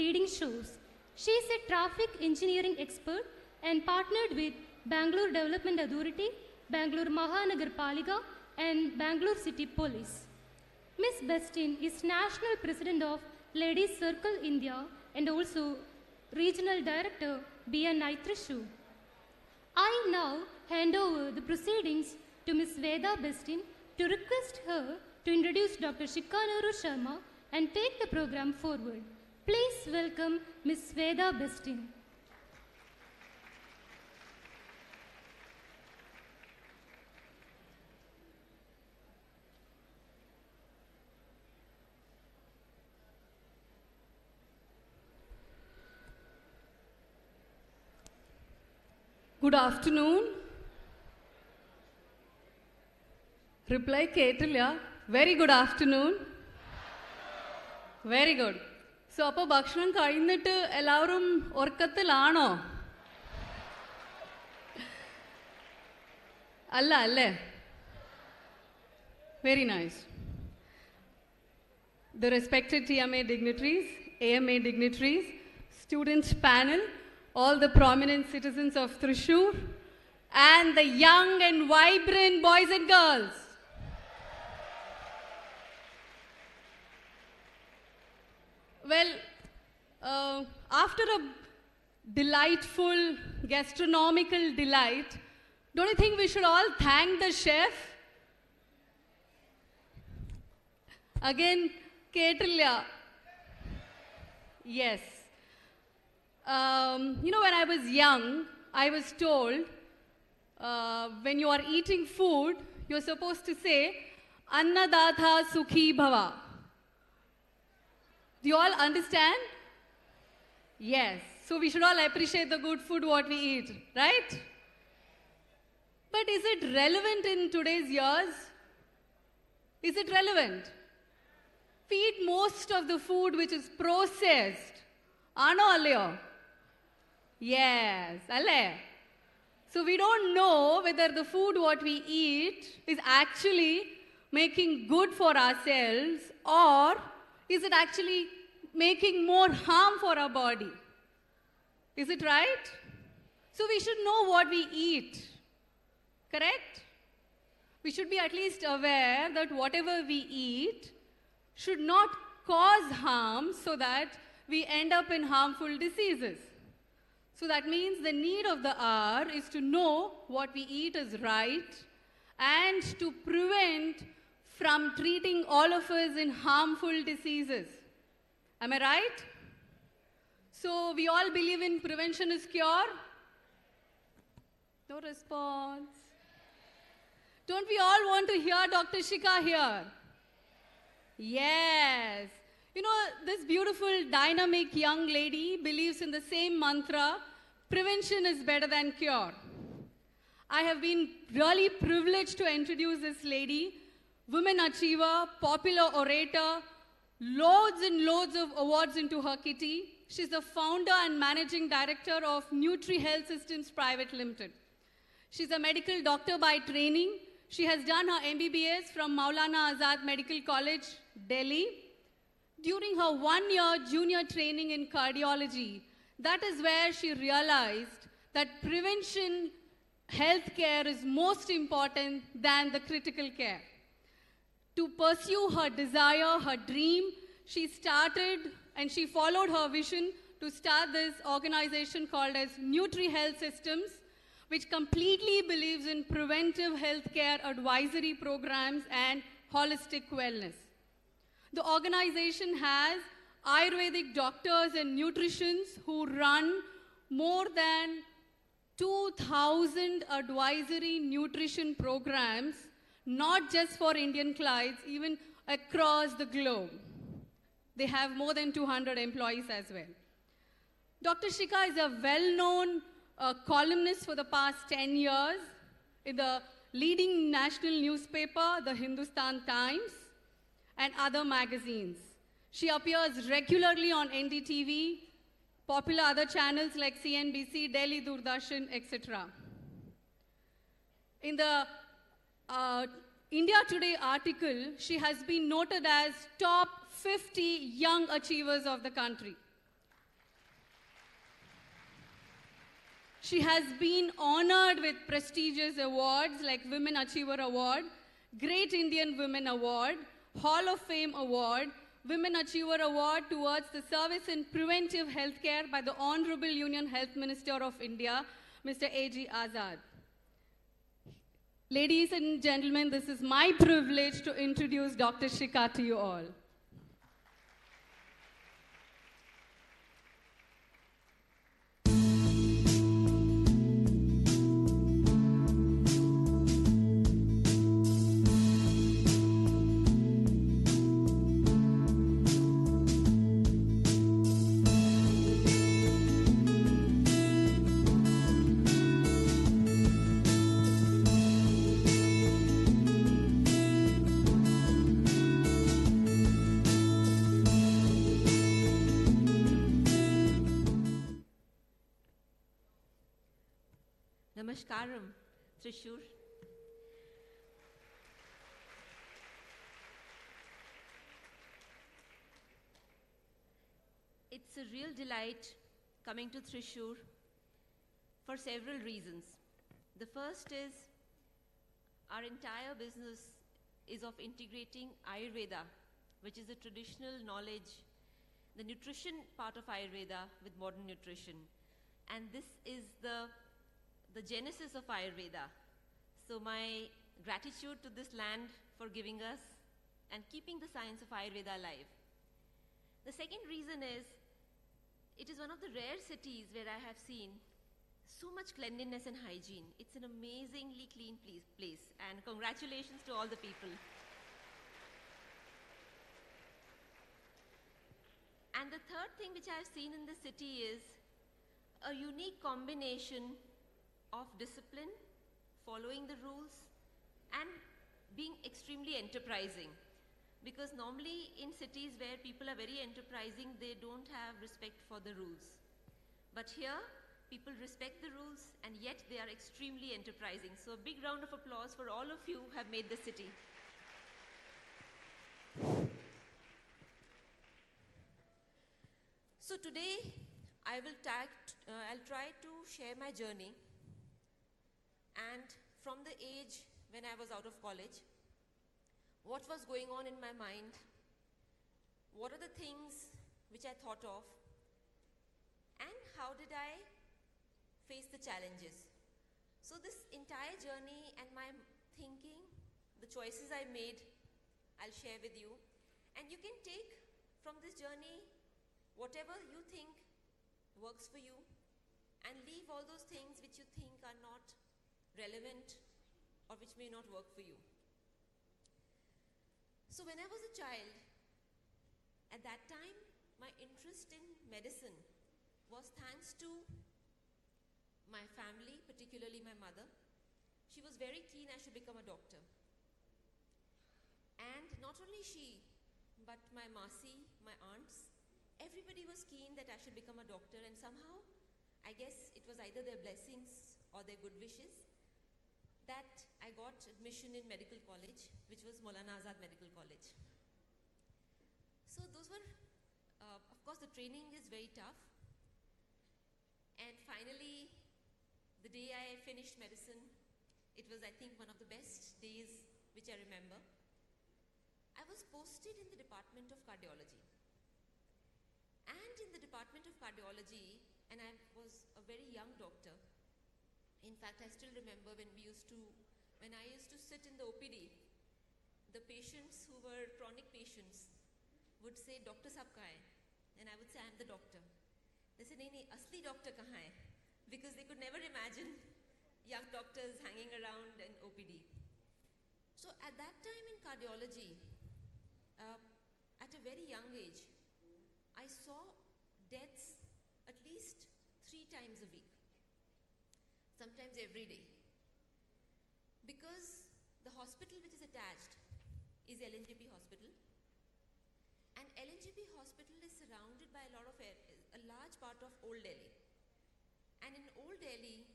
leading shows. She is a traffic engineering expert and partnered with Bangalore Development Authority, Bangalore Mahanagar Palika, and Bangalore City Police. Ms. Bestin is National President of Ladies Circle India and also Regional Director, BNI Thrissur. I now hand over the proceedings to Ms. Veda Bestin to request her to introduce Dr. Shikhanuru Sharma and take the program forward. Please welcome Ms. Veda Bestin. Good afternoon. Reply കേട്ടില്ല. Very good afternoon. Very good. So, അപ്പോൾ ഭക്ഷണം കഴിഞ്ഞിട്ട് എല്ലാവരും ഉറക്കത്തിലാണോ? അല്ല അല്ലേ? Very nice. The respected TMA dignitaries, AMA dignitaries, students panel, all the prominent citizens of Thrissur, and the young and vibrant boys and girls. Well, after a delightful gastronomical delight, don't you think we should all thank the chef? Again, Ketilya. Yes. You know, when I was young, I was told when you are eating food, you're supposed to say, Annadatha Sukhi Bhava. Do you all understand? Yes. So we should all appreciate the good food what we eat, right? But is it relevant in today's years? Is it relevant? We eat most of the food which is processed. Ano allayo? Yes, alle. So we don't know whether the food what we eat is actually making good for ourselves or is it actually making more harm for our body? Is it right? So we should know what we eat, correct? We should be at least aware that whatever we eat should not cause harm so that we end up in harmful diseases. So that means the need of the hour is to know what we eat is right and to prevent from treating all of us in harmful diseases. Am I right? So we all believe in prevention is cure? No response. Don't we all want to hear Dr. Shikha here? Yes. You know, this beautiful, dynamic young lady believes in the same mantra, prevention is better than cure. I have been really privileged to introduce this lady, women achiever, popular orator, loads and loads of awards into her kitty. She's the founder and managing director of Nutri Health Systems Private Limited. She's a medical doctor by training. She has done her MBBS from Maulana Azad Medical College, Delhi. During her one-year junior training in cardiology, that is where she realized that prevention healthcare is most important than the critical care. To pursue her desire, her dream, she started and she followed her vision to start this organization called as Nutri Health Systems, which completely believes in preventive healthcare advisory programs and holistic wellness. The organization has Ayurvedic doctors and nutritionists who run more than 2,000 advisory nutrition programs, not just for Indian clients, even across the globe. They have more than 200 employees as well. Dr. Shikha is a well-known columnist for the past 10 years in the leading national newspaper, the Hindustan Times, and other magazines. She appears regularly on NDTV, popular other channels like CNBC, Delhi Doordarshan, etc. In the India Today article, she has been noted as top 50 young achievers of the country. She has been honored with prestigious awards like Women Achiever Award, Great Indian Women Award, Hall of Fame Award, Women Achiever Award towards the service in preventive healthcare by the Honorable Union Health Minister of India, Mr. A.G. Azad. Ladies and gentlemen, this is my privilege to introduce Dr. Shikha to you all. Namaskaram, Thrissur. It's a real delight coming to Thrissur for several reasons. The first is our entire business is of integrating Ayurveda, which is a traditional knowledge, the nutrition part of Ayurveda with modern nutrition. And this is the genesis of Ayurveda. So my gratitude to this land for giving us and keeping the science of Ayurveda alive. The second reason is, it is one of the rare cities where I have seen so much cleanliness and hygiene. It's an amazingly clean place, and congratulations to all the people. And the third thing which I've seen in the city is a unique combination of discipline, following the rules, and being extremely enterprising. Because normally in cities where people are very enterprising, they don't have respect for the rules. But here, people respect the rules, and yet they are extremely enterprising. So a big round of applause for all of you who have made the city. So today, I'll try to share my journey. And from the age when I was out of college, what was going on in my mind, what are the things which I thought of, and how did I face the challenges. So this entire journey and my thinking, the choices I made, I'll share with you. And you can take from this journey whatever you think works for you, and leave all those things which you think are not relevant or which may not work for you. So when I was a child, at that time, my interest in medicine was thanks to my family, particularly my mother. She was very keen I should become a doctor. And not only she, but my masi, my aunts, everybody was keen that I should become a doctor, and somehow, I guess it was either their blessings or their good wishes that I got admission in medical college, which was Maulana Azad Medical College. So those were, of course the training is very tough. And finally, the day I finished medicine, it was, I think, one of the best days which I remember. I was posted in the Department of Cardiology. And in the Department of Cardiology, and I was a very young doctor. In fact, I still remember when I used to sit in the OPD, the patients who were chronic patients would say, "Doctor Sahab kahan hai?" And I would say, "I'm the doctor." They said, "Nahi, asli doctor kahan hai?" Because they could never imagine young doctors hanging around in OPD. So at that time in cardiology, at a very young age, I saw deaths at least 3 times a week, sometimes every day. Because the hospital which is attached is LNGP hospital, and LNGP hospital is surrounded by a large part of Old Delhi. And in Old Delhi,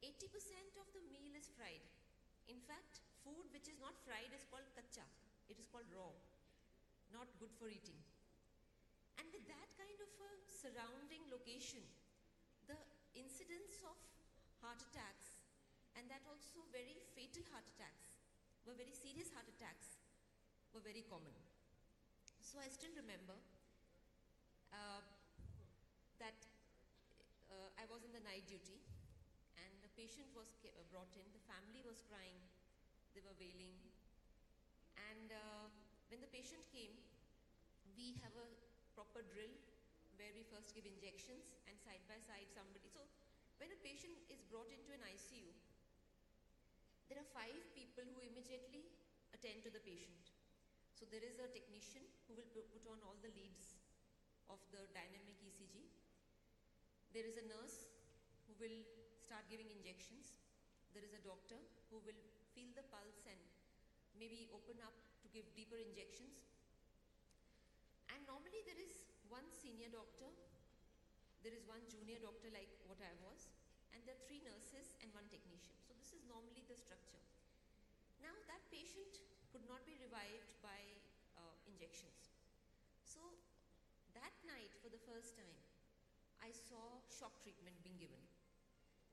80% of the meal is fried. In fact, food which is not fried is called kacha. It is called raw, not good for eating. And with that kind of a surrounding location, the incidence incidence of heart attacks, and that also very fatal heart attacks, were very serious heart attacks, were very common. So I still remember that I was in the night duty, and the patient was brought in. The family was crying, they were wailing, and when the patient came, we have a proper drill where we first give injections, and side by side somebody. So when a patient is brought into an ICU, there are 5 people who immediately attend to the patient. So there is a technician who will put on all the leads of the dynamic ECG. There is a nurse who will start giving injections. There is a doctor who will feel the pulse and maybe open up to give deeper injections. And normally there is one senior doctor, there is one junior doctor like what I was, and there are 3 nurses and 1 technician. So this is normally the structure. Now that patient could not be revived by injections. So that night, for the first time, I saw shock treatment being given,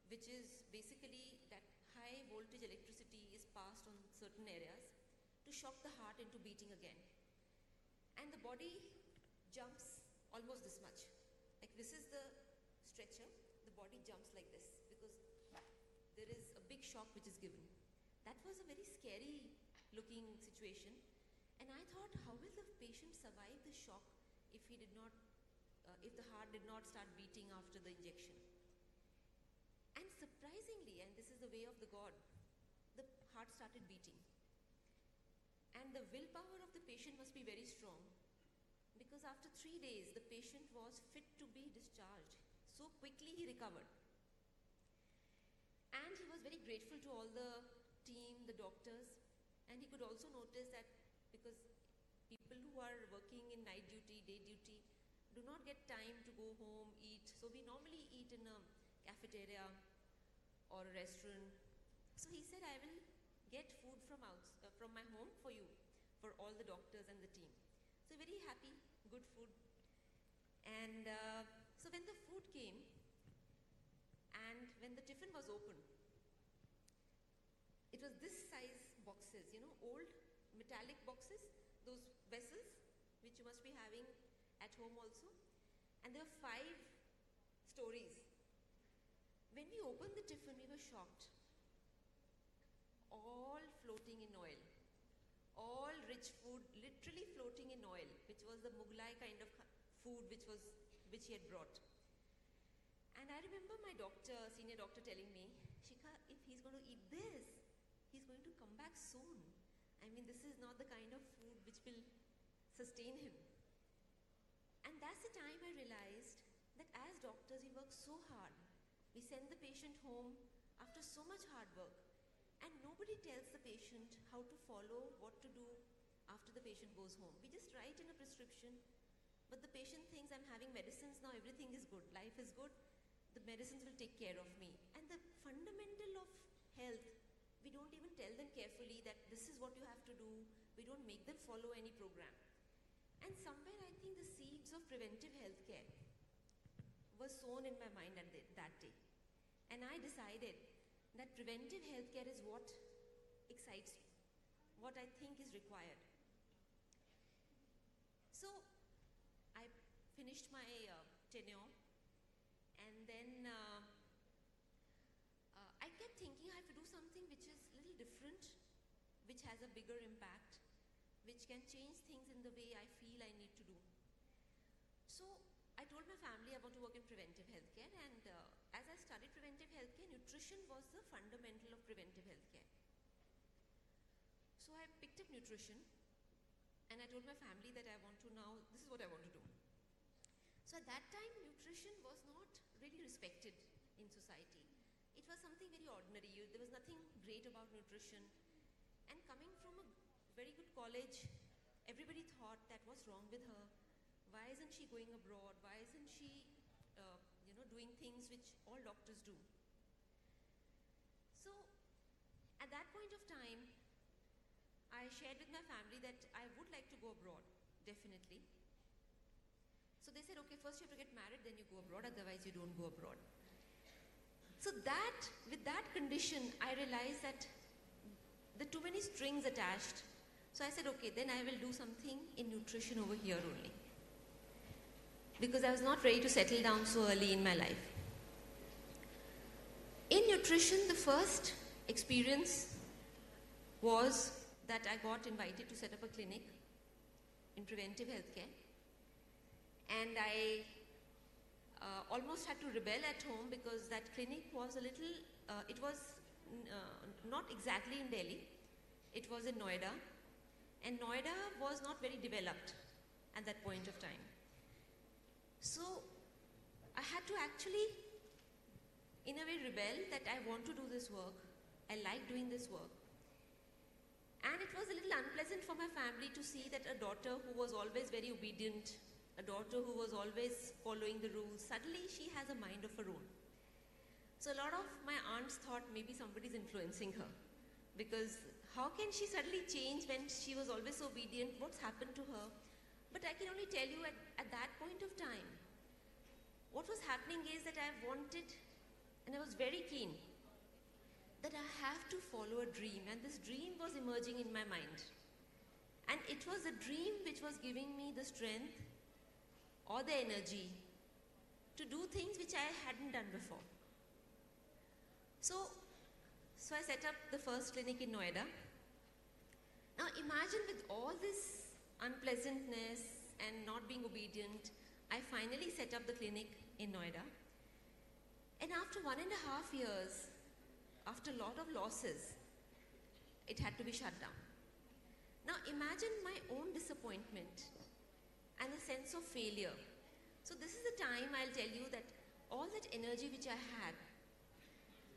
which is basically that high voltage electricity is passed on certain areas to shock the heart into beating again. And the body jumps almost this much. Like this is the stretcher, the body jumps like this because there is a big shock which is given. That was a very scary looking situation, and I thought, how will the patient survive the shock if he did not, if the heart did not start beating after the injection? And surprisingly, and this is the way of the God, the heart started beating. And the willpower of the patient must be very strong, because after 3 days, the patient was fit to be discharged. So quickly he recovered. And he was very grateful to all the team, the doctors, and he could also notice that because people who are working in night duty, day duty, do not get time to go home, eat. So we normally eat in a cafeteria or a restaurant. So he said, I will get food from my home for you, for all the doctors and the team. So very happy, good food. And so when the food came, and when the tiffin was open, it was this size boxes, you know, old metallic boxes, those vessels which you must be having at home also. And there were 5 stories. When we opened the tiffin, we were shocked. All floating in oil. All rich food, literally floating in oil, which was the Mughlai kind of food which he had brought. And I remember my doctor, senior doctor, telling me, Shikha, if he's going to eat this, he's going to come back soon. I mean, this is not the kind of food which will sustain him. And that's the time I realized that as doctors, we work so hard. We send the patient home after so much hard work, and nobody tells the patient how to follow, what to do after the patient goes home. We just write in a prescription, but the patient thinks I'm having medicines now, everything is good, life is good, the medicines will take care of me. And the fundamental of health, we don't even tell them carefully that this is what you have to do. We don't make them follow any program. And somewhere I think the seeds of preventive healthcare were sown in my mind that day. And I decided that preventive healthcare is what excites me, what I think is required. So I finished my tenure, and then I kept thinking I have to do something which is a little different, which has a bigger impact, which can change things in the way I feel I need to do. So I told my family I want to work in preventive healthcare, and as I studied preventive healthcare, nutrition was the fundamental of preventive healthcare. So I picked up nutrition, and I told my family that I want to now, this is what I want to do. So at that time, nutrition was not really respected in society. It was something very ordinary. There was nothing great about nutrition. And coming from a very good college, everybody thought that what's wrong with her? Why isn't she going abroad? Why isn't she, doing things which all doctors do? So at that point of time, I shared with my family that I would like to go abroad, definitely. So they said, okay, first you have to get married, then you go abroad, otherwise you don't go abroad. So with that condition, I realized that there are too many strings attached. So I said, okay, then I will do something in nutrition over here only. Because I was not ready to settle down so early in my life. In nutrition, the first experience was that I got invited to set up a clinic in preventive healthcare. And I almost had to rebel at home because that clinic was a little, it was not exactly in Delhi. It was in Noida. And Noida was not very developed at that point of time. So I had to actually, in a way, rebel that I want to do this work. I like doing this work. And it was a little unpleasant for my family to see that a daughter who was always very obedient, a daughter who was always following the rules, suddenly she has a mind of her own. So a lot of my aunts thought maybe somebody's influencing her, because how can she suddenly change when she was always obedient? What's happened to her? But I can only tell you at that point of time, what was happening is that I wanted, and I was very keen, that I have to follow a dream, and this dream was emerging in my mind. And it was a dream which was giving me the strength or the energy to do things which I hadn't done before. So I set up the first clinic in Noida. Now imagine, with all this unpleasantness and not being obedient, I finally set up the clinic in Noida. And after 1.5 years, after a lot of losses, it had to be shut down. Now imagine my own disappointment and a sense of failure. So this is the time I'll tell you that all that energy which I had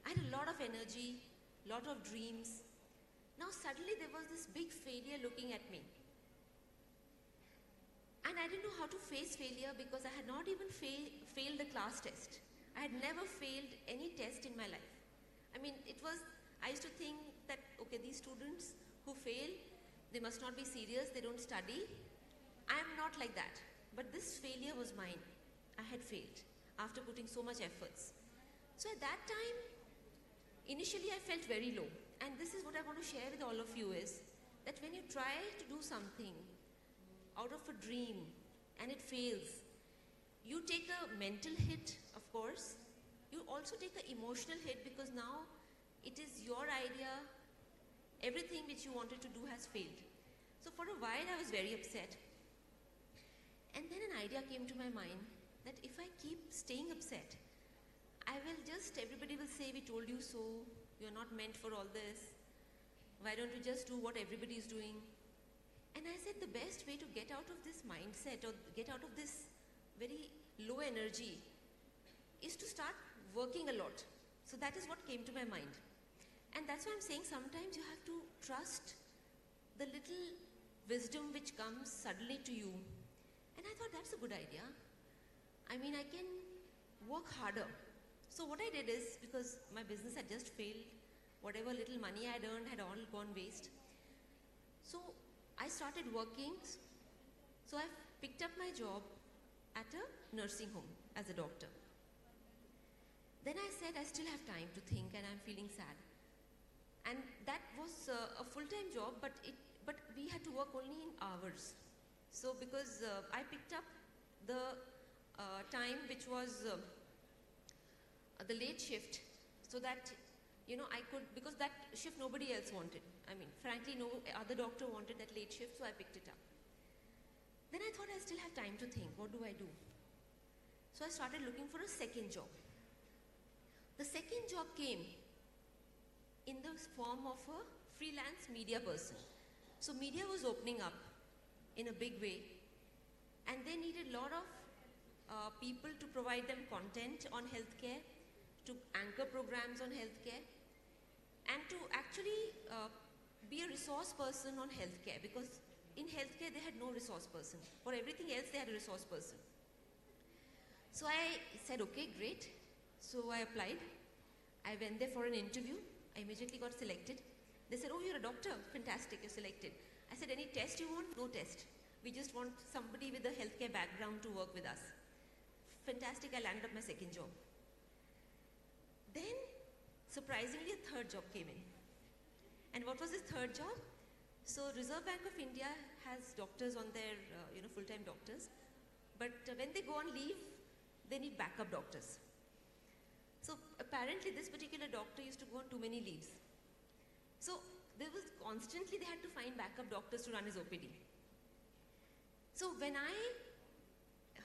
a lot of energy, lot of dreams. Now suddenly there was this big failure looking at me. And I didn't know how to face failure because I had not even failed the class test. I had never failed any test in my life. I mean, I used to think that, okay, these students who fail, they must not be serious, they don't study. I am not like that. But this failure was mine. I had failed after putting so much efforts. So at that time, initially I felt very low. And this is what I want to share with all of you is that when you try to do something out of a dream and it fails, you take a mental hit, of course. You also take an emotional hit because now it is your idea, everything which you wanted to do has failed. So for a while I was very upset. And then an idea came to my mind that if I keep staying upset, everybody will say, we told you so, you're not meant for all this. Why don't you just do what everybody is doing? And I said the best way to get out of this mindset or get out of this very low energy is to start working a lot. So that is what came to my mind. And that's why I'm saying sometimes you have to trust the little wisdom which comes suddenly to you. And I thought that's a good idea. I mean, I can work harder. So what I did is, because my business had just failed, whatever little money I had earned had all gone waste. So I started working. So I picked up my job at a nursing home as a doctor. Then I said I still have time to think and I'm feeling sad. And that was a full-time job, but we had to work only in hours. So because I picked up the time which was the late shift, so that I could, because that shift nobody else wanted. I mean, frankly, no other doctor wanted that late shift, so I picked it up. Then I thought I still have time to think, what do I do? So I started looking for a second job. The second job came in the form of a freelance media person. So media was opening up in a big way, and they needed a lot of people to provide them content on healthcare, to anchor programs on healthcare, and to actually be a resource person on healthcare, because in healthcare they had no resource person. For everything else they had a resource person. So I said, okay, great. So I applied. I went there for an interview. I immediately got selected. They said, oh, you're a doctor. Fantastic, you're selected. I said, any test you want? No test. We just want somebody with a healthcare background to work with us. Fantastic, I landed up my second job. Then surprisingly a third job came in. And what was this third job? So Reserve Bank of India has doctors on their, full-time doctors. But when they go on leave, they need backup doctors. So apparently this particular doctor used to go on too many leaves. So there was constantly, they had to find backup doctors to run his OPD. So when I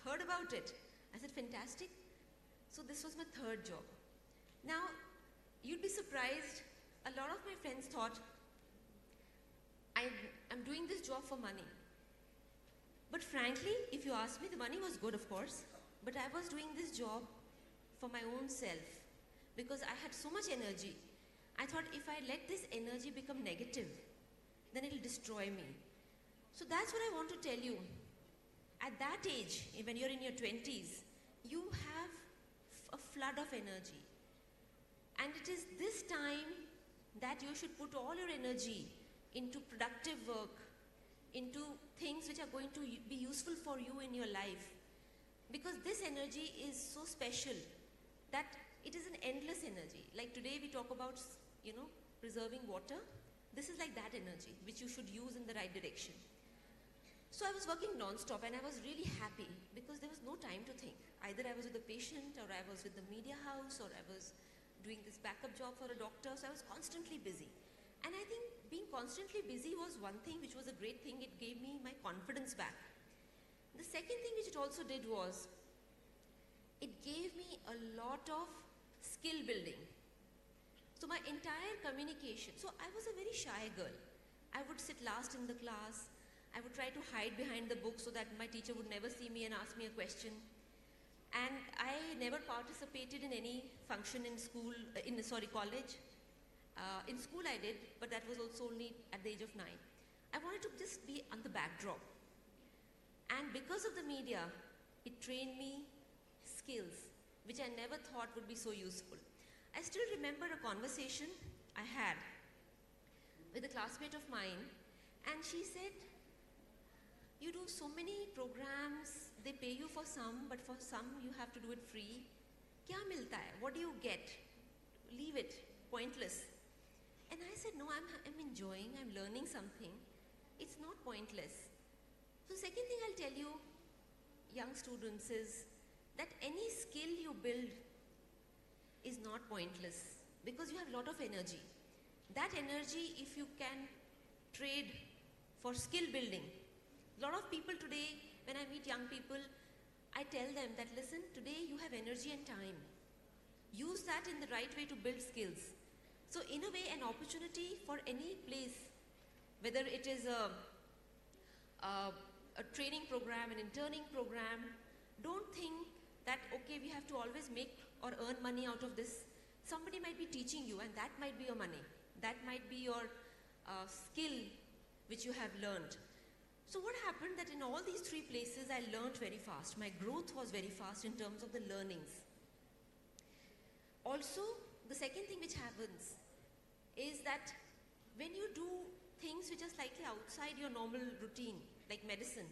heard about it, I said, fantastic. So this was my third job. Now, you'd be surprised, a lot of my friends thought, I'm doing this job for money. But frankly, if you ask me, the money was good, of course, but I was doing this job for my own self because I had so much energy. I thought if I let this energy become negative, then it'll destroy me. So that's what I want to tell you. At that age, when you're in your 20s, you have a flood of energy. And it is this time that you should put all your energy into productive work, into things which are going to be useful for you in your life. Because this energy is so special that it is an endless energy. Like today we talk about, preserving water. This is like that energy which you should use in the right direction. So I was working non-stop and I was really happy because there was no time to think. Either I was with a patient or I was with the media house or I was doing this backup job for a doctor. So I was constantly busy. And I think being constantly busy was one thing which was a great thing. It gave me my confidence back. The second thing which it also did was, it gave me a lot of skill building. So my entire communication, so I was a very shy girl. I would sit last in the class. I would try to hide behind the book so that my teacher would never see me and ask me a question. And I never participated in any function in school, college. In school I did, but that was also only at the age of 9. I wanted to just be on the backdrop. And because of the media, it trained me skills, which I never thought would be so useful. I still remember a conversation I had with a classmate of mine, and she said, you do so many programs, they pay you for some, but for some you have to do it free. Kya milta hai? What do you get? Leave it, pointless. And I said, no, I'm enjoying, I'm learning something. It's not pointless. So second thing I'll tell you, young students, is that any skill you build is not pointless because you have a lot of energy. That energy, if you can trade for skill building. A lot of people today, when I meet young people, I tell them that, listen, today you have energy and time. Use that in the right way to build skills. So in a way, an opportunity for any place, whether it is a training program, an interning program, don't think that, okay, we have to always make or earn money out of this. Somebody might be teaching you and that might be your money. That might be your skill which you have learned. So what happened that in all these three places I learned very fast. My growth was very fast in terms of the learnings. Also, the second thing which happens is that when you do things which are slightly outside your normal routine, like medicine,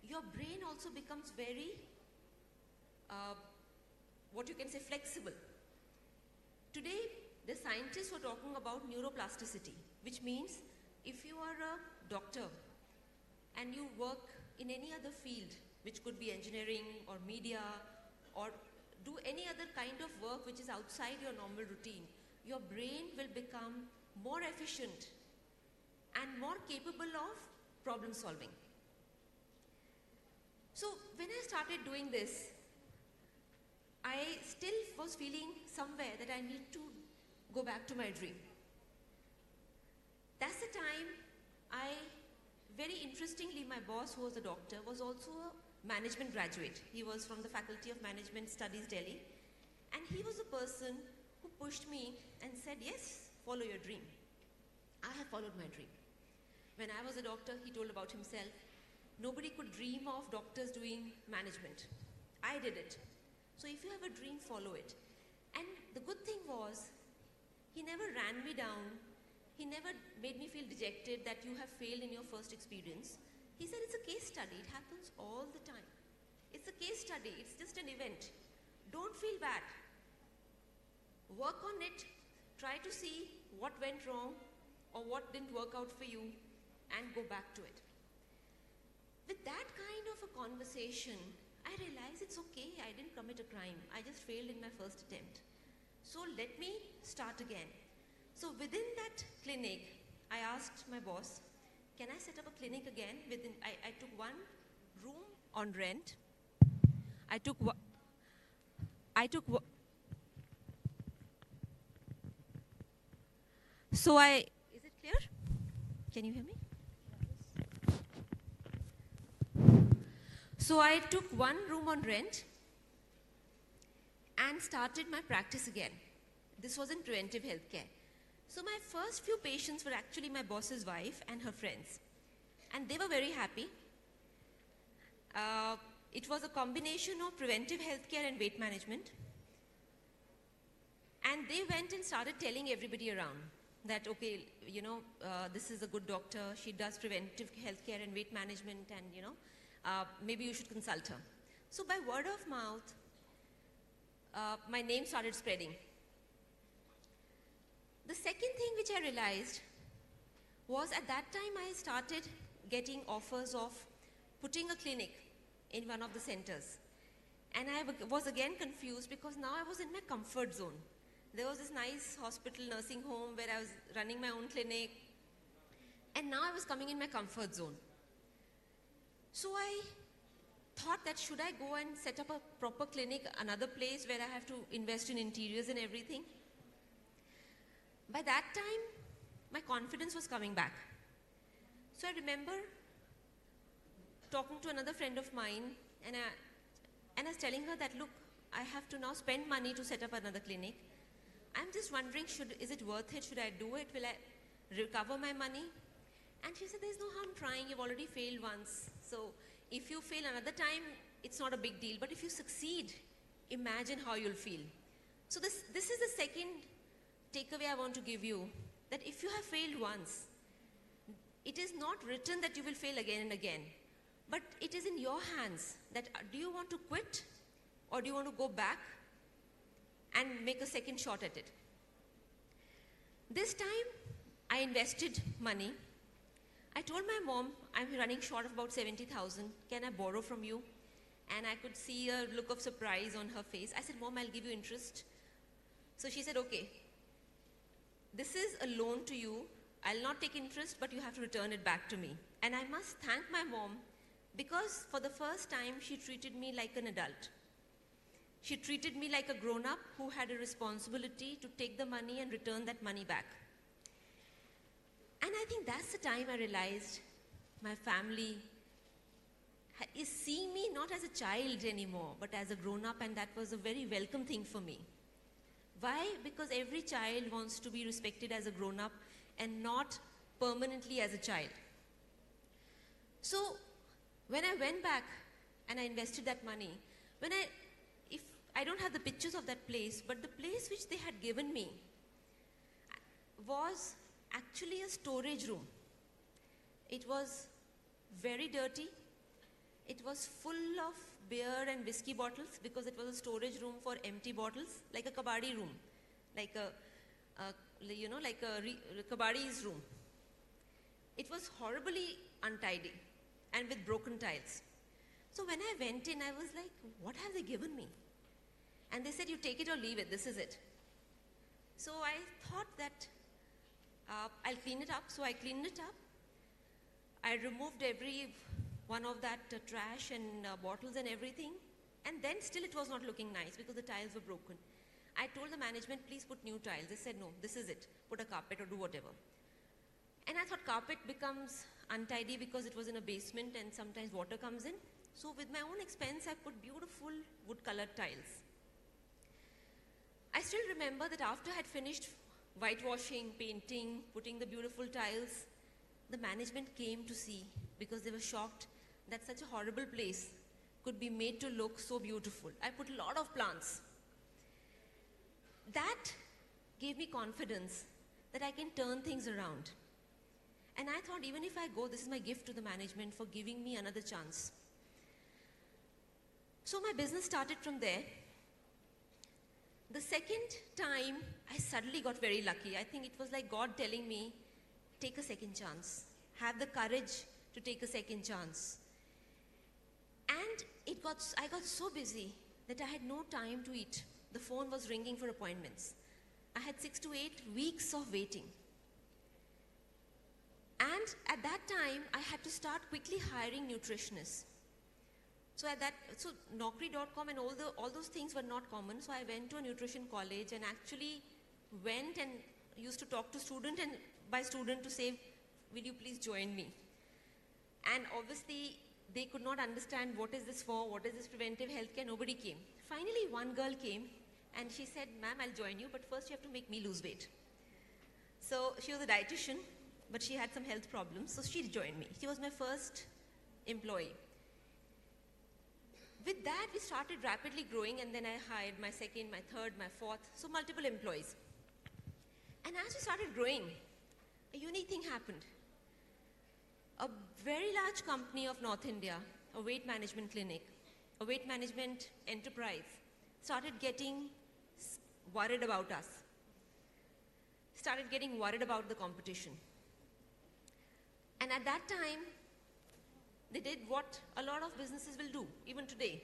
your brain also becomes very, flexible. Today, the scientists were talking about neuroplasticity, which means if you are a doctor and you work in any other field, which could be engineering or media or do any other kind of work which is outside your normal routine, your brain will become more efficient and more capable of problem solving. So when I started doing this, I still was feeling somewhere that I need to go back to my dream. That's the time very interestingly, my boss, who was a doctor, was also a management graduate. He was from the Faculty of Management Studies, Delhi. And he was a person who pushed me and said, yes, follow your dream. I have followed my dream. When I was a doctor, he told about himself. Nobody could dream of doctors doing management. I did it. So if you have a dream, follow it. And the good thing was, he never ran me down. He never made me feel dejected that you have failed in your first experience. He said, it's a case study. It happens all the time. It's a case study. It's just an event. Don't feel bad. Work on it, try to see what went wrong or what didn't work out for you and go back to it. With that kind of a conversation, I realized it's okay, I didn't commit a crime. I just failed in my first attempt. So let me start again. So within that clinic, I asked my boss, can I set up a clinic again? I took one room on rent. Is it clear? Can you hear me? So I took one room on rent and started my practice again. This was in preventive healthcare. So my first few patients were actually my boss's wife and her friends. And they were very happy. It was a combination of preventive healthcare and weight management. And they went and started telling everybody around that, okay, this is a good doctor. She does preventive healthcare and weight management, and, maybe you should consult her. So by word of mouth, my name started spreading. The second thing which I realized was at that time I started getting offers of putting a clinic in one of the centers. And I was again confused because now I was in my comfort zone. There was this nice hospital nursing home where I was running my own clinic. And now I was coming in my comfort zone. So I thought that should I go and set up a proper clinic, another place where I have to invest in interiors and everything. By that time, my confidence was coming back. So I remember talking to another friend of mine, and I was telling her that, look, I have to now spend money to set up another clinic. I'm just wondering, is it worth it? Should I do it? Will I recover my money? And she said, there's no harm trying. You've already failed once. So if you fail another time, it's not a big deal. But if you succeed, imagine how you'll feel. So this is the second takeaway I want to give you, that if you have failed once, it is not written that you will fail again and again. But it is in your hands that do you want to quit or do you want to go back and make a second shot at it. This time, I invested money. I told my mom, I'm running short of about 70,000. Can I borrow from you? And I could see a look of surprise on her face. I said, Mom, I'll give you interest. So she said, okay, this is a loan to you. I'll not take interest, but you have to return it back to me. And I must thank my mom because for the first time, she treated me like an adult. She treated me like a grown-up who had a responsibility to take the money and return that money back. And I think that's the time I realized my family is seeing me not as a child anymore, but as a grown-up, and that was a very welcome thing for me. Why? Because every child wants to be respected as a grown-up and not permanently as a child. So when I went back and I invested that money, if I don't have the pictures of that place, but the place which they had given me was actually a storage room. It was very dirty. It was full of beer and whiskey bottles because it was a storage room for empty bottles, like a kabaddi room, like a kabaddi's room. It was horribly untidy and with broken tiles. So when I went in, I was like, what have they given me? And they said, you take it or leave it, this is it. So I thought that I'll clean it up. So I cleaned it up. I removed every one of that trash and bottles and everything. And then still it was not looking nice because the tiles were broken. I told the management, please put new tiles. They said, no, this is it. Put a carpet or do whatever. And I thought carpet becomes untidy because it was in a basement and sometimes water comes in. So with my own expense, I put beautiful wood-colored tiles. I still remember that after I had finished whitewashing, painting, putting the beautiful tiles, the management came to see because they were shocked that such a horrible place could be made to look so beautiful. I put a lot of plants. That gave me confidence that I can turn things around. And I thought, even if I go, this is my gift to the management for giving me another chance. So my business started from there. The second time, I suddenly got very lucky. I think it was like God telling me, take a second chance. Have the courage to take a second chance. And I got so busy that I had no time to eat. The phone was ringing for appointments. I had 6 to 8 weeks of waiting. And at that time, I had to start quickly hiring nutritionists. So Naukri.com and all those things were not common. So I went to a nutrition college and actually went and used to talk to student and by student to say, will you please join me? And obviously, they could not understand what is this for, what is this preventive healthcare, nobody came. Finally, one girl came and she said, ma'am, I'll join you, but first you have to make me lose weight. So she was a dietitian, but she had some health problems, so she joined me. She was my first employee. With that, we started rapidly growing, and then I hired my second, my third, my fourth, so multiple employees. And as we started growing, a unique thing happened. A very large company of North India, a weight management clinic, a weight management enterprise, started getting worried about us, started getting worried about the competition. And at that time, they did what a lot of businesses will do, even today.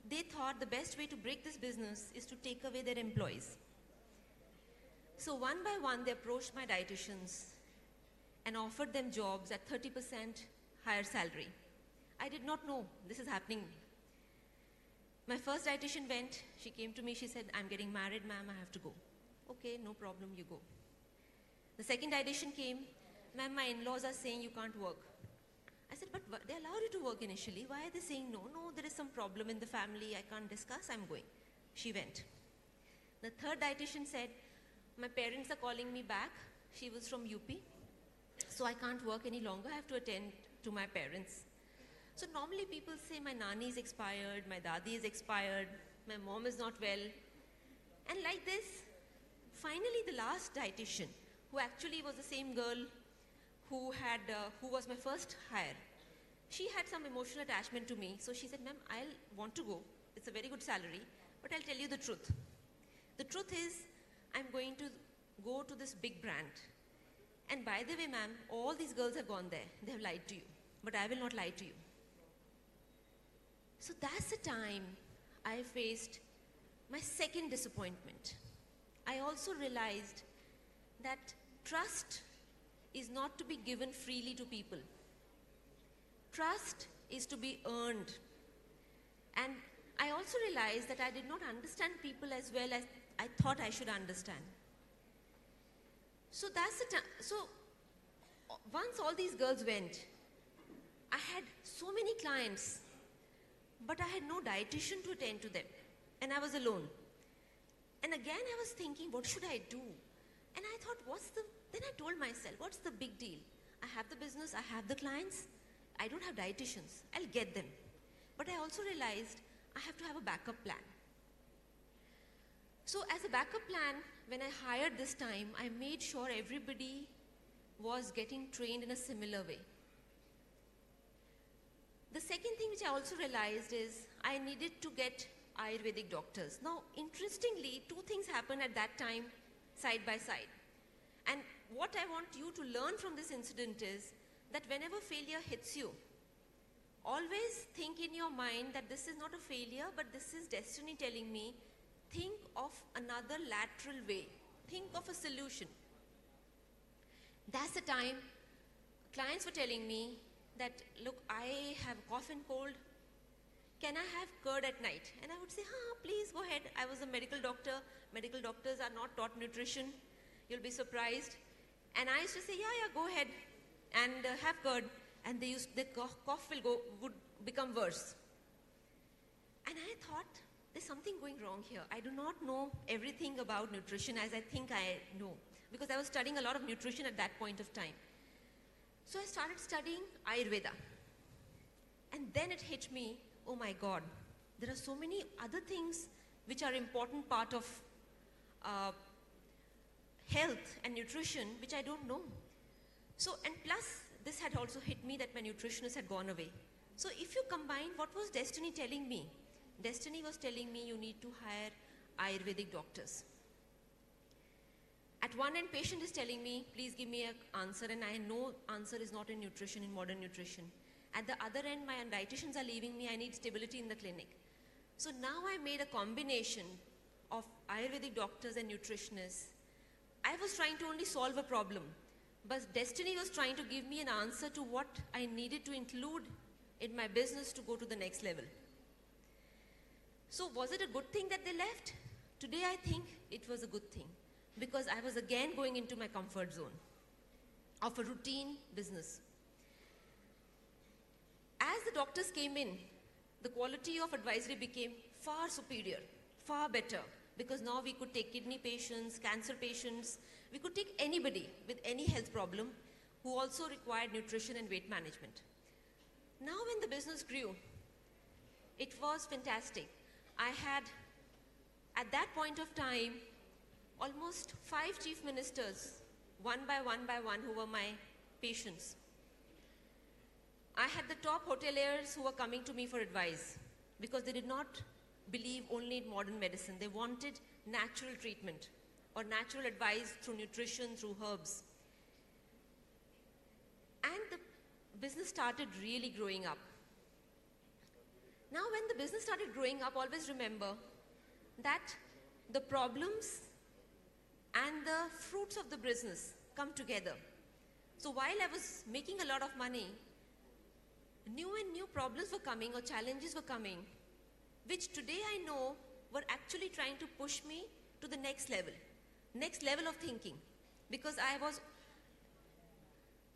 They thought the best way to break this business is to take away their employees. So one by one, they approached my dietitians and offered them jobs at 30% higher salary. I did not know this is happening. My first dietitian went, she came to me, she said, I'm getting married, ma'am, I have to go. Okay, no problem, you go. The second dietitian came, ma'am, my in-laws are saying you can't work. I said, but they allowed you to work initially. Why are they saying no? No, there is some problem in the family. I can't discuss. I'm going. She went. The third dietitian said, my parents are calling me back. She was from UP. So I can't work any longer. I have to attend to my parents. So normally people say my nani is expired, my dadi is expired, my mom is not well. And like this, finally the last dietitian, who actually was the same girl who was my first hire. She had some emotional attachment to me. So she said, ma'am, I'll want to go. It's a very good salary, but I'll tell you the truth. The truth is, I'm going to go to this big brand. And by the way, ma'am, all these girls have gone there. They have lied to you, but I will not lie to you. So that's the time I faced my second disappointment. I also realized that trust is not to be given freely to people. Trust is to be earned. And I also realized that I did not understand people as well as I thought I should understand. So that's the time. So once all these girls went, I had so many clients, but I had no dietitian to attend to them. And I was alone. And again I was thinking, what should I do? And I thought, then I told myself, what's the big deal? I have the business, I have the clients, I don't have dietitians, I'll get them. But I also realized I have to have a backup plan. So as a backup plan, when I hired this time, I made sure everybody was getting trained in a similar way. The second thing which I also realized is I needed to get Ayurvedic doctors. Now, interestingly, two things happened at that time, side by side. And what I want you to learn from this incident is that whenever failure hits you, always think in your mind that this is not a failure, but this is destiny telling me, think of another lateral way. Think of a solution. That's the time clients were telling me that, look, I have cough and cold. Can I have curd at night? And I would say, please go ahead. I was a medical doctor. Medical doctors are not taught nutrition. You'll be surprised. And I used to say, yeah, go ahead and have curd. And the cough would become worse. And I thought, there's something going wrong here. I do not know everything about nutrition as I think I know, because I was studying a lot of nutrition at that point of time. So I started studying Ayurveda. And then it hit me, oh my God, there are so many other things which are important part of health and nutrition which I don't know. So, and plus this had also hit me that my nutritionist had gone away. So if you combine what was destiny telling me, destiny was telling me you need to hire Ayurvedic doctors. At one end, patient is telling me, please give me an answer, and I know answer is not in nutrition, in modern nutrition. At the other end, my dietitians are leaving me, I need stability in the clinic. So now I made a combination of Ayurvedic doctors and nutritionists. I was trying to only solve a problem, but destiny was trying to give me an answer to what I needed to include in my business to go to the next level. So was it a good thing that they left? Today I think it was a good thing, because I was again going into my comfort zone of a routine business. As the doctors came in, the quality of advisory became far superior, far better, because now we could take kidney patients, cancer patients, we could take anybody with any health problem who also required nutrition and weight management. Now when the business grew, it was fantastic. I had, at that point of time, almost 5 chief ministers, one by one, who were my patients. I had the top hoteliers who were coming to me for advice because they did not believe only in modern medicine. They wanted natural treatment or natural advice through nutrition, through herbs. And the business started really growing up. Now when the business started growing up, always remember that the problems and the fruits of the business come together. So while I was making a lot of money, new and new problems were coming or challenges were coming, which today I know were actually trying to push me to the next level of thinking, because I was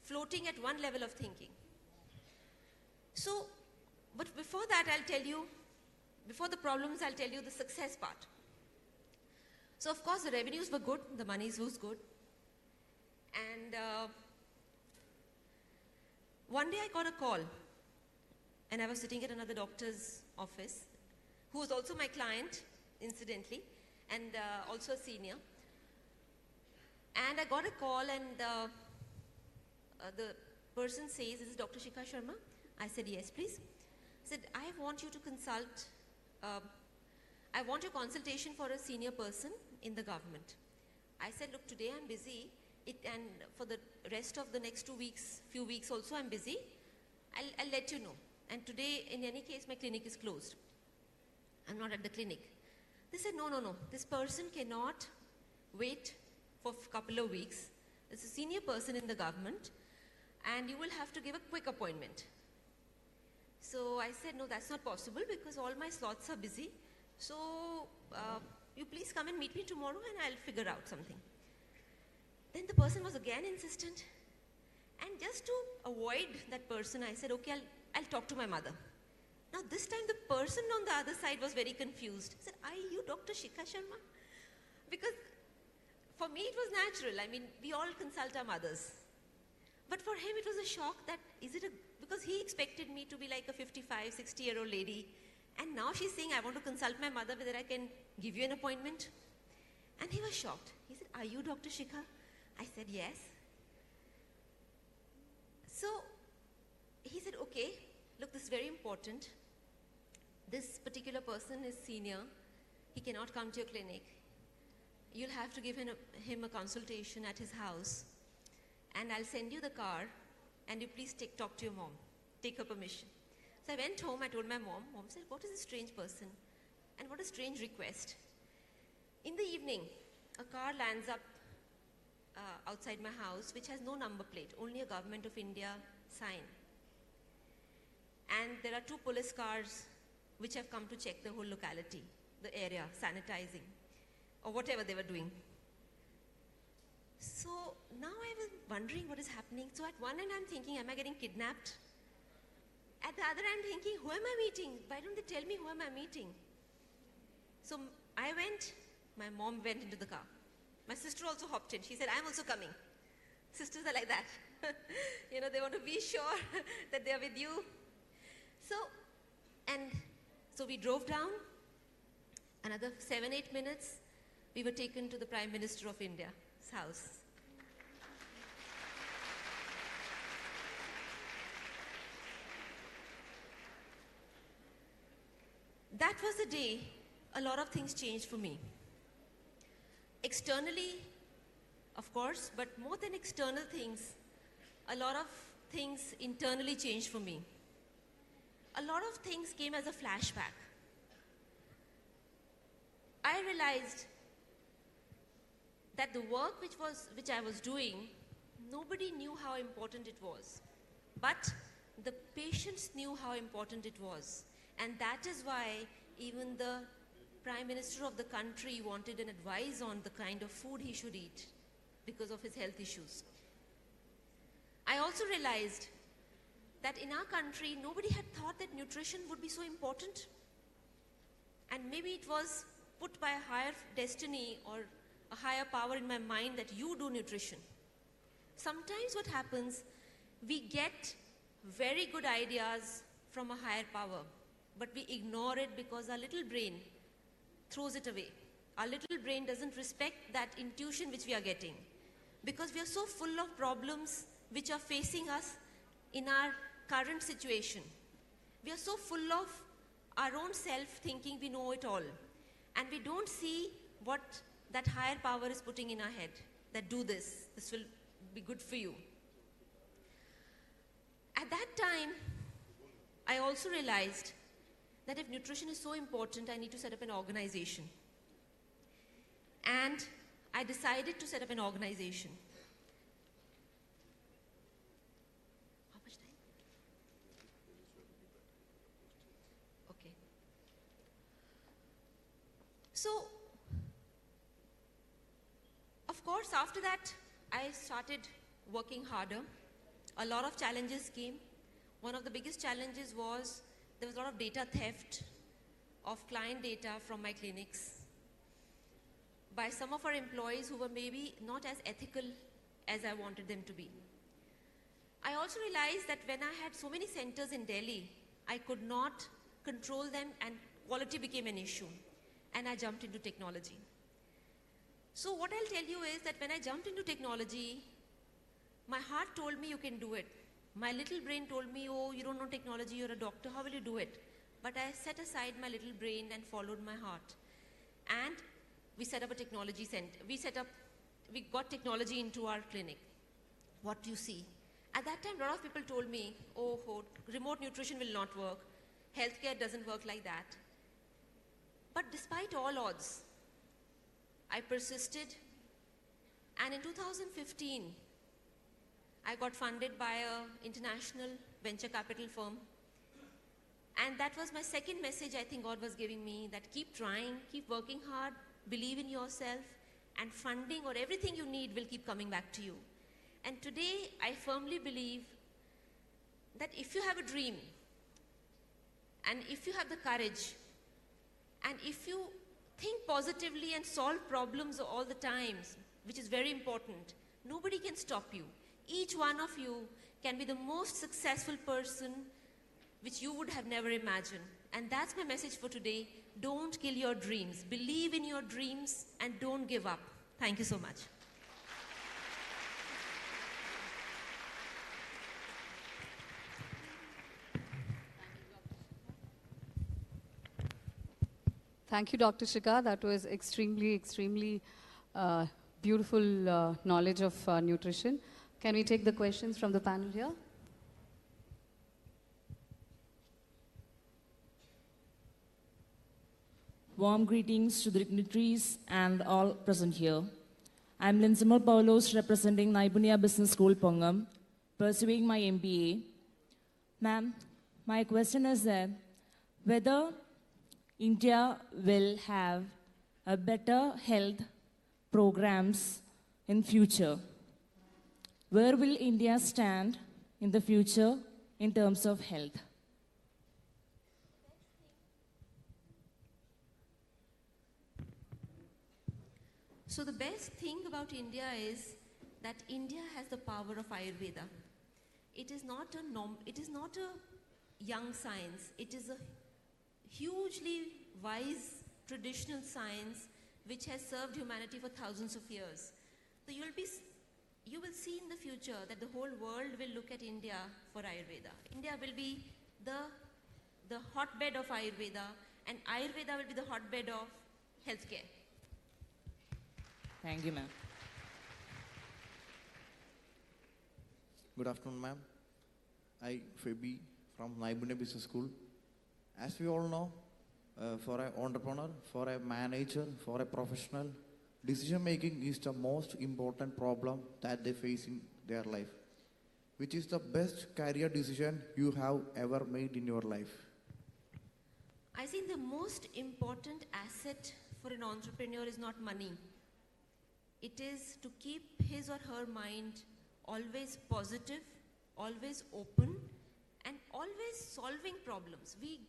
floating at one level of thinking. So, but before that I'll tell you, before the problems I'll tell you the success part. So of course the revenues were good, the money was good, and one day I got a call, and I was sitting at another doctor's office, who was also my client, incidentally, and also a senior. And I got a call, and the person says, "Is this Dr. Shikha Sharma?" I said, "Yes, please." He said, "I want you to consult, I want your consultation for a senior person in the government." I said, "Look, today I'm busy, and for the rest of the next 2 weeks, few weeks also I'm busy. I'll let you know. And today, in any case, my clinic is closed. I'm not at the clinic." They said, no, this person cannot wait for a couple of weeks. It's a senior person in the government, and you will have to give a quick appointment. So I said, "No, that's not possible, because all my slots are busy. So you please come and meet me tomorrow, and I'll figure out something." Then the person was again insistent. And just to avoid that person, I said, "Okay, I'll talk to my mother." Now this time the person on the other side was very confused. He said, "Are you Dr. Shikha Sharma?" Because for me it was natural. I mean, we all consult our mothers. But for him it was a shock that, because he expected me to be like a 55, 60-year-old lady. And now she's saying, "I want to consult my mother, whether I can give you an appointment." And he was shocked. He said, "Are you Dr. Shikha?" I said, "Yes." So he said, "Okay, look, this is very important. This particular person is senior. He cannot come to your clinic. You'll have to give him a consultation at his house. And I'll send you the car, and you please talk to your mom. Take her permission." So I went home, I told my mom. Mom said, "What is this strange person? And what a strange request." In the evening, a car lands up outside my house, which has no number plate, only a Government of India sign. And there are 2 police cars which have come to check the whole locality, the area, sanitizing, or whatever they were doing. So now I was wondering what is happening. So at one end I'm thinking, am I getting kidnapped? At the other end thinking, who am I meeting? Why don't they tell me who am I meeting? So I went, my mom went into the car. My sister also hopped in. She said, "I'm also coming." Sisters are like that. You know, they want to be sure that they are with you. So we drove down. Another 7-8 minutes, we were taken to the Prime Minister of India's house. That was the day a lot of things changed for me. Externally, of course, but more than external things, a lot of things internally changed for me. A lot of things came as a flashback. I realized that the work which I was doing, nobody knew how important it was. But the patients knew how important it was. And that is why even the Prime Minister of the country wanted an advice on the kind of food he should eat because of his health issues. I also realized that in our country, nobody had thought that nutrition would be so important. And maybe it was put by a higher destiny or a higher power in my mind that you do nutrition. Sometimes what happens, we get very good ideas from a higher power, but we ignore it because our little brain throws it away. Our little brain doesn't respect that intuition which we are getting because we are so full of problems which are facing us in our current situation. We are so full of our own self thinking we know it all, and we don't see what that higher power is putting in our head, that do this will be good for you. At that time, I also realized that if nutrition is so important, I need to set up an organization. And I decided to set up an organization. How much time? Okay. So, of course, after that, I started working harder. A lot of challenges came. One of the biggest challenges was there was a lot of data theft of client data from my clinics by some of our employees who were maybe not as ethical as I wanted them to be. I also realized that when I had so many centers in Delhi, I could not control them and quality became an issue. And I jumped into technology. So what I'll tell you is that when I jumped into technology, my heart told me you can do it. My little brain told me, oh, you don't know technology, you're a doctor, how will you do it? But I set aside my little brain and followed my heart. And we set up a technology center. We got technology into our clinic. What do you see? At that time, a lot of people told me, oh, remote nutrition will not work. Healthcare doesn't work like that. But despite all odds, I persisted. And in 2015, I got funded by an international venture capital firm. And that was my second message I think God was giving me, that keep trying, keep working hard, believe in yourself, and funding or everything you need will keep coming back to you. And today, I firmly believe that if you have a dream, and if you have the courage, and if you think positively and solve problems all the times, which is very important, nobody can stop you. Each one of you can be the most successful person which you would have never imagined. And that's my message for today. Don't kill your dreams. Believe in your dreams and don't give up. Thank you so much. Thank you, Dr. Shikha. That was extremely beautiful knowledge of nutrition. Can we take the questions from the panel here? Warm greetings to the dignitaries and all present here. I'm Linsamar Paulos, representing Naipunya Business School, Pongam, pursuing my MBA. Ma'am, my question is that whether India will have a better health programs in future. Where will India stand in the future in terms of health? So the best thing about India is that India has the power of Ayurveda. It is not a young science. It is a hugely wise traditional science which has served humanity for thousands of years. So you will see in the future that the whole world will look at India for Ayurveda. India will be the hotbed of Ayurveda, and Ayurveda will be the hotbed of healthcare. Thank you, ma'am. Good afternoon, ma'am. I, Phoebe, from Naibunya Business School. As we all know, for an entrepreneur, for a manager, for a professional, decision making is the most important problem that they face in their life. Which is the best career decision you have ever made in your life? I think the most important asset for an entrepreneur is not money. It is to keep his or her mind always positive, always open, and always solving problems. We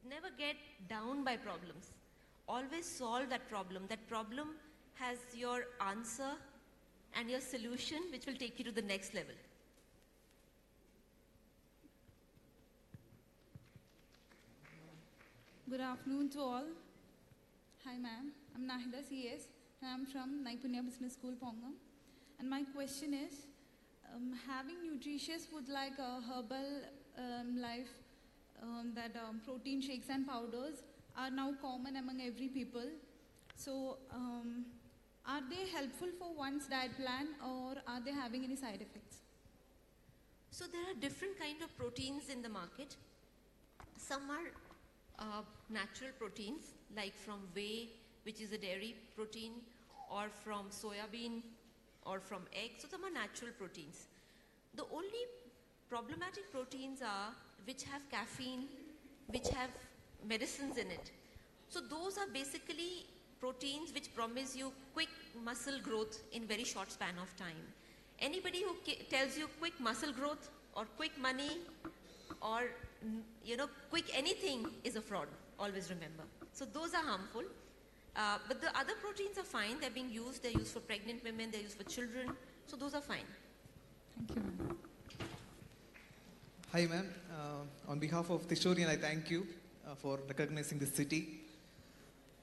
never get down by problems. Always solve that problem. That problem has your answer and your solution, which will take you to the next level. Good afternoon to all. Hi ma'am, I'm Nahida CS and I'm from Naipunya Business School, Pongam. And my question is, having nutritious food like herbal life, protein shakes and powders are now common among every people. So are they helpful for one's diet plan or are they having any side effects? So there are different kind of proteins in the market. Some are natural proteins, like from whey, which is a dairy protein, or from soya bean, or from egg. So some are natural proteins. The only problematic proteins are which have caffeine, which have medicines in it. So those are basically proteins which promise you quick muscle growth in very short span of time. Anybody who tells you quick muscle growth or quick money or quick anything is a fraud, always remember. So those are harmful. But the other proteins are fine. They're being used. They're used for pregnant women. They're used for children. So those are fine. Thank you, ma'am. Hi, ma'am. On behalf of Thrissurian, I thank you for recognizing this city.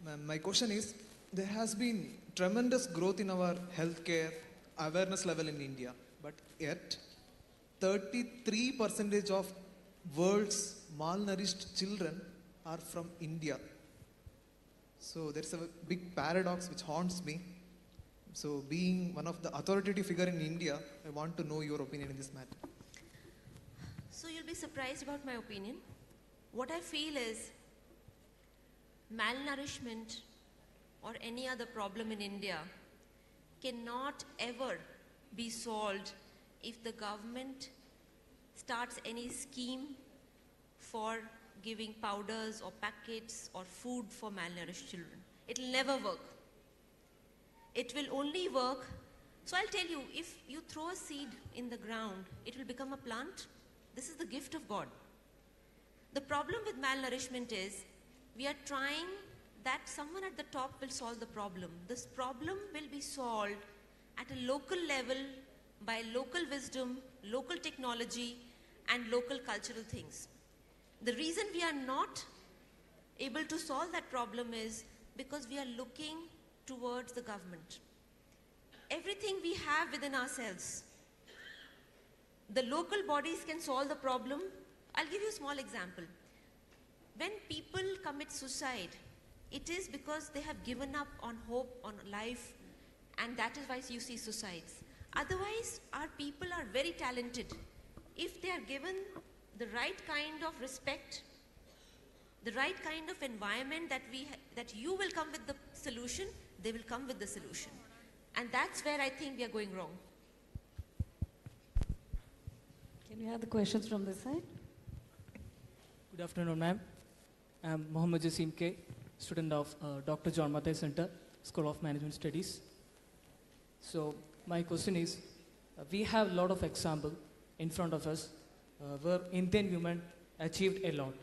Ma'am, my question is, there has been tremendous growth in our healthcare awareness level in India, but yet 33% of world's malnourished children are from India. So there's a big paradox which haunts me. So being one of the authoritative figure in India, I want to know your opinion in this matter. So you'll be surprised about my opinion. What I feel is malnourishment or any other problem in India cannot ever be solved if the government starts any scheme for giving powders or packets or food for malnourished children. It will never work. It will only work. So I'll tell you, if you throw a seed in the ground, it will become a plant. This is the gift of God. The problem with malnourishment is we are trying that someone at the top will solve the problem. This problem will be solved at a local level by local wisdom, local technology, and local cultural things. The reason we are not able to solve that problem is because we are looking towards the government. Everything we have within ourselves, the local bodies can solve the problem. I'll give you a small example. When people commit suicide, it is because they have given up on hope, on life, and that is why you see suicides. Otherwise, our people are very talented. If they are given the right kind of respect, the right kind of environment that you will come with the solution, they will come with the solution. And that's where I think we are going wrong. Can we have the questions from this side? Good afternoon, ma'am. I'm Mohammed Jasim K, student of Dr. John Mathai Center, School of Management Studies. So my question is, we have a lot of examples in front of us where Indian women achieved a lot,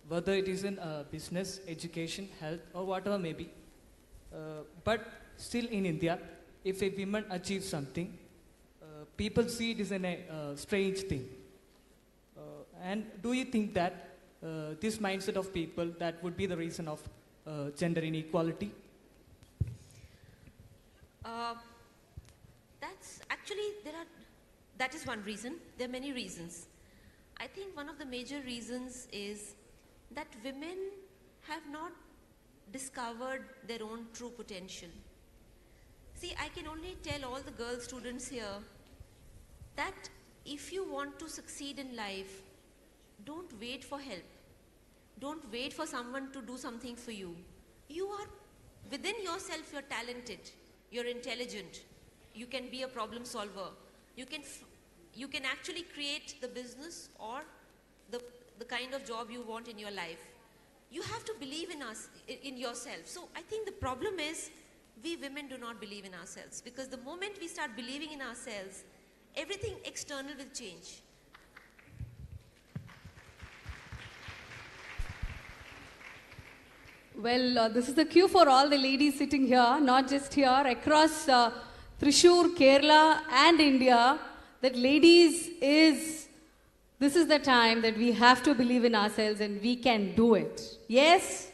whether it is in business, education, health, or whatever may be. But still in India, if a woman achieves something, people see it as a strange thing. And do you think that this mindset of people, that would be the reason of gender inequality? That's actually, that is one reason. There are many reasons. I think one of the major reasons is that women have not discovered their own true potential. See, I can only tell all the girl students here that if you want to succeed in life, don't wait for help. Don't wait for someone to do something for you. You are, within yourself, you're talented, you're intelligent, you can be a problem solver. You can actually create the business or the kind of job you want in your life. You have to believe in yourself. So I think the problem is we women do not believe in ourselves, because the moment we start believing in ourselves, everything external will change. Well, this is the cue for all the ladies sitting here, not just here, across Thrissur, Kerala and India, that ladies this is the time that we have to believe in ourselves and we can do it. Yes?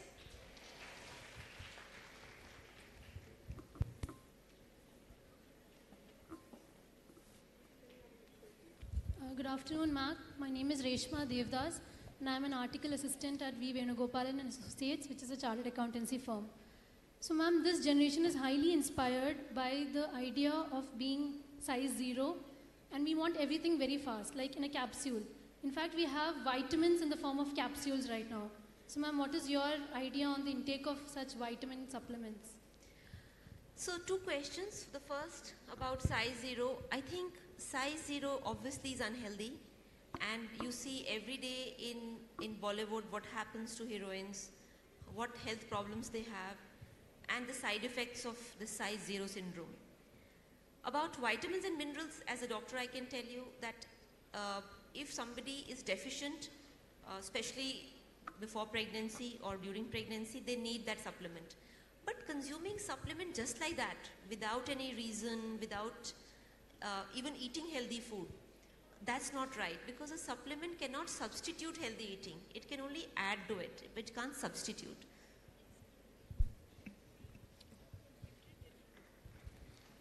Good afternoon, ma'am. My name is Reshma Devdas, and I am an article assistant at V. Venugopalan and Associates, which is a chartered accountancy firm. So, ma'am, this generation is highly inspired by the idea of being size 0, and we want everything very fast, like in a capsule. In fact, we have vitamins in the form of capsules right now. So, ma'am, what is your idea on the intake of such vitamin supplements? So, two questions. The first about size 0. I think size 0 obviously is unhealthy, and you see every day in Bollywood what happens to heroines, what health problems they have, and the side effects of the size 0 syndrome. About vitamins and minerals, as a doctor I can tell you that if somebody is deficient, especially before pregnancy or during pregnancy, they need that supplement. But consuming supplement just like that, without any reason, without even eating healthy food, that's not right, because a supplement cannot substitute healthy eating. It can only add to it, but it can't substitute.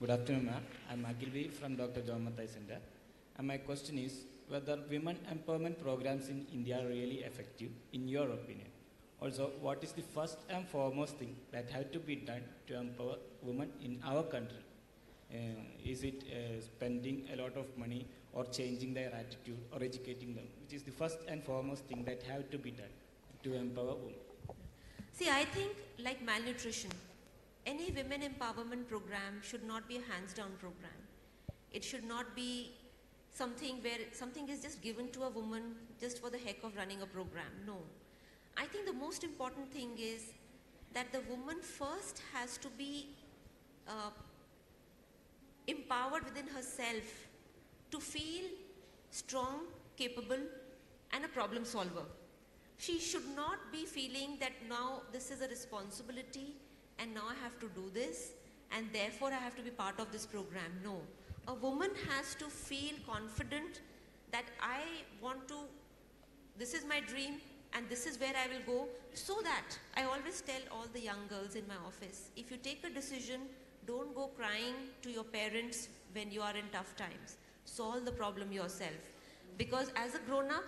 Good afternoon, ma'am. I'm Agilvi from Dr. John Mathai Center. And my question is whether women empowerment programs in India are really effective, in your opinion. Also, what is the first and foremost thing that have to be done to empower women in our country? Is it spending a lot of money or changing their attitude or educating them, which is the first and foremost thing that have to be done to empower women? See, I think like malnutrition, any women empowerment program should not be a hands-down program. It should not be something where something is just given to a woman just for the heck of running a program. No. I think the most important thing is that the woman first has to be empowered within herself to feel strong, capable, and a problem solver. She should not be feeling that now this is a responsibility and now I have to do this and therefore I have to be part of this program. No. A woman has to feel confident that I want to, this is my dream and this is where I will go. So that I always tell all the young girls in my office, if you take a decision, don't go crying to your parents when you are in tough times. Solve the problem yourself. Because as a grown-up,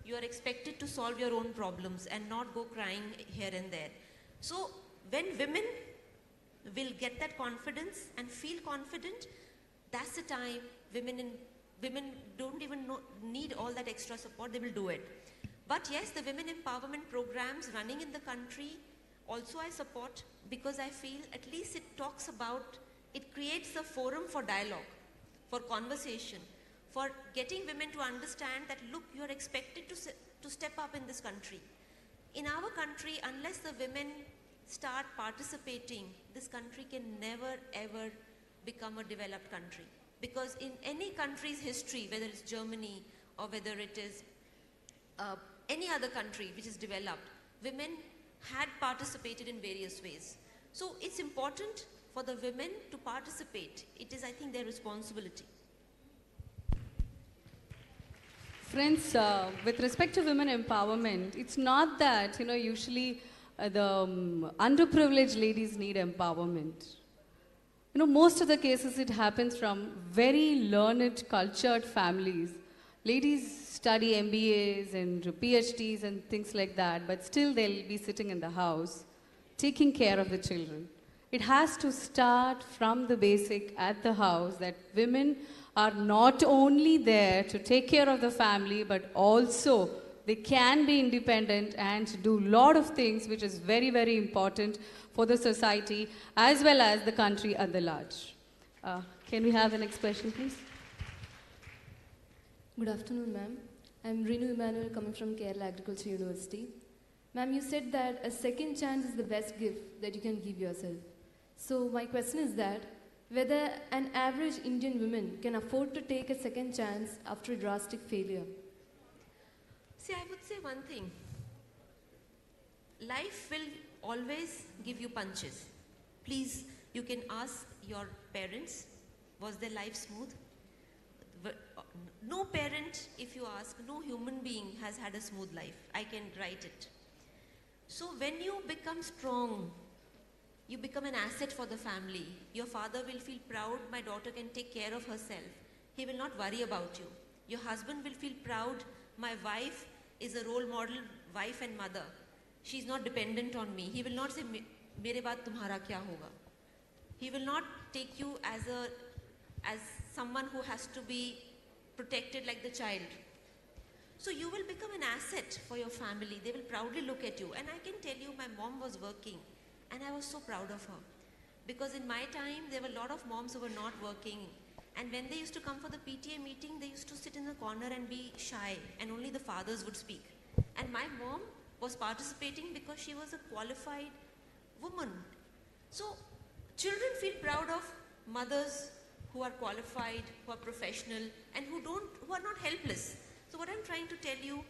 you are expected to solve your own problems and not go crying here and there. So when women will get that confidence and feel confident, that's the time women don't even need all that extra support, they will do it. But yes, the women empowerment programs running in the country also I support, because I feel at least it talks about, it creates a forum for dialogue, for conversation, for getting women to understand that look, you are expected to step up in this country. In our country, unless the women start participating, this country can never ever become a developed country. Because in any country's history, whether it's Germany or whether it is any other country which is developed, women had participated in various ways. So it's important for the women to participate. It is, I think, their responsibility. Friends, with respect to women empowerment, it's not that, usually the underprivileged ladies need empowerment. Most of the cases it happens from very learned, cultured families. ladies study MBAs and PhDs and things like that, but still they'll be sitting in the house taking care of the children. It has to start from the basic at the house, that women are not only there to take care of the family, but also they can be independent and do a lot of things which is very, very important for the society as well as the country at the large. Can we have the next question, please? Good afternoon, ma'am. I'm Renu Emmanuel coming from Kerala Agriculture University. Ma'am, you said that a second chance is the best gift that you can give yourself. So my question is that whether an average Indian woman can afford to take a second chance after a drastic failure. See, I would say one thing. Life will always give you punches. Please, you can ask your parents, was their life smooth? No parent, if you ask, no human being has had a smooth life. I can write it. So when you become strong, you become an asset for the family. Your father will feel proud, my daughter can take care of herself. He will not worry about you. Your husband will feel proud, my wife is a role model, wife and mother. She's not dependent on me. He will not say, mere baad tumhara kya hoga. He will not take you as someone who has to be protected like the child. So you will become an asset for your family. They will proudly look at you. And I can tell you, my mom was working and I was so proud of her. Because in my time, there were a lot of moms who were not working. And when they used to come for the PTA meeting, they used to sit in the corner and be shy and only the fathers would speak. And my mom was participating because she was a qualified woman. So children feel proud of mothers who are qualified, who are professional, and who are not helpless. So what I'm trying to tell you,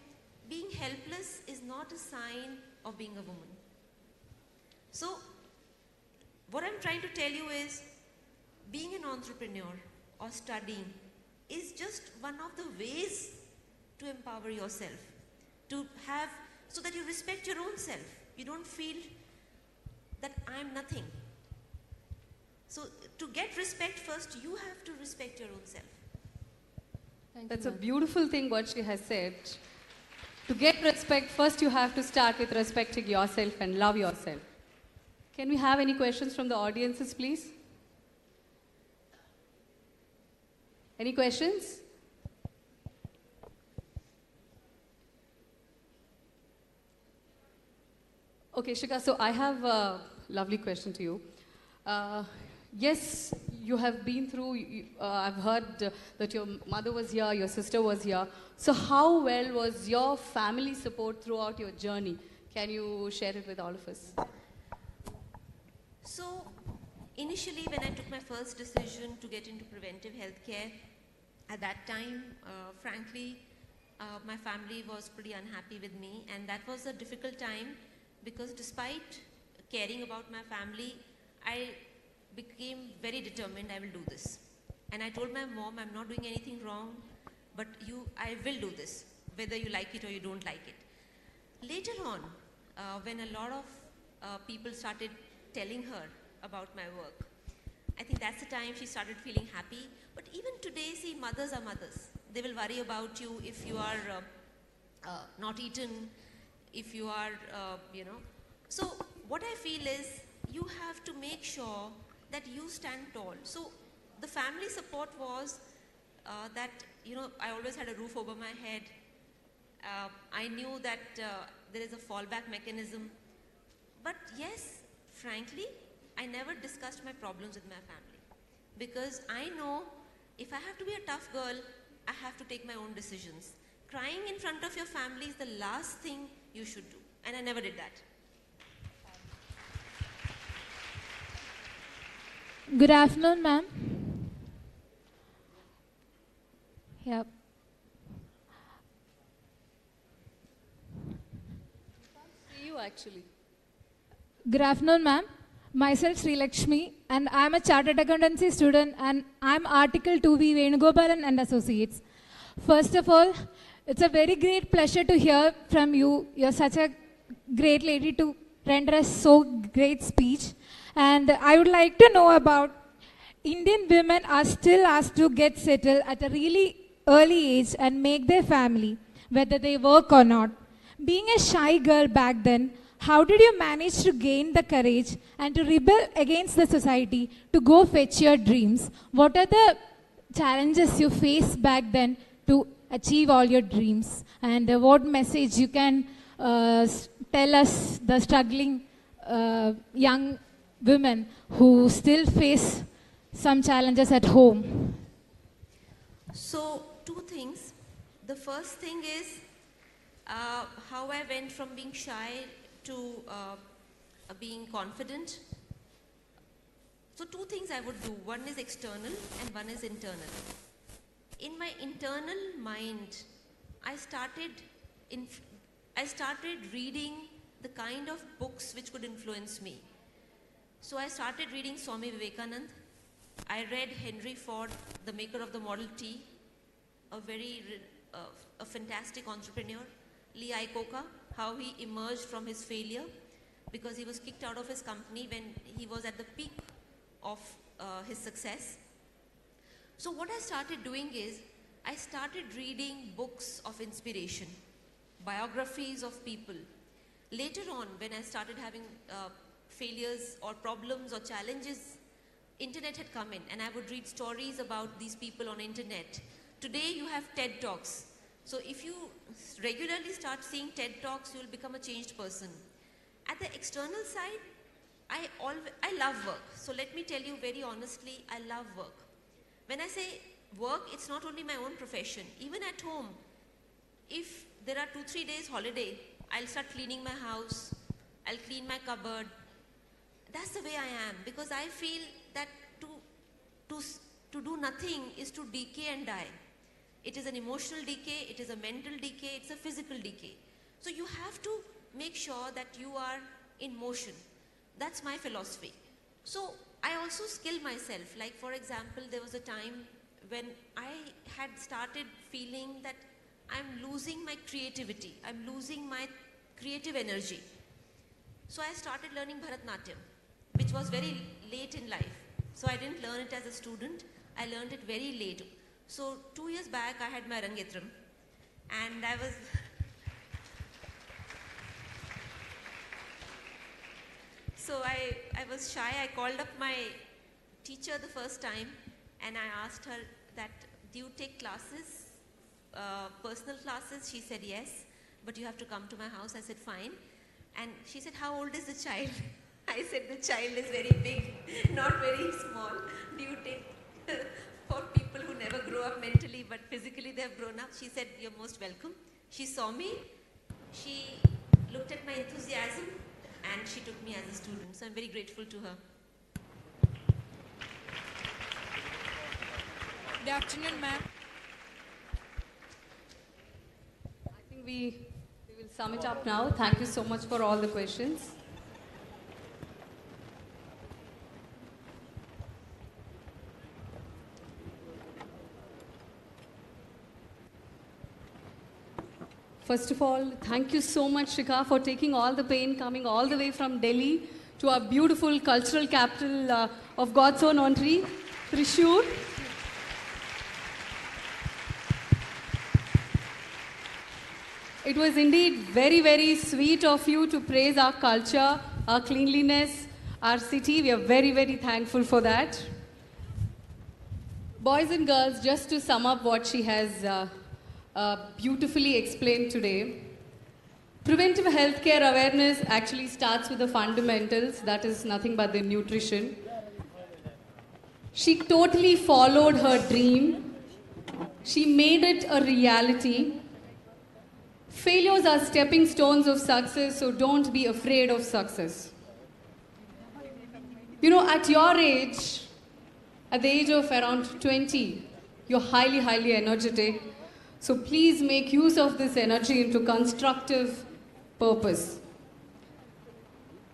being helpless is not a sign of being a woman. So what I'm trying to tell you is, being an entrepreneur or studying is just one of the ways to empower yourself, to have, so that you respect your own self. You don't feel that I'm nothing. So to get respect first, you have to respect your own self. That's a beautiful thing what she has said. To get respect, first you have to start with respecting yourself and love yourself. Can we have any questions from the audiences, please? Any questions? Okay, Shika, so I have a lovely question to you. Yes, you have been through, I've heard that your mother was here, your sister was here. So how well was your family support throughout your journey? Can you share it with all of us? So initially when I took my first decision to get into preventive healthcare, at that time, frankly, my family was pretty unhappy with me, and that was a difficult time because despite caring about my family, I became very determined I will do this. And I told my mom, I'm not doing anything wrong, but I will do this, whether you like it or you don't like it. Later on, when a lot of people started telling her about my work, I think that's the time she started feeling happy. But even today, see, mothers are mothers. They will worry about you if you are not eaten, if you are, So what I feel is, you have to make sure that you stand tall. So the family support was that, I always had a roof over my head. I knew that there is a fallback mechanism. But yes, frankly, I never discussed my problems with my family. Because I know if I have to be a tough girl, I have to take my own decisions. Crying in front of your family is the last thing you should do. And I never did that. Good afternoon, ma'am. Yep. See you actually. Good afternoon, ma'am. Myself, Sri Lakshmi, and I'm a chartered accountancy student, and I'm Article 2B Venugopalan and Associates. First of all, it's a very great pleasure to hear from you. You're such a great lady to render a so great speech. And I would like to know about Indian women are still asked to get settled at a really early age and make their family, whether they work or not. Being a shy girl back then, how did you manage to gain the courage and to rebel against the society to go fetch your dreams? What are the challenges you faced back then to achieve all your dreams? And what message you can tell us, the struggling young women who still face some challenges at home? So, two things. The first thing is how I went from being shy to being confident. So, two things I would do. One is external and one is internal. In my internal mind, I started reading the kind of books which could influence me. So I started reading Swami Vivekanand. I read Henry Ford, the maker of the Model T, a fantastic entrepreneur. Lee Iacocca, how he emerged from his failure because he was kicked out of his company when he was at the peak of his success. So what I started doing is, I started reading books of inspiration, biographies of people. Later on, when I started having failures or problems or challenges, internet had come in and I would read stories about these people on internet. Today you have TED Talks. So if you regularly start seeing TED Talks, you will become a changed person. At the external side, I love work. So let me tell you very honestly, I love work. When I say work, it's not only my own profession. Even at home, if there are 2-3 days holiday, I'll start cleaning my house, I'll clean my cupboard. That's the way I am, because I feel that to do nothing is to decay and die. It is an emotional decay, it is a mental decay, it's a physical decay. So you have to make sure that you are in motion. That's my philosophy. So I also skill myself. Like for example, there was a time when I had started feeling that I'm losing my creativity. I'm losing my creative energy. So I started learning Bharatanatyam, which was very late in life. So I didn't learn it as a student. I learned it very late. So 2 years back, I had my Arangetram. And I was... So I was shy. I called up my teacher the first time and I asked her that, do you take classes, personal classes? She said yes, but you have to come to my house. I said fine. And she said, how old is the child? I said the child is very big, not very small. Do you take for people who never grow up mentally but physically they have grown up? She said, you're most welcome. She saw me, she looked at my enthusiasm and she took me as a student. So I'm very grateful to her. Good afternoon, ma'am. I think we will sum it up now. Thank you so much for all the questions. First of all, thank you so much, Shikha, for taking all the pain, coming all the way from Delhi to our beautiful cultural capital of God's own country, Thrissur. It was indeed very, very sweet of you to praise our culture, our cleanliness, our city. We are very, very thankful for that. Boys and girls, just to sum up what she has beautifully explained today, preventive healthcare awareness actually starts with the fundamentals, that is nothing but the nutrition. She totally followed her dream. She made it a reality. Failures are stepping stones of success, so don't be afraid of success. You know, at your age, at the age of around 20, you're highly, highly energetic. So please make use of this energy into constructive purpose.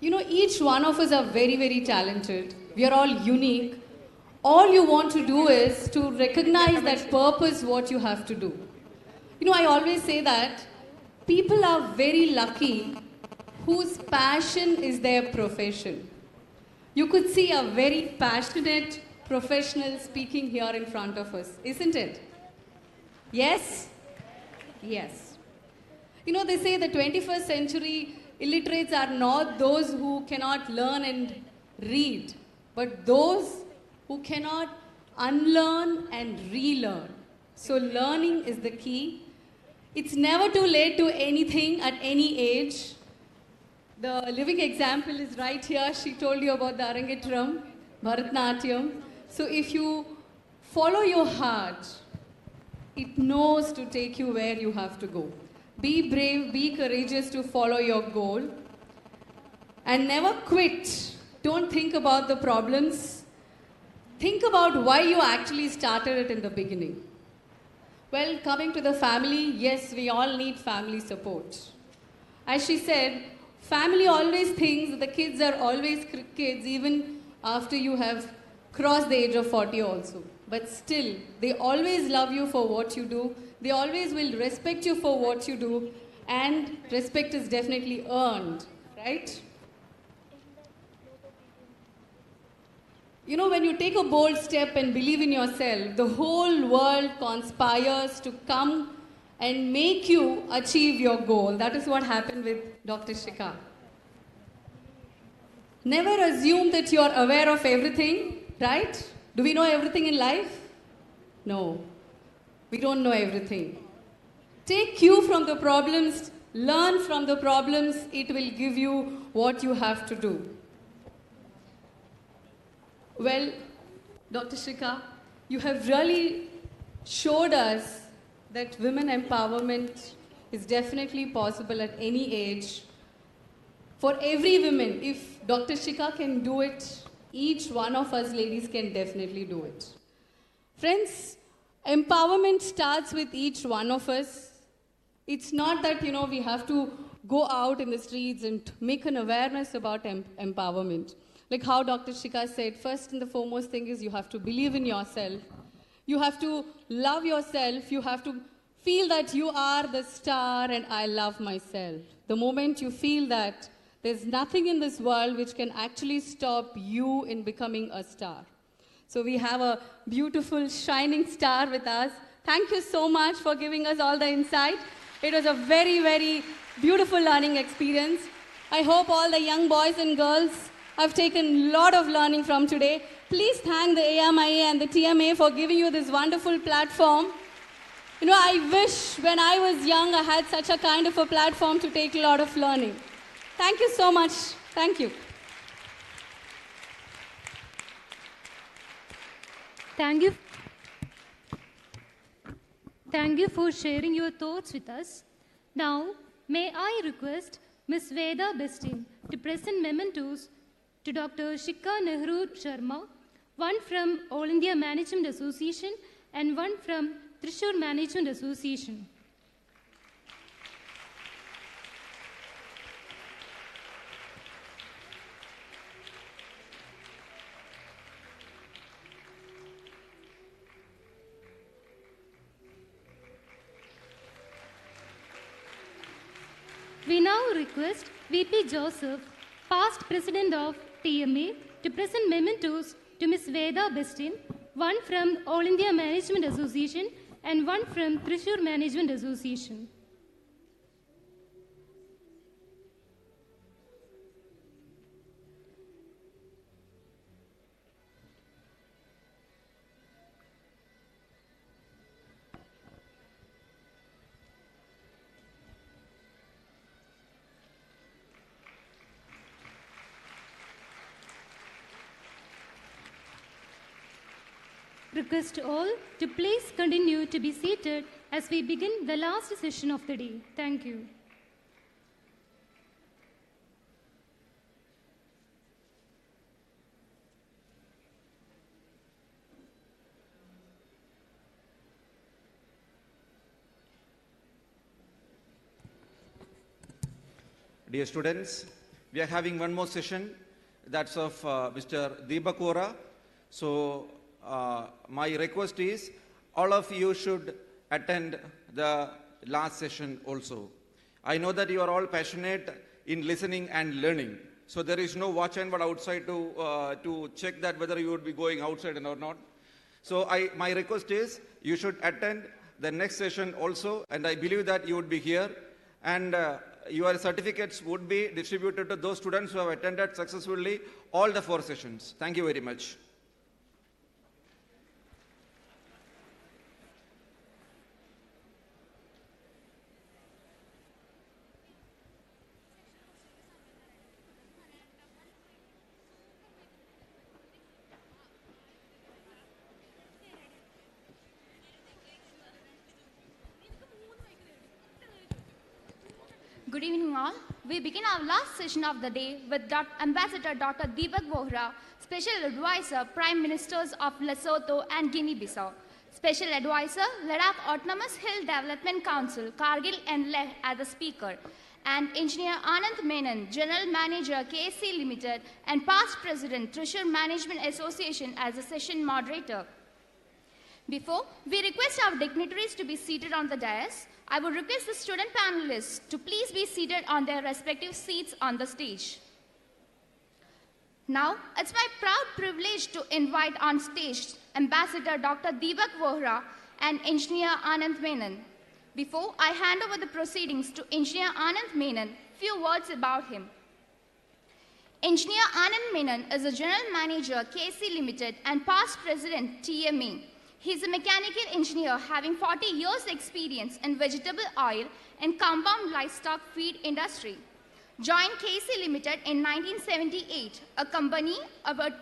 You know, each one of us are very, very talented. We are all unique. All you want to do is to recognize that purpose, what you have to do. You know, I always say that people are very lucky whose passion is their profession. You could see a very passionate professional speaking here in front of us, isn't it? Yes? Yes. You know, they say the 21st century illiterates are not those who cannot learn and read, but those who cannot unlearn and relearn. So learning is the key. It's never too late to anything at any age. The living example is right here. She told you about the Arangetram, Bharatnatyam. So if you follow your heart, it knows to take you where you have to go. Be brave, be courageous to follow your goal. And never quit. Don't think about the problems. Think about why you actually started it in the beginning. Well, coming to the family, yes, we all need family support. As she said, family always thinks that the kids are always kids even after you have crossed the age of 40 also. But still, they always love you for what you do. They always will respect you for what you do. And respect is definitely earned, right? You know, when you take a bold step and believe in yourself, the whole world conspires to come and make you achieve your goal. That is what happened with Dr. Shikha. Never assume that you are aware of everything, right? Do we know everything in life? No. We don't know everything. Take cue from the problems, learn from the problems, it will give you what you have to do. Well, Dr. Shikha, you have really showed us that women empowerment is definitely possible at any age. For every woman, if Dr. Shikha can do it, each one of us ladies can definitely do it. Friends, empowerment starts with each one of us. It's not that, we have to go out in the streets and make an awareness about empowerment. Like how Dr. Shikha said, first and the foremost thing is you have to believe in yourself. You have to love yourself. You have to feel that you are the star and I love myself. The moment you feel that, there's nothing in this world which can actually stop you in becoming a star. So we have a beautiful, shining star with us. Thank you so much for giving us all the insight. It was a very, very beautiful learning experience. I hope all the young boys and girls have taken a lot of learning from today. Please thank the AIMA and the TMA for giving you this wonderful platform. I wish when I was young I had such a kind of a platform to take a lot of learning. Thank you so much. Thank you. Thank you for sharing your thoughts with us. Now, may I request Ms. Veda Bestin to present mementos to Dr. Shikha Nehru Sharma, one from All India Management Association and one from Thrissur Management Association. We now request VP Joseph, past president of TMA, to present mementos to Ms. Veda Bestin, one from All India Management Association and one from Thrissur Management Association. Request all to please continue to be seated as we begin the last session of the day. Thank you. Dear students, we are having one more session, that's of Mr. Deepak Vora. So, my request is all of you should attend the last session also. I know that you are all passionate in listening and learning. So there is no watch and word outside to check that whether you would be going outside or not. So my request is you should attend the next session also, and I believe that you would be here, and your certificates would be distributed to those students who have attended successfully all the 4 sessions. Thank you very much. Good evening all. We begin our last session of the day with Ambassador Dr. Deepak Bohra, Special Advisor, Prime Ministers of Lesotho and Guinea-Bissau. Special Advisor, Ladakh Autonomous Hill Development Council, Kargil and Leh as the speaker. And Engineer Anand Menon, General Manager, KSC Limited, and past President, Thrissur Management Association as the session moderator. Before we request our dignitaries to be seated on the dais, I would request the student panelists to please be seated on their respective seats on the stage. Now, it's my proud privilege to invite on stage Ambassador Dr. Deepak Bohra and Engineer Anand Menon. Before I hand over the proceedings to Engineer Anand Menon, few words about him. Engineer Anand Menon is a General Manager, KSC Limited, and past President, TMA. He is a mechanical engineer having 40 years experience in vegetable oil and compound livestock feed industry. Joined KSC Limited in 1978, a company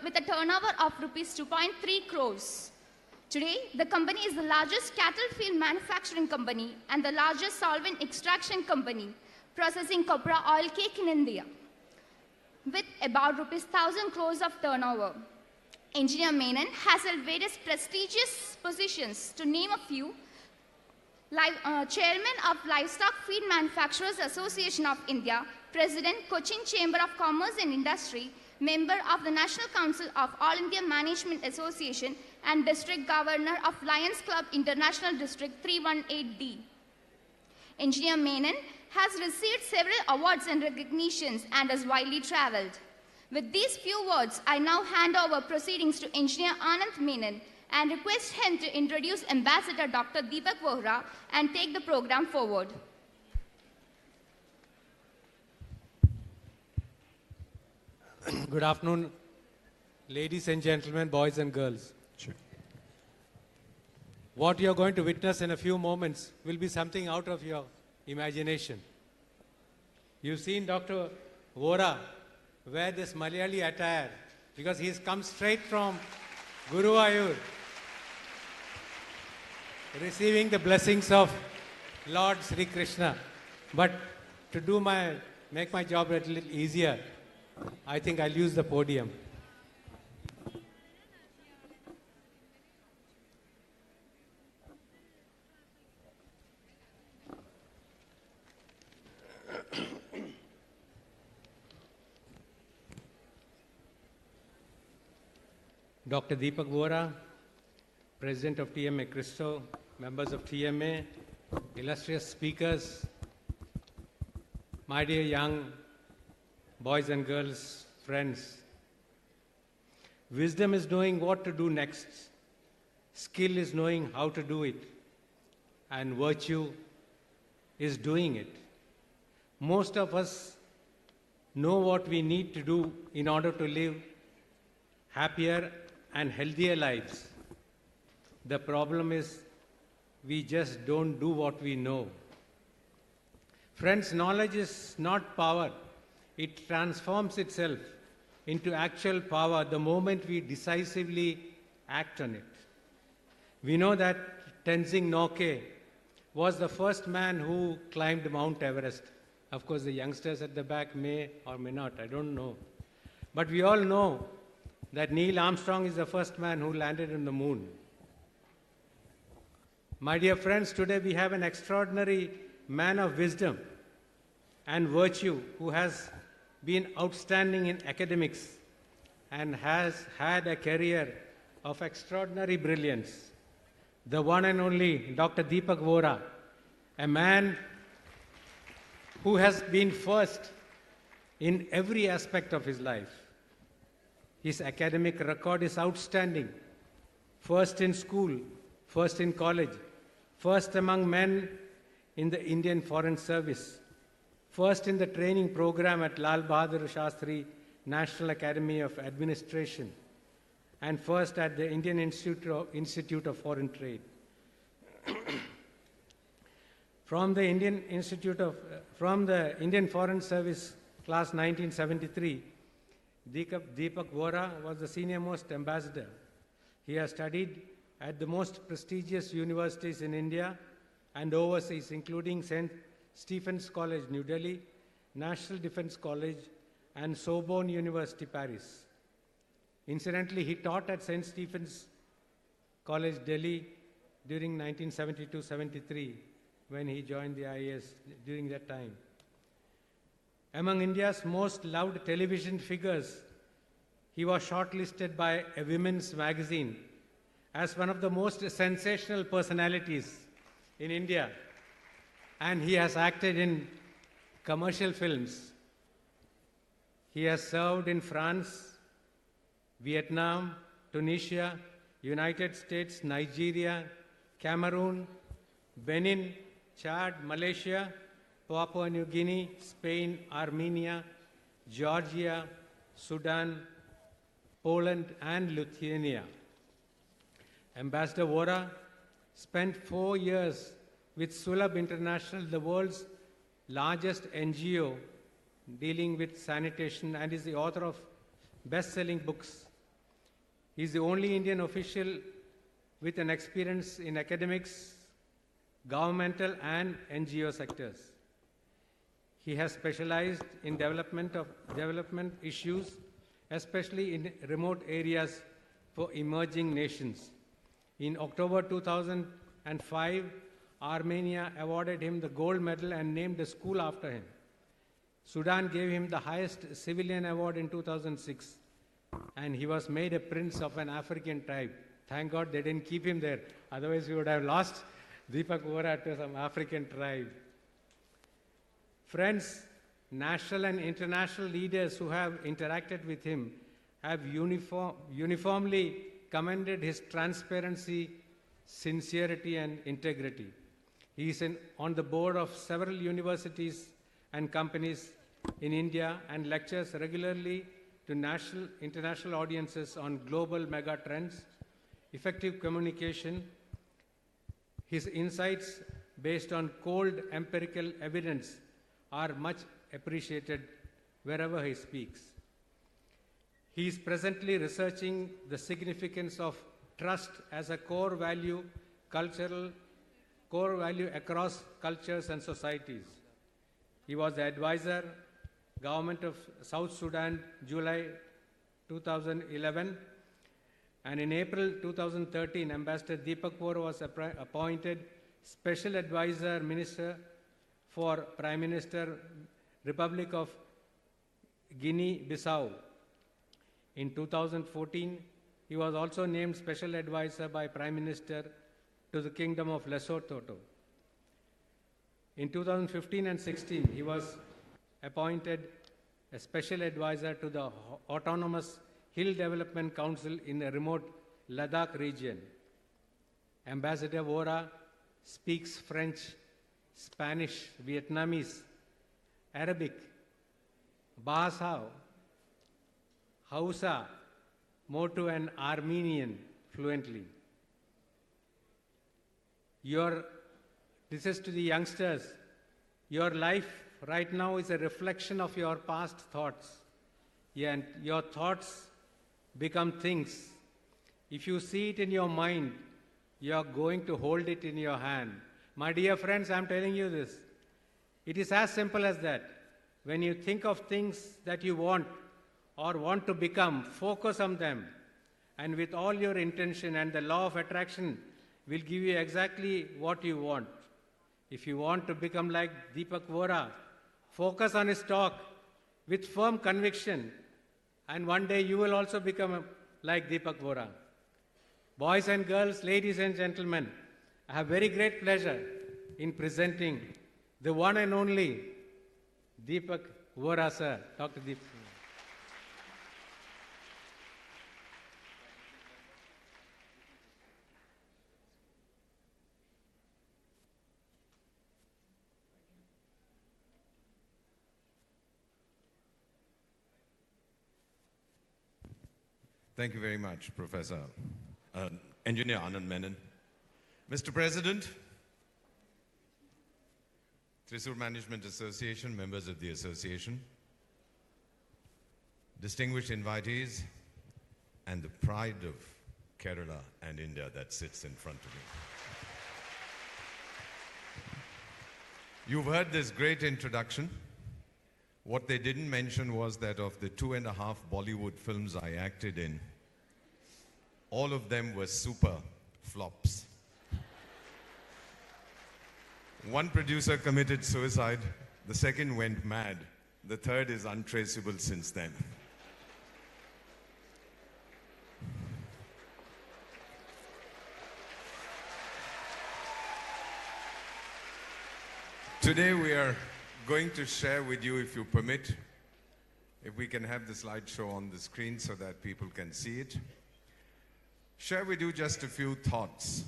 with a turnover of rupees 2.3 crores. Today, the company is the largest cattle field manufacturing company and the largest solvent extraction company, processing copra oil cake in India, with about rupees 1,000 crores of turnover. Engineer Menon has held various prestigious positions, to name a few: Chairman of Livestock Feed Manufacturers Association of India, President, Cochin Chamber of Commerce and Industry, Member of the National Council of All India Management Association, and District Governor of Lions Club International District 318D. Engineer Menon has received several awards and recognitions and has widely traveled. With these few words, I now hand over proceedings to Engineer Anand Menon and request him to introduce Ambassador Dr. Deepak Bohra and take the program forward. Good afternoon, ladies and gentlemen, boys and girls. Sure. What you are going to witness in a few moments will be something out of your imagination. You've seen Dr. Bohra wear this Malayali attire because he's come straight from Guruvayur, receiving the blessings of Lord Sri Krishna. But to make my job a little easier, I think I'll use the podium. Dr. Deepak Bohra, President of TMA Cristo, members of TMA, illustrious speakers, my dear young boys and girls, friends. Wisdom is knowing what to do next. Skill is knowing how to do it. And virtue is doing it. Most of us know what we need to do in order to live happier and healthier lives. The problem is we just don't do what we know. Friends, knowledge is not power. It transforms itself into actual power the moment we decisively act on it. We know that Tenzing Norgay was the first man who climbed Mount Everest. Of course, the youngsters at the back may or may not, I don't know. But we all know that Neil Armstrong is the first man who landed on the moon. My dear friends, today we have an extraordinary man of wisdom and virtue who has been outstanding in academics and has had a career of extraordinary brilliance. The one and only Dr. Deepak Bohra, a man who has been first in every aspect of his life. His academic record is outstanding. First in school, first in college, first among men in the Indian Foreign Service, first in the training program at Lal Bahadur Shastri National Academy of Administration, and first at the Indian Institute of Foreign Trade. From the Indian Foreign Service class 1973, Deepak Vora was the senior most ambassador. He has studied at the most prestigious universities in India and overseas, including St. Stephen's College, New Delhi, National Defense College, and Sorbonne University, Paris. Incidentally, he taught at St. Stephen's College, Delhi during 1972-73 when he joined the IAS during that time. Among India's most loved television figures, he was shortlisted by a women's magazine as one of the most sensational personalities in India, and he has acted in commercial films. He has served in France, Vietnam, Tunisia, United States, Nigeria, Cameroon, Benin, Chad, Malaysia, Papua New Guinea, Spain, Armenia, Georgia, Sudan, Poland, and Lithuania. Ambassador Vora spent 4 years with Sulabh International, the world's largest NGO dealing with sanitation, and is the author of best-selling books. He is the only Indian official with an experience in academics, governmental, and NGO sectors. He has specialized in development issues, especially in remote areas for emerging nations. In October 2005, Armenia awarded him the gold medal and named a school after him. Sudan gave him the highest civilian award in 2006, and he was made a prince of an African tribe. Thank God they didn't keep him there, otherwise we would have lost Deepak Vora to some African tribe. Friends, national and international leaders who have interacted with him have uniformly commended his transparency, sincerity, and integrity. He is on the board of several universities and companies in India and lectures regularly to national, international audiences on global mega trends, effective communication. His insights based on cold empirical evidence are much appreciated wherever he speaks. He is presently researching the significance of trust as a core value across cultures and societies. He was the advisor, Government of South Sudan, July 2011, and in April 2013, Ambassador Deepak Vora was appointed Special Advisor Minister for Prime Minister, Republic of Guinea-Bissau. In 2014, he was also named Special Advisor by Prime Minister to the Kingdom of Lesotho. In 2015 and 16, he was appointed a Special Advisor to the Autonomous Hill Development Council in the remote Ladakh region. Ambassador Vora speaks French, Spanish, Vietnamese, Arabic, Bahasa, Hausa, Motu, and Armenian fluently. This is to the youngsters. Your life right now is a reflection of your past thoughts. Yeah, and your thoughts become things. If you see it in your mind, you are going to hold it in your hand. My dear friends, I'm telling you this. It is as simple as that. When you think of things that you want or want to become, focus on them. And with all your intention, and the law of attraction will give you exactly what you want. If you want to become like Deepak Vora, focus on his talk with firm conviction, and one day you will also become like Deepak Vora. Boys and girls, ladies and gentlemen, I have very great pleasure in presenting the one and only Deepak Vora, sir, Dr. Deepak. Thank you very much, Professor Engineer Anand Menon. Mr. President, Thrissur Management Association, members of the association, distinguished invitees, and the pride of Kerala and India that sits in front of me. You've heard this great introduction. What they didn't mention was that of the 2.5 Bollywood films I acted in, all of them were super flops. One producer committed suicide, the second went mad, the third is untraceable since then. Today we are going to share with you, if you permit, if we can have the slideshow on the screen so that people can see it, share with you just a few thoughts.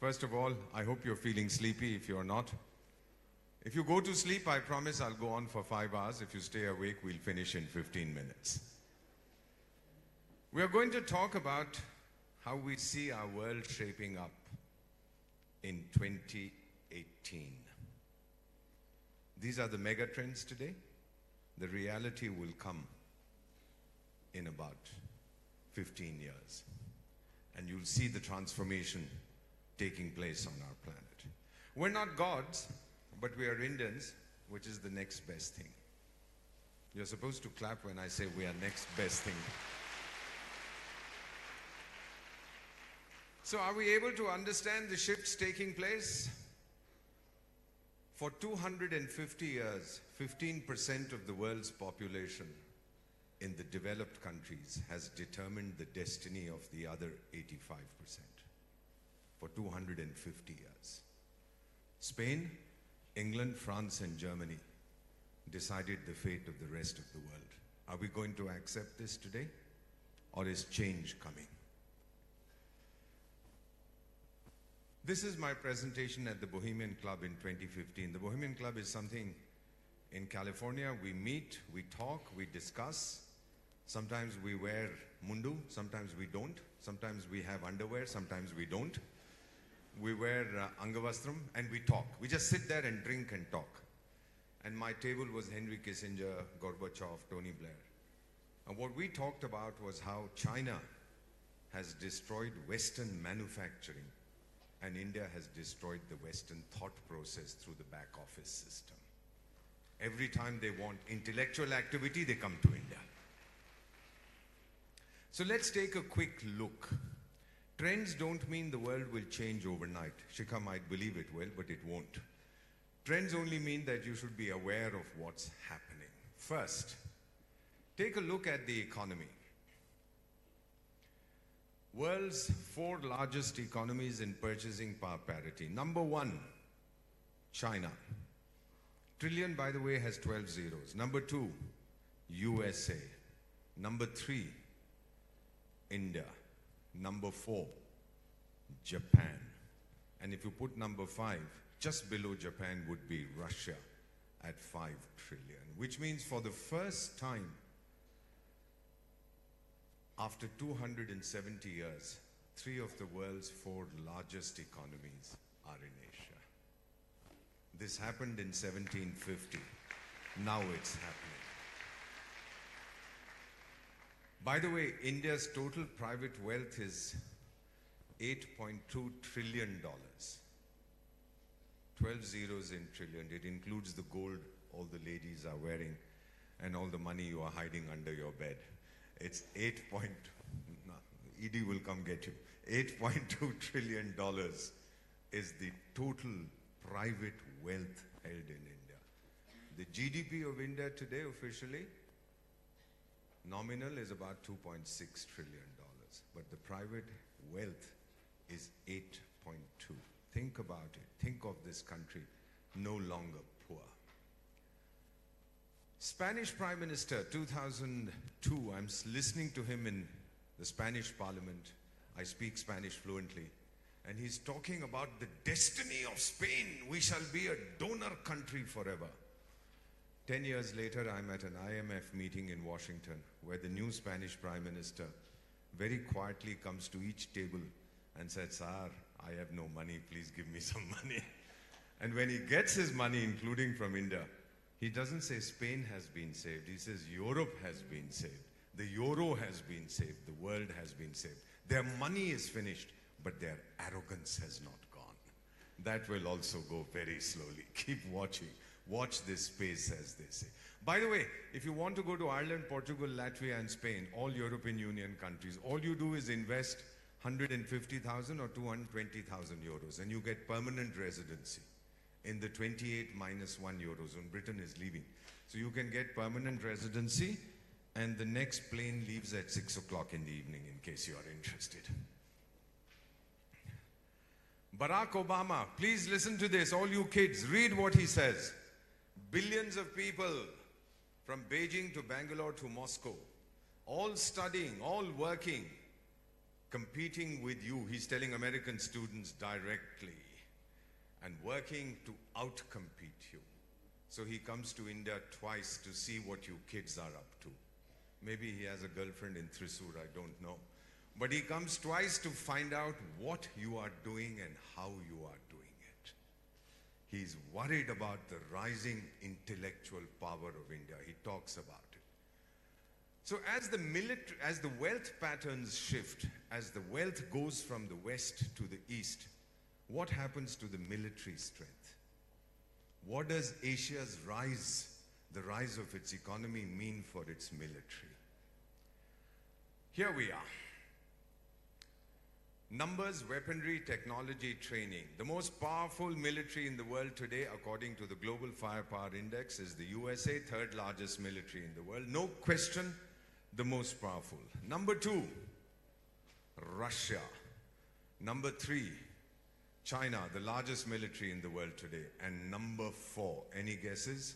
First of all, I hope you're feeling sleepy. If you're not, if you go to sleep, I promise I'll go on for 5 hours. If you stay awake, we'll finish in 15 minutes. We are going to talk about how we see our world shaping up in 2018. These are the mega trends today. The reality will come in about 15 years. And you'll see the transformation taking place on our planet. We're not gods, but we are Indians, which is the next best thing. You're supposed to clap when I say we are next best thing. So are we able to understand the shifts taking place? For 250 years, 15% of the world's population in the developed countries has determined the destiny of the other 85%. For 250 years. Spain, England, France, and Germany decided the fate of the rest of the world. Are we going to accept this today? Or is change coming? This is my presentation at the Bohemian Club in 2015. The Bohemian Club is something in California. We meet, we talk, we discuss. Sometimes we wear mundu, sometimes we don't. Sometimes we have underwear, sometimes we don't. We wear angavastram and we talk. We just sit there and drink and talk. And my table was Henry Kissinger, Gorbachev, Tony Blair. And what we talked about was how China has destroyed Western manufacturing and India has destroyed the Western thought process through the back office system. Every time they want intellectual activity, they come to India. So let's take a quick look. Trends don't mean the world will change overnight. Shikha might believe it will, but it won't. Trends only mean that you should be aware of what's happening. First, take a look at the economy. World's 4 largest economies in purchasing power parity. Number 1, China. Trillion, by the way, has 12 zeros. Number 2, USA. Number 3, India. Number 4, Japan. And if you put number 5, just below Japan would be Russia at 5 trillion, which means for the first time after 270 years, 3 of the world's 4 largest economies are in Asia. This happened in 1750. Now it's happening. By the way, India's total private wealth is $8.2 trillion. 12 zeros in trillion. It includes the gold all the ladies are wearing and all the money you are hiding under your bed. It's ED will come get you. $8.2 trillion is the total private wealth held in India. The GDP of India today officially, nominal, is about $2.6 trillion. But the private wealth is 8.2. Think about it. Think of this country no longer poor. Spanish Prime Minister, 2002, I'm listening to him in the Spanish Parliament. I speak Spanish fluently. And he's talking about the destiny of Spain. We shall be a donor country forever. 10 years later, I'm at an IMF meeting in Washington where the new Spanish Prime Minister very quietly comes to each table and says, "Sir, I have no money, please give me some money." And when he gets his money, including from India, he doesn't say Spain has been saved. He says Europe has been saved. The euro has been saved. The world has been saved. Their money is finished, but their arrogance has not gone. That will also go very slowly. Keep watching. Watch this space, as they say. By the way, if you want to go to Ireland, Portugal, Latvia, and Spain, all European Union countries, all you do is invest 150,000 or 220,000 euros, and you get permanent residency in the 28 minus 1 eurozone. Britain is leaving. So you can get permanent residency, and the next plane leaves at 6 o'clock in the evening, in case you are interested. Barack Obama, please listen to this, all you kids, read what he says. Billions of people from Beijing to Bangalore to Moscow, all studying, all working, competing with you. He's telling American students directly, and working to outcompete you. So he comes to India twice to see what you kids are up to. Maybe he has a girlfriend in Thrissur, I don't know. But he comes twice to find out what you are doing and how you are doing it. He's worried about the rising intellectual power of India. He talks about it. So as the wealth patterns shift, as the wealth goes from the west to the east, what happens to the military strength? What does Asia's rise, the rise of its economy, mean for its military? Here we are. Numbers, weaponry, technology, training. The most powerful military in the world today, according to the Global Firepower Index, is the USA, third largest military in the world. No question, the most powerful. Number 2, Russia. Number 3, China, the largest military in the world today. And number 4, any guesses?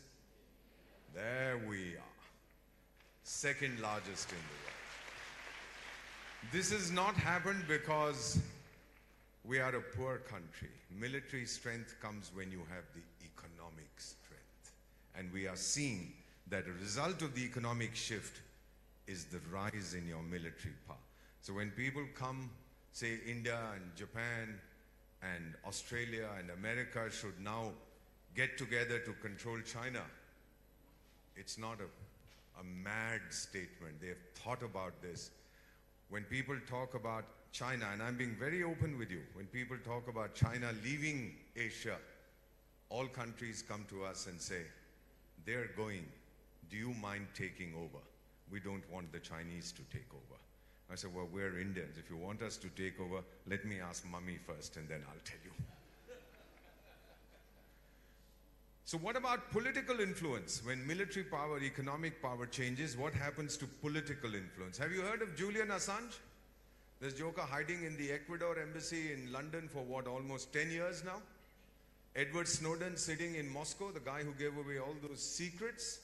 There we are. Second largest in the world. This has not happened because we are a poor country. Military strength comes when you have the economic strength. And we are seeing that a result of the economic shift is the rise in your military power. So when people come, say India and Japan and Australia and America should now get together to control China, it's not a mad statement. They have thought about this. When people talk about China, and I'm being very open with you, when people talk about China leaving Asia, all countries come to us and say, they're going, do you mind taking over? We don't want the Chinese to take over. I said, well, we're Indians. If you want us to take over, let me ask Mummy first, and then I'll tell you. So what about political influence? When military power, economic power changes, what happens to political influence? Have you heard of Julian Assange? This joker hiding in the Ecuador embassy in London for what, almost 10 years now? Edward Snowden sitting in Moscow, the guy who gave away all those secrets.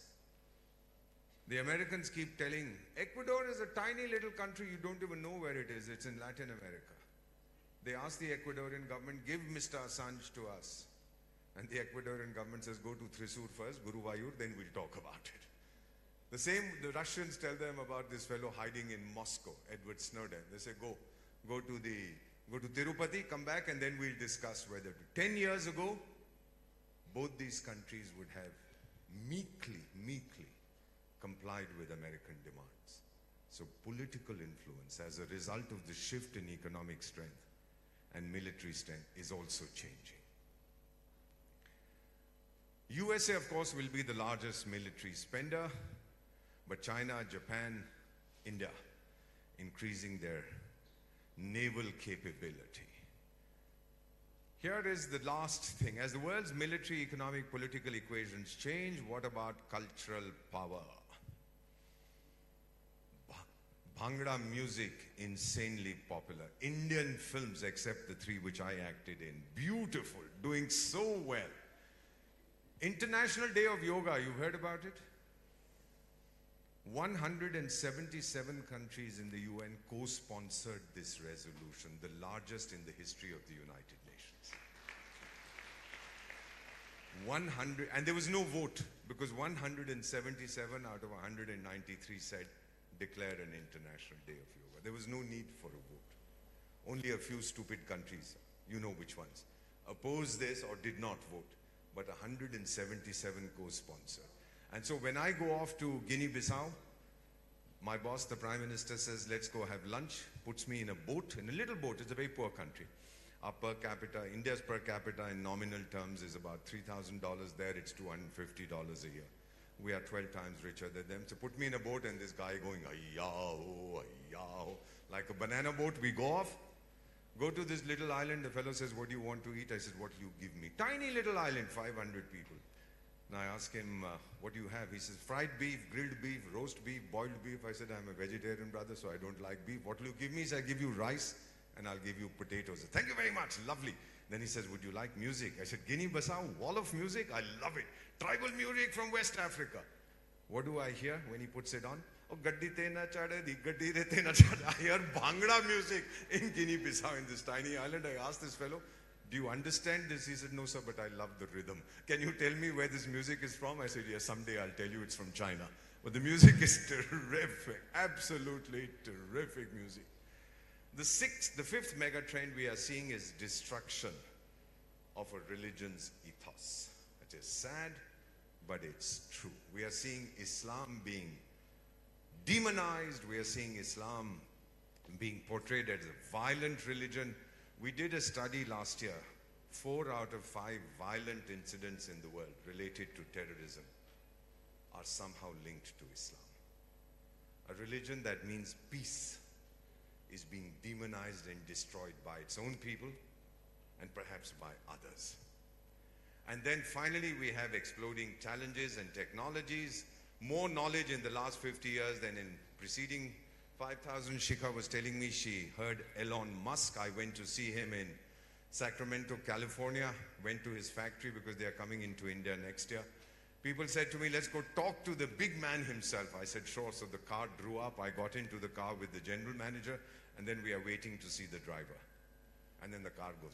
The Americans keep telling, Ecuador is a tiny little country, you don't even know where it is, it's in Latin America. They asked the Ecuadorian government, give Mr. Assange to us. And the Ecuadorian government says, go to Thrissur first, Guruvayur, then we'll talk about it. The same, the Russians tell them about this fellow hiding in Moscow, Edward Snowden. They say, go to Tirupati, come back, and then we'll discuss whether to. 10 years ago, both these countries would have meekly complied with American demands. So political influence as a result of the shift in economic strength and military strength is also changing. USA, of course, will be the largest military spender, but China, Japan, India, increasing their naval capability. Here is the last thing. As the world's military, economic, political equations change, what about cultural power? Bhangra music, insanely popular. Indian films, except the 3 which I acted in, beautiful, doing so well. International Day of Yoga, you've heard about it? 177 countries in the UN co-sponsored this resolution, the largest in the history of the United Nations. 100, and there was no vote because 177 out of 193 said declare an international day of yoga. There was no need for a vote. Only a few stupid countries, you know which ones, opposed this or did not vote, but 177 co-sponsored. And so when I go off to Guinea-Bissau, my boss, the Prime Minister, says, let's go have lunch, puts me in a boat, in a little boat. It's a very poor country. Our per capita, India's per capita in nominal terms is about $3,000. There it's $250 a year. We are 12 times richer than them. So put me in a boat and this guy going, ay-yaho, ay-yaho. Like a banana boat, we go off, go to this little island. The fellow says, what do you want to eat? I said, what do you give me? Tiny little island, 500 people. And I asked him, what do you have? He says, fried beef, grilled beef, roast beef, boiled beef. I said, I'm a vegetarian, brother, so I don't like beef. What will you give me? He said, I'll give you rice and I'll give you potatoes. Said, thank you very much, lovely. Then he says, would you like music? I said, Guinea-Bissau, wall of music? I love it. Tribal music from West Africa. What do I hear when he puts it on? Oh, gaddi te na chade, di gaddi re te na chade. I hear Bhangra music in Guinea-Bissau, in this tiny island. I asked this fellow, do you understand this? He said, no, sir, but I love the rhythm. Can you tell me where this music is from? I said, yes, someday I'll tell you it's from China. But the music is terrific, absolutely terrific music. The fifth mega trend we are seeing is destruction of a religion's ethos. It is sad, but it's true. We are seeing Islam being demonized. We are seeing Islam being portrayed as a violent religion. We did a study last year. 4 out of 5 violent incidents in the world related to terrorism are somehow linked to Islam. A religion that means peace is being demonized and destroyed by its own people and perhaps by others. And then finally we have exploding challenges and technologies. More knowledge in the last 50 years than in preceding 5,000. Shikha was telling me she heard Elon Musk. I went to see him in Sacramento, California. Went to his factory because they are coming into India next year. People said to me, let's go talk to the big man himself. I said, sure. So the car drew up. I got into the car with the general manager, and then we are waiting to see the driver. And then the car goes,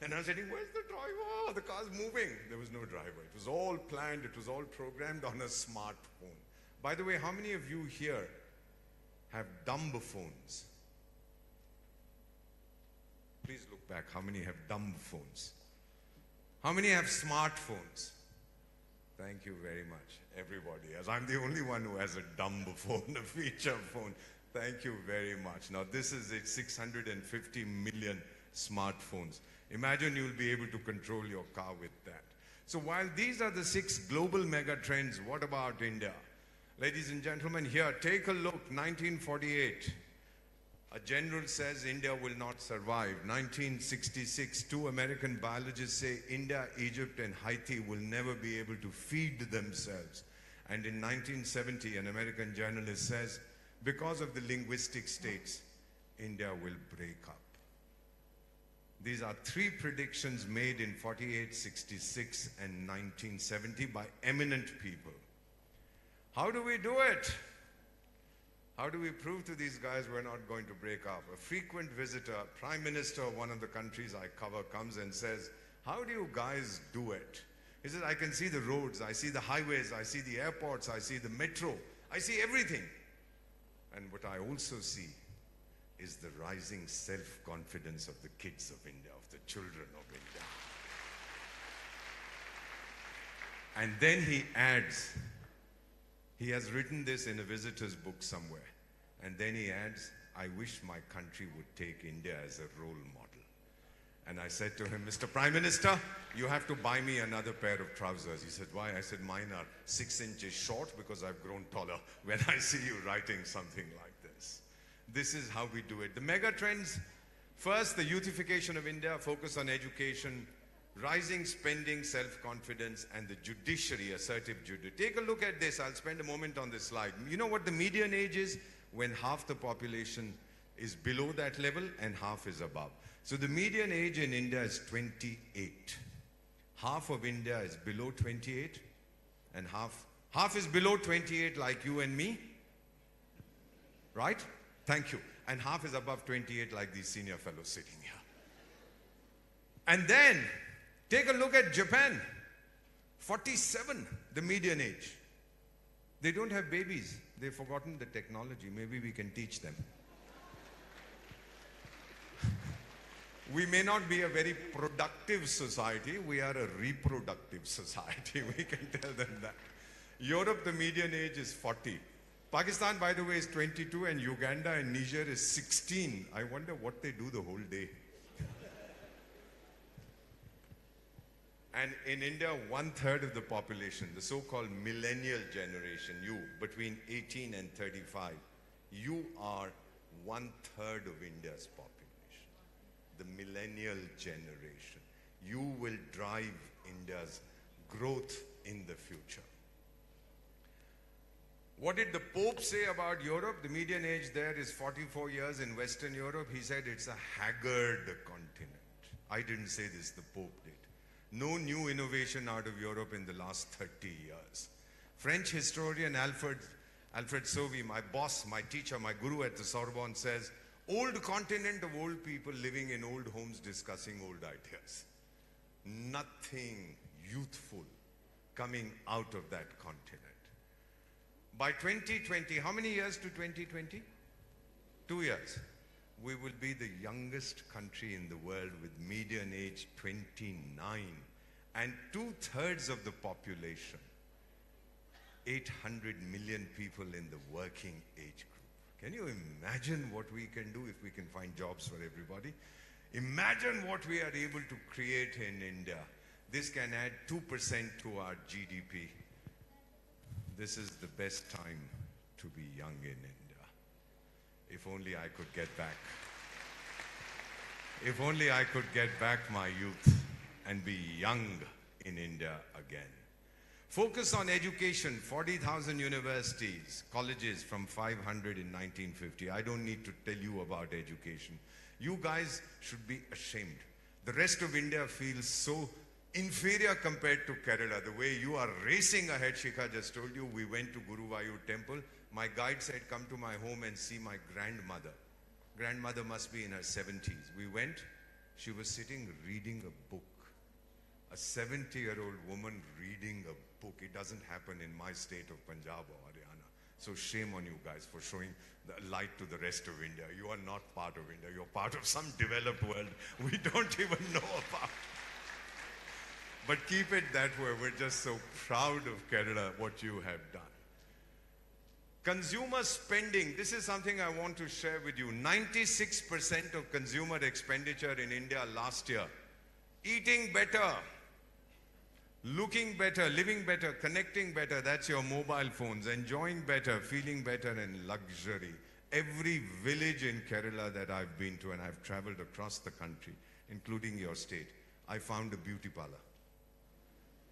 and I'm saying, where's the driver? The car's moving. There was no driver. It was all planned. It was all programmed on a smartphone. By the way, how many of you here have dumb phones? Please look back. How many have dumb phones? How many have smartphones? Thank you very much, everybody. As I'm the only one who has a dumb phone, a feature phone. Thank you very much. Now this is it, 650 million smartphones. Imagine you'll be able to control your car with that. So while these are the 6 global mega trends, what about India? Ladies and gentlemen, here, take a look, 1948. A general says India will not survive. 1966, 2 American biologists say India, Egypt, and Haiti will never be able to feed themselves. And in 1970, an American journalist says, because of the linguistic states, India will break up. These are 3 predictions made in 48, 66, and 1970 by eminent people. How do we do it? How do we prove to these guys we're not going to break up? A frequent visitor, Prime Minister of one of the countries I cover, comes and says, how do you guys do it? He says, I can see the roads, I see the highways, I see the airports, I see the metro, I see everything. And what I also see is the rising self-confidence of the kids of India, of the children of India. And then he adds, he has written this in a visitor's book somewhere. And then he adds, I wish my country would take India as a role model. And I said to him, Mr. Prime Minister, you have to buy me another pair of trousers. He said, why? I said, mine are 6 inches short because I've grown taller when I see you writing something like this. This is how we do it. The mega trends, first, the youth-ification of India, focus on education, rising spending, self-confidence, and the judiciary, assertive judiciary. Take a look at this. I'll spend a moment on this slide. You know what the median age is? When half the population is below that level and half is above. So the median age in India is 28. Half of India is below 28, and half is below 28 like you and me, right? Thank you. And half is above 28 like these senior fellows sitting here. And then, take a look at Japan. 47, the median age. They don't have babies. They've forgotten the technology. Maybe we can teach them. We may not be a very productive society. We are a reproductive society. We can tell them that. Europe, the median age is 40. Pakistan, by the way, is 22, and Uganda and Niger is 16. I wonder what they do the whole day. And in India, 1/3 of the population, the so-called millennial generation, you, between 18 and 35, you are 1/3 of India's population. The millennial generation. You will drive India's growth in the future. What did the Pope say about Europe? The median age there is 44 years in Western Europe. He said it's a haggard continent. I didn't say this, the Pope did. No new innovation out of Europe in the last 30 years. French historian Alfred Sauvy, my boss, my teacher, my guru at the Sorbonne, says, old continent of old people living in old homes discussing old ideas. Nothing youthful coming out of that continent. By 2020, how many years to 2020? 2 years. We will be the youngest country in the world with median age 29 and 2/3 of the population, 800 million people in the working age group. Can you imagine what we can do if we can find jobs for everybody? Imagine what we are able to create in India. This can add 2% to our GDP. This is the best time to be young in India. If only I could get back. If only I could get back my youth and be young in India again. Focus on education, 40,000 universities, colleges from 500 in 1950. I don't need to tell you about education. You guys should be ashamed. The rest of India feels so inferior compared to Kerala. The way you are racing ahead, Shikha just told you, we went to Guruvayur temple. My guide said, come to my home and see my grandmother. Grandmother must be in her 70s. We went, she was sitting reading a book. A 70-year-old woman reading a book. It doesn't happen in my state of Punjab or Haryana. So shame on you guys for showing the light to the rest of India. You are not part of India. You're part of some developed world we don't even know about. But keep it that way. We're just so proud of Kerala, what you have done. Consumer spending. This is something I want to share with you. 96% of consumer expenditure in India last year. Eating better, looking better, living better, connecting better. That's your mobile phones. Enjoying better, feeling better, and luxury. Every village in Kerala that I've been to, and I've traveled across the country, including your state, I found a beauty parlor.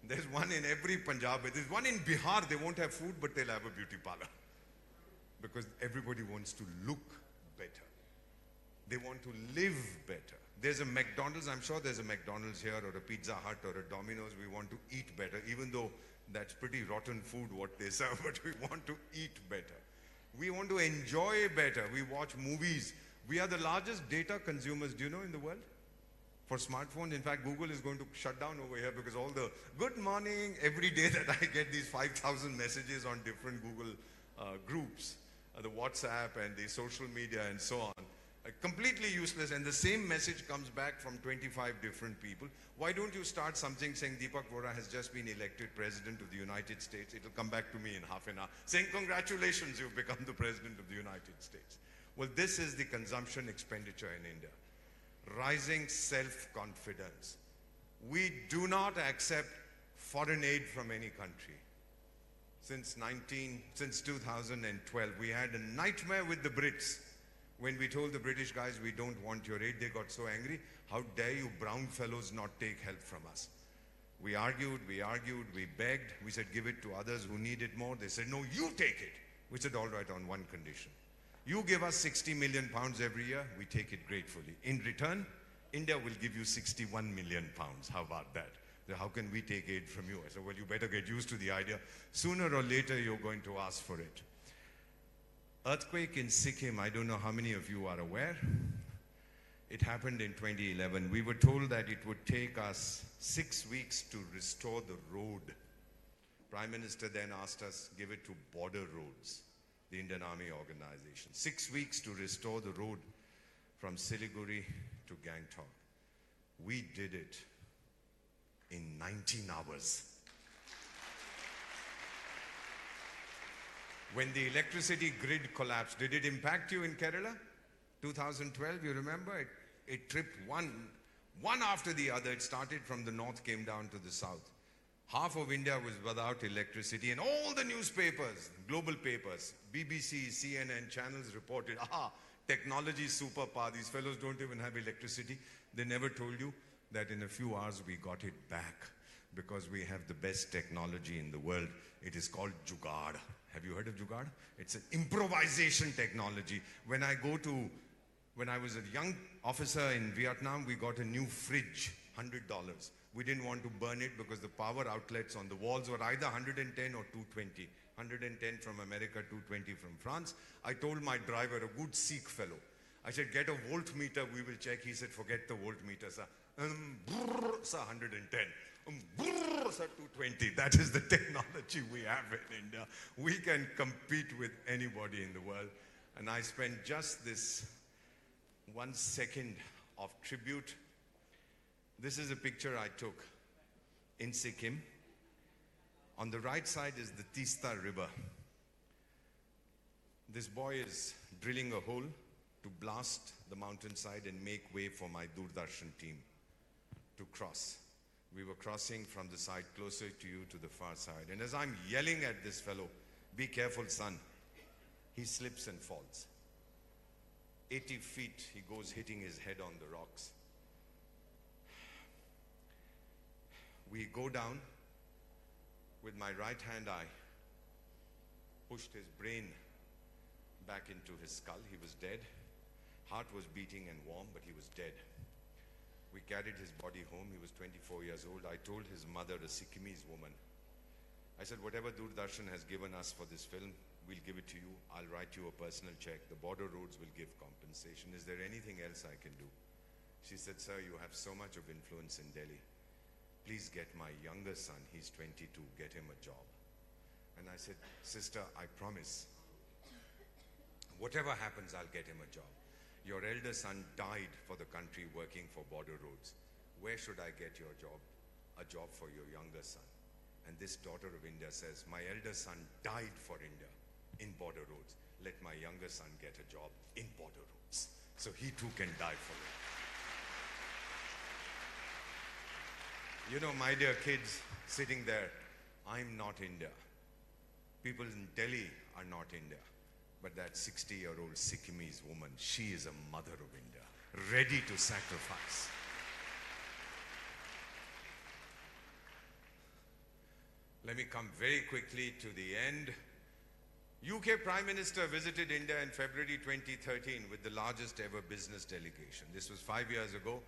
There's one in every Punjab. There's one in Bihar. They won't have food, but they'll have a beauty parlor. Because everybody wants to look better. They want to live better. There's a McDonald's. I'm sure there's a McDonald's here, or a Pizza Hut, or a Domino's. We want to eat better, even though that's pretty rotten food what they serve, but we want to eat better. We want to enjoy better. We watch movies. We are the largest data consumers, do you know, in the world? For smartphones. In fact, Google is going to shut down over here because all the good morning, every day that I get these 5,000 messages on different Google groups, the WhatsApp and the social media and so on, completely useless, and the same message comes back from 25 different people. Why don't you start something saying Deepak Vohra has just been elected President of the United States? It'll come back to me in half an hour saying, congratulations, you've become the President of the United States. Well, this is the consumption expenditure in India. Rising self-confidence. We do not accept foreign aid from any country. Since 2012, we had a nightmare with the Brits. When we told the British guys we don't want your aid, they got so angry. How dare you brown fellows not take help from us? We argued, we begged. We said give it to others who need it more. They said no, you take it. We said all right, on one condition. You give us 60 million pounds every year, we take it gratefully. In return, India will give you 61 million pounds. How about that? How can we take aid from you? I said, well, you better get used to the idea. Sooner or later, you're going to ask for it. Earthquake in Sikkim, I don't know how many of you are aware. It happened in 2011. We were told that it would take us 6 weeks to restore the road. Prime Minister then asked us, give it to border roads. the Indian Army organization. 6 weeks to restore the road from Siliguri to Gangtok. We did it in 19 hours. When the electricity grid collapsed, did it impact you in Kerala? 2012, you remember? It tripped one after the other. It started from the north, came down to the south. Half of India was without electricity, and all the newspapers, global papers, BBC, CNN, channels reported, technology superpower, these fellows don't even have electricity. They never told you that in a few hours we got it back because we have the best technology in the world. It is called Jugaad. Have you heard of Jugaad? It's an improvisation technology. When I was a young officer in Vietnam, we got a new fridge, $100. We didn't want to burn it because the power outlets on the walls were either 110 or 220. 110 from America, 220 from France. I told my driver, a good Sikh fellow, I said, get a voltmeter, we will check. He said, forget the voltmeter, sir. Sir, 110. Sir, 220. That is the technology we have in India. We can compete with anybody in the world. And I spent just this 1 second of tribute. This is a picture I took in Sikkim. On the right side is the Tista River. This boy is drilling a hole to blast the mountainside and make way for my Doordarshan team to cross. We were crossing from the side closer to you to the far side. And as I'm yelling at this fellow, be careful, son, he slips and falls. 80 feet, he goes hitting his head on the rocks. We go down. With my right hand, I pushed his brain back into his skull. He was dead. Heart was beating and warm, but he was dead. We carried his body home. He was 24 years old. I told his mother, a Sikkimese woman, I said, whatever Doordarshan has given us for this film, we'll give it to you. I'll write you a personal check. The border roads will give compensation. Is there anything else I can do? She said, sir, you have so much of influence in Delhi. Please get my younger son, he's 22, get him a job. And I said, sister, I promise, whatever happens, I'll get him a job. Your elder son died for the country working for border roads. Where should I get your job? A job for your younger son. And this daughter of India says, my elder son died for India in border roads. Let my younger son get a job in border roads. So he too can die for it. You know, my dear kids sitting there, I'm not India. People in Delhi are not India. But that 60-year-old Sikkimese woman, she is a mother of India, ready to sacrifice. Let me come very quickly to the end. UK Prime Minister visited India in February 2013 with the largest ever business delegation. This was 5 years ago.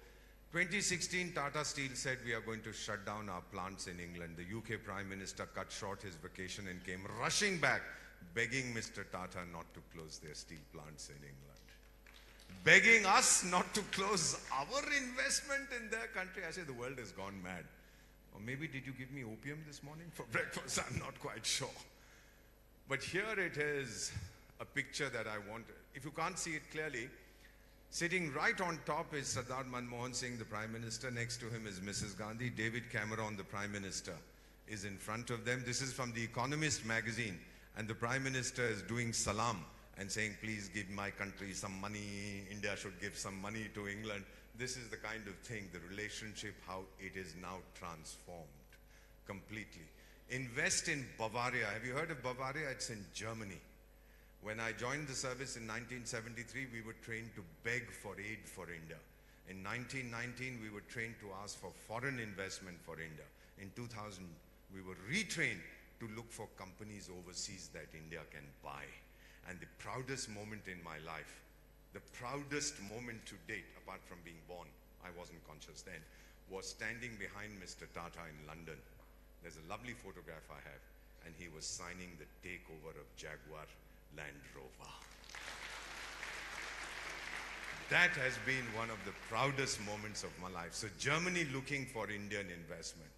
2016, Tata Steel said we are going to shut down our plants in England. The UK Prime Minister cut short his vacation and came rushing back, begging Mr. Tata not to close their steel plants in England. Begging us not to close our investment in their country. I say the world has gone mad. Or maybe did you give me opium this morning for breakfast? I'm not quite sure. But here it is, a picture that I wanted. If you can't see it clearly, sitting right on top is Sardar Manmohan Singh, the Prime Minister. Next to him is Mrs. Gandhi. David Cameron, the Prime Minister, is in front of them. This is from The Economist magazine. And the Prime Minister is doing salam and saying, please give my country some money. India should give some money to England. This is the kind of thing, the relationship, how it is now transformed completely. Invest in Bavaria. Have you heard of Bavaria? It's in Germany. When I joined the service in 1973, we were trained to beg for aid for India. In 1919, we were trained to ask for foreign investment for India. In 2000, we were retrained to look for companies overseas that India can buy. And the proudest moment in my life, the proudest moment to date, apart from being born, I wasn't conscious then, was standing behind Mr. Tata in London. There's a lovely photograph I have, and he was signing the takeover of Jaguar Land Rover. That has been one of the proudest moments of my life. So Germany looking for Indian investment.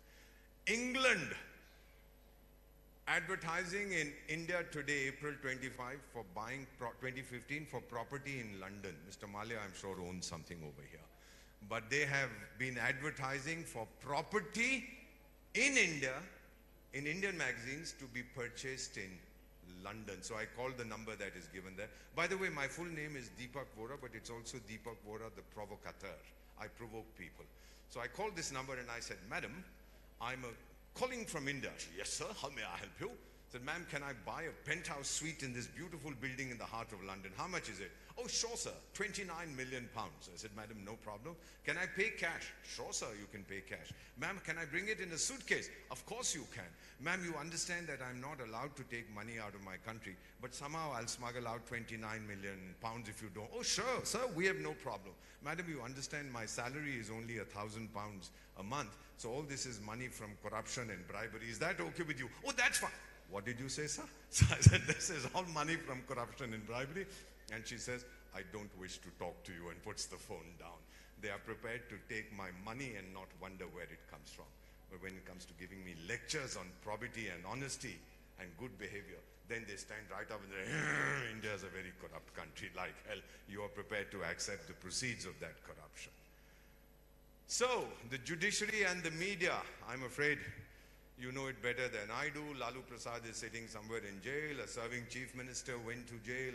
England Advertising in India today, April 25, for buying 2015 for property in London. Mr. Malia, I'm sure, owns something over here. But they have been advertising for property in India, in Indian magazines, to be purchased in London. So I called the number that is given there. By the way, my full name is Deepak Vora, but it's also Deepak Vora, the provocateur. I provoke people. So I called this number and I said, Madam, I'm calling from India. Yes, sir. How may I help you? I said, ma'am, can I buy a penthouse suite in this beautiful building in the heart of London? How much is it? Oh, sure, sir. 29 million pounds. I said, madam, no problem. Can I pay cash? Sure, sir, you can pay cash. Ma'am, can I bring it in a suitcase? Of course you can. Ma'am, you understand that I'm not allowed to take money out of my country, but somehow I'll smuggle out 29 million pounds if you don't. Oh, sure, sir, we have no problem. Madam, you understand my salary is only £1,000 a month, so all this is money from corruption and bribery. Is that okay with you? Oh, that's fine. What did you say, sir? So I said, this is all money from corruption and bribery. And she says, I don't wish to talk to you, and puts the phone down. They are prepared to take my money and not wonder where it comes from. But when it comes to giving me lectures on probity and honesty and good behavior, then they stand right up and say, India is a very corrupt country, like hell. You are prepared to accept the proceeds of that corruption. So, the judiciary and the media, I'm afraid you know it better than I do. Lalu Prasad is sitting somewhere in jail. A serving chief minister went to jail.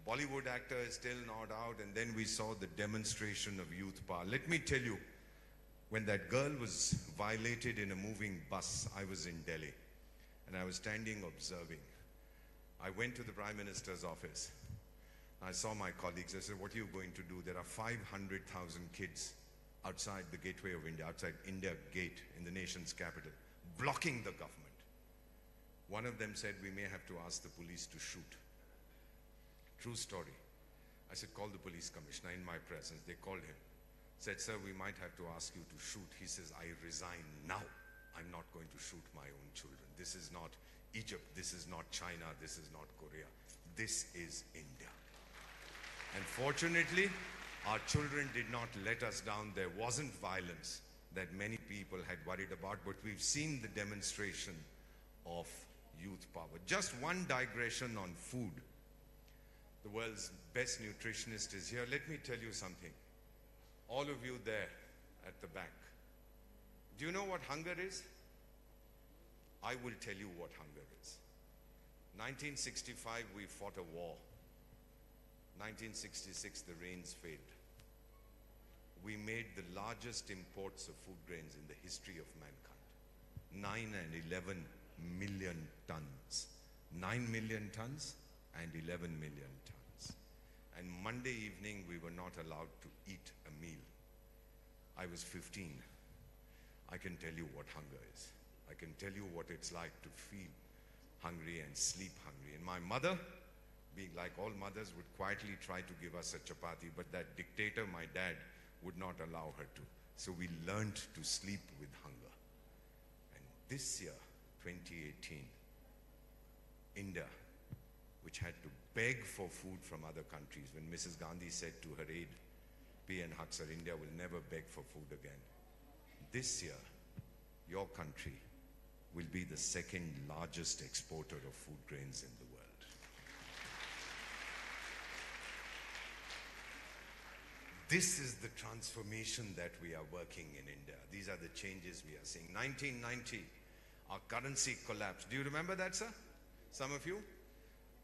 Bollywood actor is still not out. And then we saw the demonstration of youth power. Let me tell you, when that girl was violated in a moving bus, I was in Delhi. And I was standing observing. I went to the Prime Minister's office. I saw my colleagues. I said, what are you going to do? There are 500,000 kids outside the gateway of India, outside India Gate in the nation's capital, blocking the government. One of them said, we may have to ask the police to shoot. True story. I said, call the police commissioner in my presence. They called him. Said, sir, we might have to ask you to shoot. He says, I resign now. I'm not going to shoot my own children. This is not Egypt. This is not China. This is not Korea. This is India. And fortunately, our children did not let us down. There wasn't violence that many people had worried about, but we've seen the demonstration of youth power. Just one digression on food. The world's best nutritionist is here. Let me tell you something. All of you there at the back, do you know what hunger is? I will tell you what hunger is. 1965, we fought a war. 1966, the rains failed. We made the largest imports of food grains in the history of mankind. 9 and 11 million tons. 9 million tons and 11 million tons. And Monday evening, we were not allowed to eat a meal. I was 15. I can tell you what hunger is. I can tell you what it's like to feel hungry and sleep hungry. And my mother, being like all mothers, would quietly try to give us a chapati, but that dictator, my dad, would not allow her to. So we learned to sleep with hunger. And this year, 2018, India, which had to beg for food from other countries, when Mrs. Gandhi said to her aide, P.N. Huxer, India will never beg for food again. This year, your country will be the second largest exporter of food grains in the world. This is the transformation that we are working in India. These are the changes we are seeing. 1990, our currency collapsed. Do you remember that, sir? Some of you?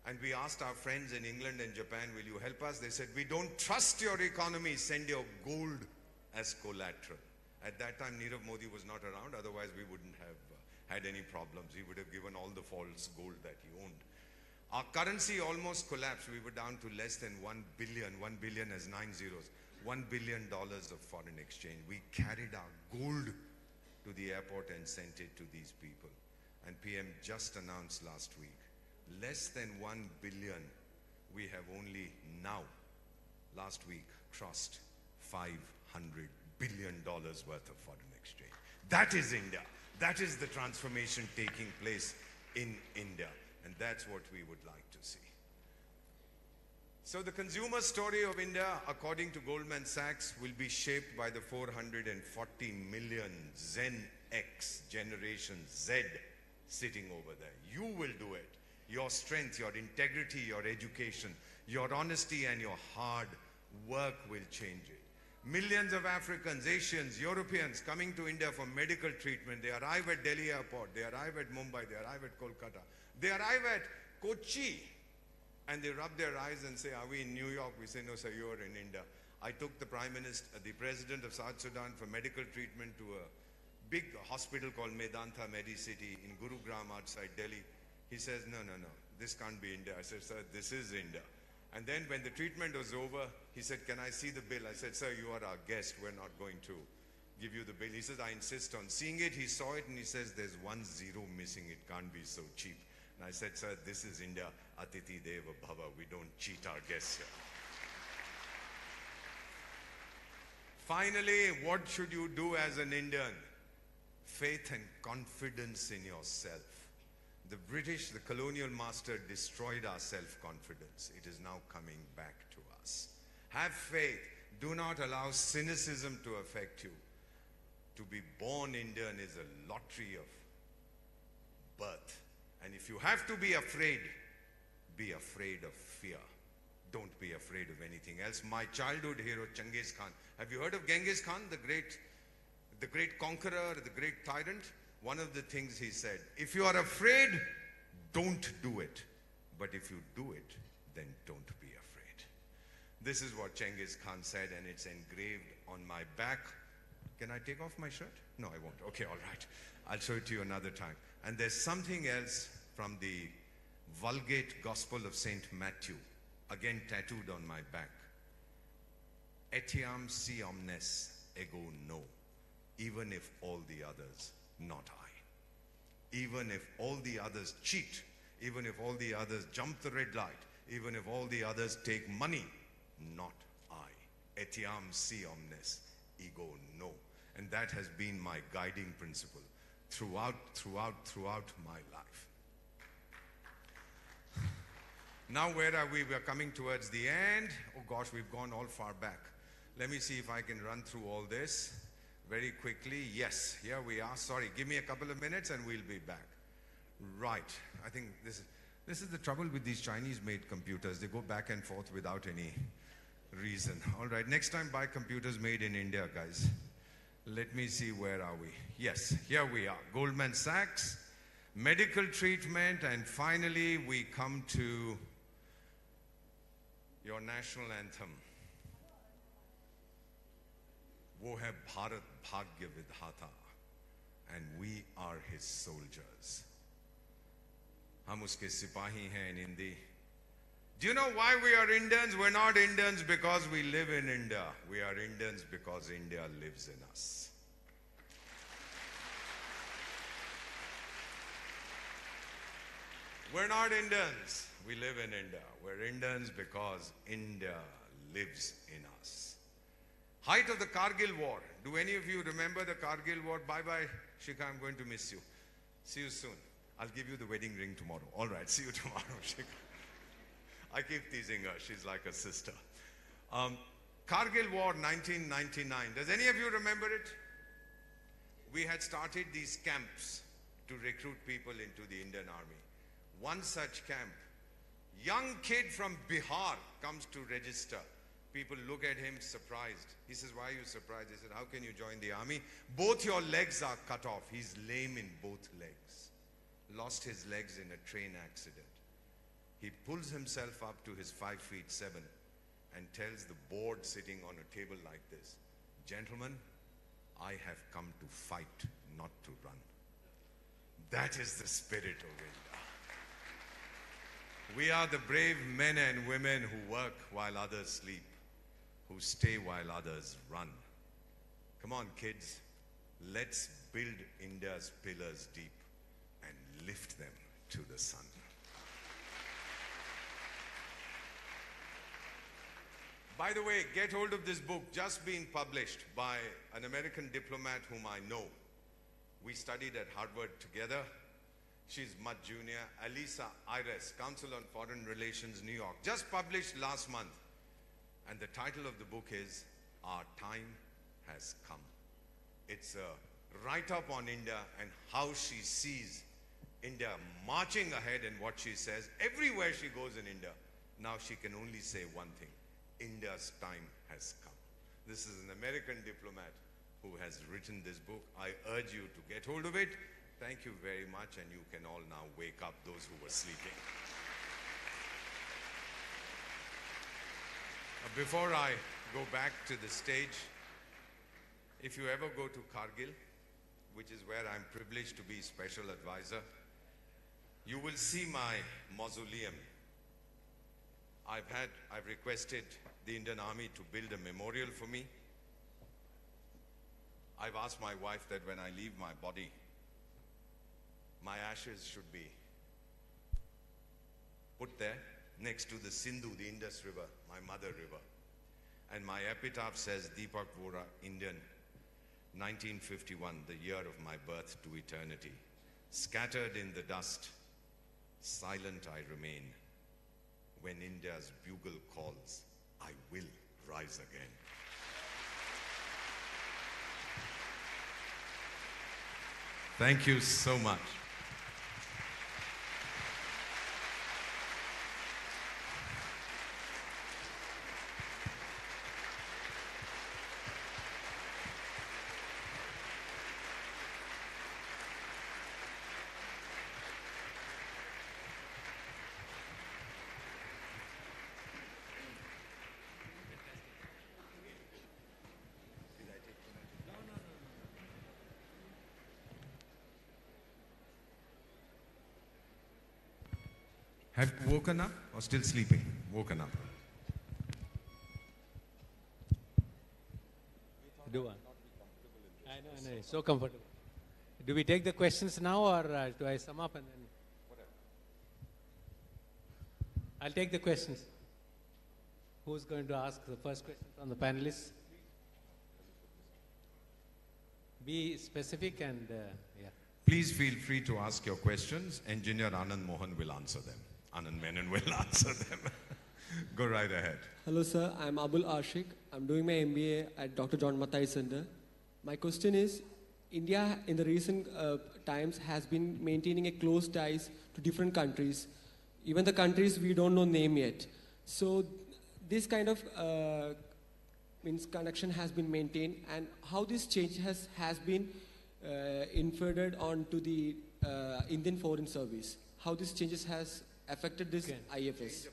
And we asked our friends in England and Japan, will you help us? They said, we don't trust your economy, send your gold as collateral. At that time, Nirav Modi was not around, otherwise we wouldn't have had any problems. He would have given all the false gold that he owned. Our currency almost collapsed. We were down to less than 1 billion. 1 billion has 9 zeros. $1 billion of foreign exchange. We carried our gold to the airport and sent it to these people. And PM just announced last week, less than 1 billion, we have only now, last week, crossed $500 billion worth of foreign exchange. That is India. That is the transformation taking place in India. And that's what we would like to see. So the consumer story of India, according to Goldman Sachs, will be shaped by the 440 million Gen X, Generation Z sitting over there. You will do it. Your strength, your integrity, your education, your honesty and your hard work will change it. Millions of Africans, Asians, Europeans coming to India for medical treatment. They arrive at Delhi airport, they arrive at Mumbai, they arrive at Kolkata, they arrive at Kochi, and they rub their eyes and say, are we in New York? We say, no sir, you're in India. I took the the president of South Sudan for medical treatment to a big hospital called Medanta Medicity in Gurugram outside Delhi. He says, no, this can't be India. I said, sir, this is India. And then when the treatment was over, he said, can I see the bill? I said, sir, you are our guest. We're not going to give you the bill. He says, I insist on seeing it. He saw it and he says, there's 1 0 missing. It can't be so cheap. And I said, sir, this is India. Atiti Deva Bhava. We don't cheat our guests here. Finally, what should you do as an Indian? Faith and confidence in yourself. The British, the colonial master, destroyed our self-confidence. It is now coming back to us. Have faith. Do not allow cynicism to affect you. To be born Indian is a lottery of birth. And if you have to be afraid of fear. Don't be afraid of anything else. My childhood hero, Genghis Khan. Have you heard of Genghis Khan, the great conqueror, the great tyrant? One of the things he said, if you are afraid, don't do it. But if you do it, then don't be afraid. This is what Genghis Khan said, and it's engraved on my back. Can I take off my shirt? No, I won't. Okay, all right. I'll show it to you another time. And there's something else from the Vulgate Gospel of St. Matthew, again tattooed on my back. Etiam si omnes ego no, even if all the others, not I. Even if all the others cheat, even if all the others jump the red light, even if all the others take money, not I. Etiam si omnes ego no. And that has been my guiding principle throughout my life. Now where are we? We're coming towards the end. Oh gosh, we've gone all far back. Let me see if I can run through all this very quickly. Yes, here we are. Sorry, give me a couple of minutes and we'll be back. Right, I think this is the trouble with these Chinese-made computers. They go back and forth without any reason. All right, next time buy computers made in India, guys. Let me see, where are we? Yes, here we are. Goldman Sachs, medical treatment, and finally we come to your national anthem. वो है भारत भाग्य विधाता, and we are his soldiers. हम उसके सिपाही हैं in Hindi. Do you know why we are Indians? We're not Indians because we live in India. We are Indians because India lives in us. We're not Indians. We live in India. We're Indians because India lives in us. Height of the Kargil War. Do any of you remember the Kargil War? Bye-bye, Shikha, I'm going to miss you. See you soon. I'll give you the wedding ring tomorrow. All right, see you tomorrow, Shikha. I keep teasing her. She's like a sister. Kargil War, 1999. Does any of you remember it? We had started these camps to recruit people into the Indian Army. One such camp, young kid from Bihar comes to register. People look at him surprised. He says, why are you surprised? They said, how can you join the army? Both your legs are cut off. He's lame in both legs. Lost his legs in a train accident. He pulls himself up to his 5'7" and tells the board sitting on a table like this, gentlemen, I have come to fight, not to run. That is the spirit of India. We are the brave men and women who work while others sleep, who stay while others run. Come on, kids, let's build India's pillars deep and lift them to the sun. By the way, get hold of this book, just been published by an American diplomat whom I know. We studied at Harvard together. She's much junior. Alisa Ayres, Council on Foreign Relations, New York. Just published last month. And the title of the book is Our Time Has Come. It's a write-up on India and how she sees India marching ahead in what she says. Everywhere she goes in India, now she can only say one thing: India's time has come. This is an American diplomat who has written this book. I urge you to get hold of it. Thank you very much, and you can all now wake up those who were sleeping. Before I go back to the stage, if you ever go to Kargil, which is where I'm privileged to be special advisor, you will see my mausoleum. I've requested the Indian Army to build a memorial for me. I've asked my wife that when I leave my body, my ashes should be put there next to the Sindhu, the Indus River, my mother river. And my epitaph says, Deepak Vohra, Indian, 1951, the year of my birth to eternity. Scattered in the dust, silent I remain. When India's bugle calls, I will rise again. Thank you so much. Have woken up or still sleeping? Woken up. Do I know, it's so comfortable. Do we take the questions now, or do I sum up and then? I'll take the questions. Who's going to ask the first question from the panelists? Be specific and yeah. Please feel free to ask your questions. Engineer Anand Mohan will answer them. Anand Menon will answer them. Go right ahead. Hello sir, I'm Abul Ashik. I'm doing my MBA at Dr. John Mathai Center. My question is, India in the recent times has been maintaining a close ties to different countries, even the countries we don't know name yet. So this kind of connection has been maintained, and how this change has been inferred onto the Indian Foreign Service. How this changes has affected this IFS.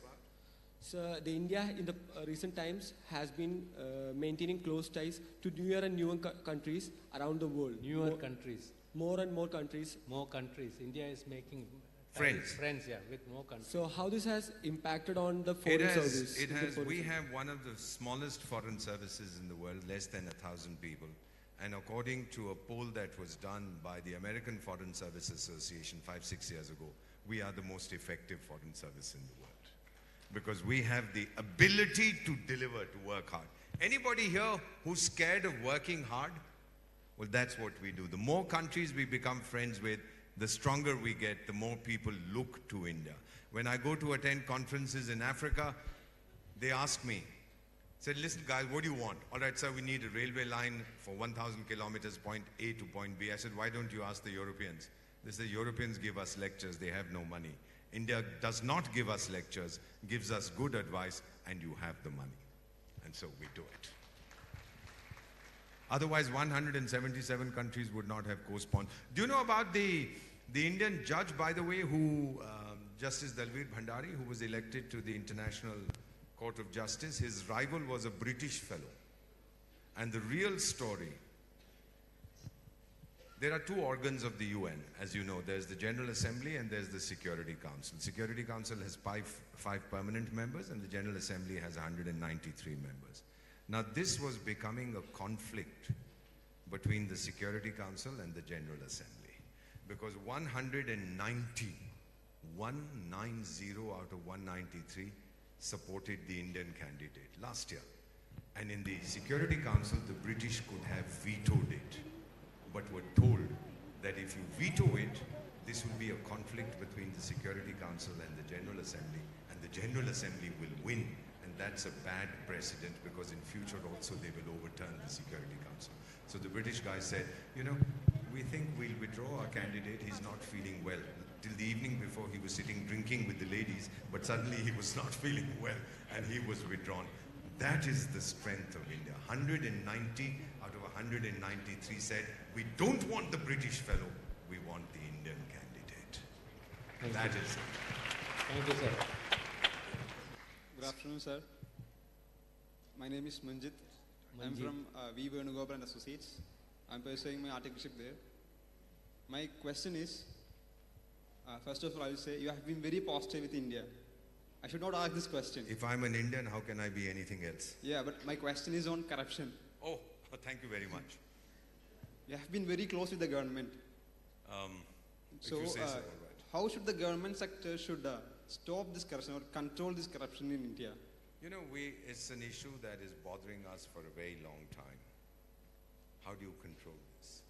So the India in the recent times has been maintaining close ties to newer and newer countries around the world. Newer countries. More and more countries. More countries. India is making friends. Friends, yeah, with more countries. So how this has impacted on the foreign service? We have one of the smallest foreign services in the world, less than 1,000 people. And according to a poll that was done by the American Foreign Service Association 5-6 years ago, we are the most effective foreign service in the world. Because we have the ability to deliver, to work hard. Anybody here who's scared of working hard? Well, that's what we do. The more countries we become friends with, the stronger we get, the more people look to India. When I go to attend conferences in Africa, they ask me, said, listen guys, what do you want? All right, sir, we need a railway line for 1,000 kilometers, point A to point B. I said, why don't you ask the Europeans? They say, Europeans give us lectures, they have no money. India does not give us lectures, gives us good advice, and you have the money. And so we do it. Otherwise, 177 countries would not have co-sponsored. Do you know about the Indian judge, by the way, who, Justice Dalveer Bhandari, who was elected to the International Court of Justice? His rival was a British fellow. And the real story, there are two organs of the UN, as you know. There's the General Assembly and there's the Security Council. Security Council has five permanent members and the General Assembly has 193 members. Now this was becoming a conflict between the Security Council and the General Assembly, because 190 out of 193 supported the Indian candidate last year. And in the Security Council, the British could have vetoed it, but were told that if you veto it, this will be a conflict between the Security Council and the General Assembly, and the General Assembly will win, and that's a bad precedent, because in future also they will overturn the Security Council. So the British guy said, you know, we think we'll withdraw our candidate, he's not feeling well. till the evening before he was sitting drinking with the ladies, but suddenly he was not feeling well and he was withdrawn. That is the strength of India. 190 out of 193 said, we don't want the British fellow, we want the Indian candidate. That is it. Thank you, sir. Good afternoon, sir. My name is Manjit. I'm from V. Venugopalan and Associates. I'm pursuing my articleship there. My question is, first of all, I will say you have been very positive with India. I should not ask this question. If I'm an Indian, how can I be anything else? Yeah, but my question is on corruption. Oh, thank you very much. You have been very close with the government. So, if you say so, all right. How should the government sector stop this corruption or control this corruption in India? You know, it's an issue that is bothering us for a very long time. How do you control this?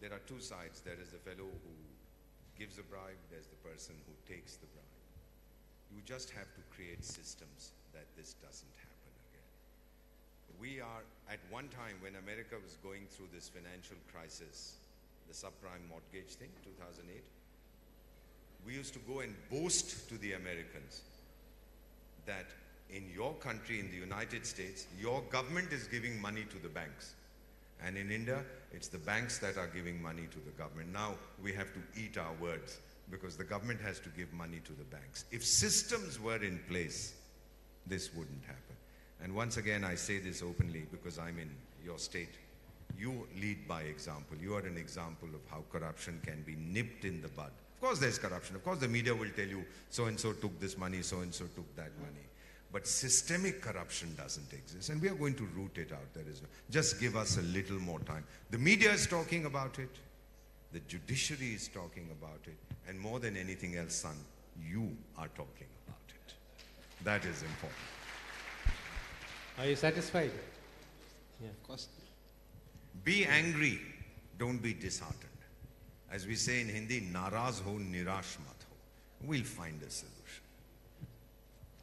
There are two sides. There is the fellow who gives a bribe, there's the person who takes the bribe. You just have to create systems that this doesn't happen again. We are, at one time when America was going through this financial crisis, the subprime mortgage thing, 2008, we used to go and boast to the Americans that in your country, in the United States, your government is giving money to the banks. And in India, it's the banks that are giving money to the government. Now we have to eat our words because the government has to give money to the banks. If systems were in place, this wouldn't happen. And once again, I say this openly because I'm in your state. You lead by example. You are an example of how corruption can be nipped in the bud. Of course there's corruption. Of course the media will tell you so-and-so took this money, so-and-so took that money. But systemic corruption doesn't exist, and we are going to root it out. There is no, just give us a little more time. The media is talking about it, the judiciary is talking about it, and more than anything else, son, you are talking about it. That is important. Are you satisfied? Yeah. Of course. Be angry, don't be disheartened. As we say in Hindi, naraz ho, nirash mat ho. We'll find a solution.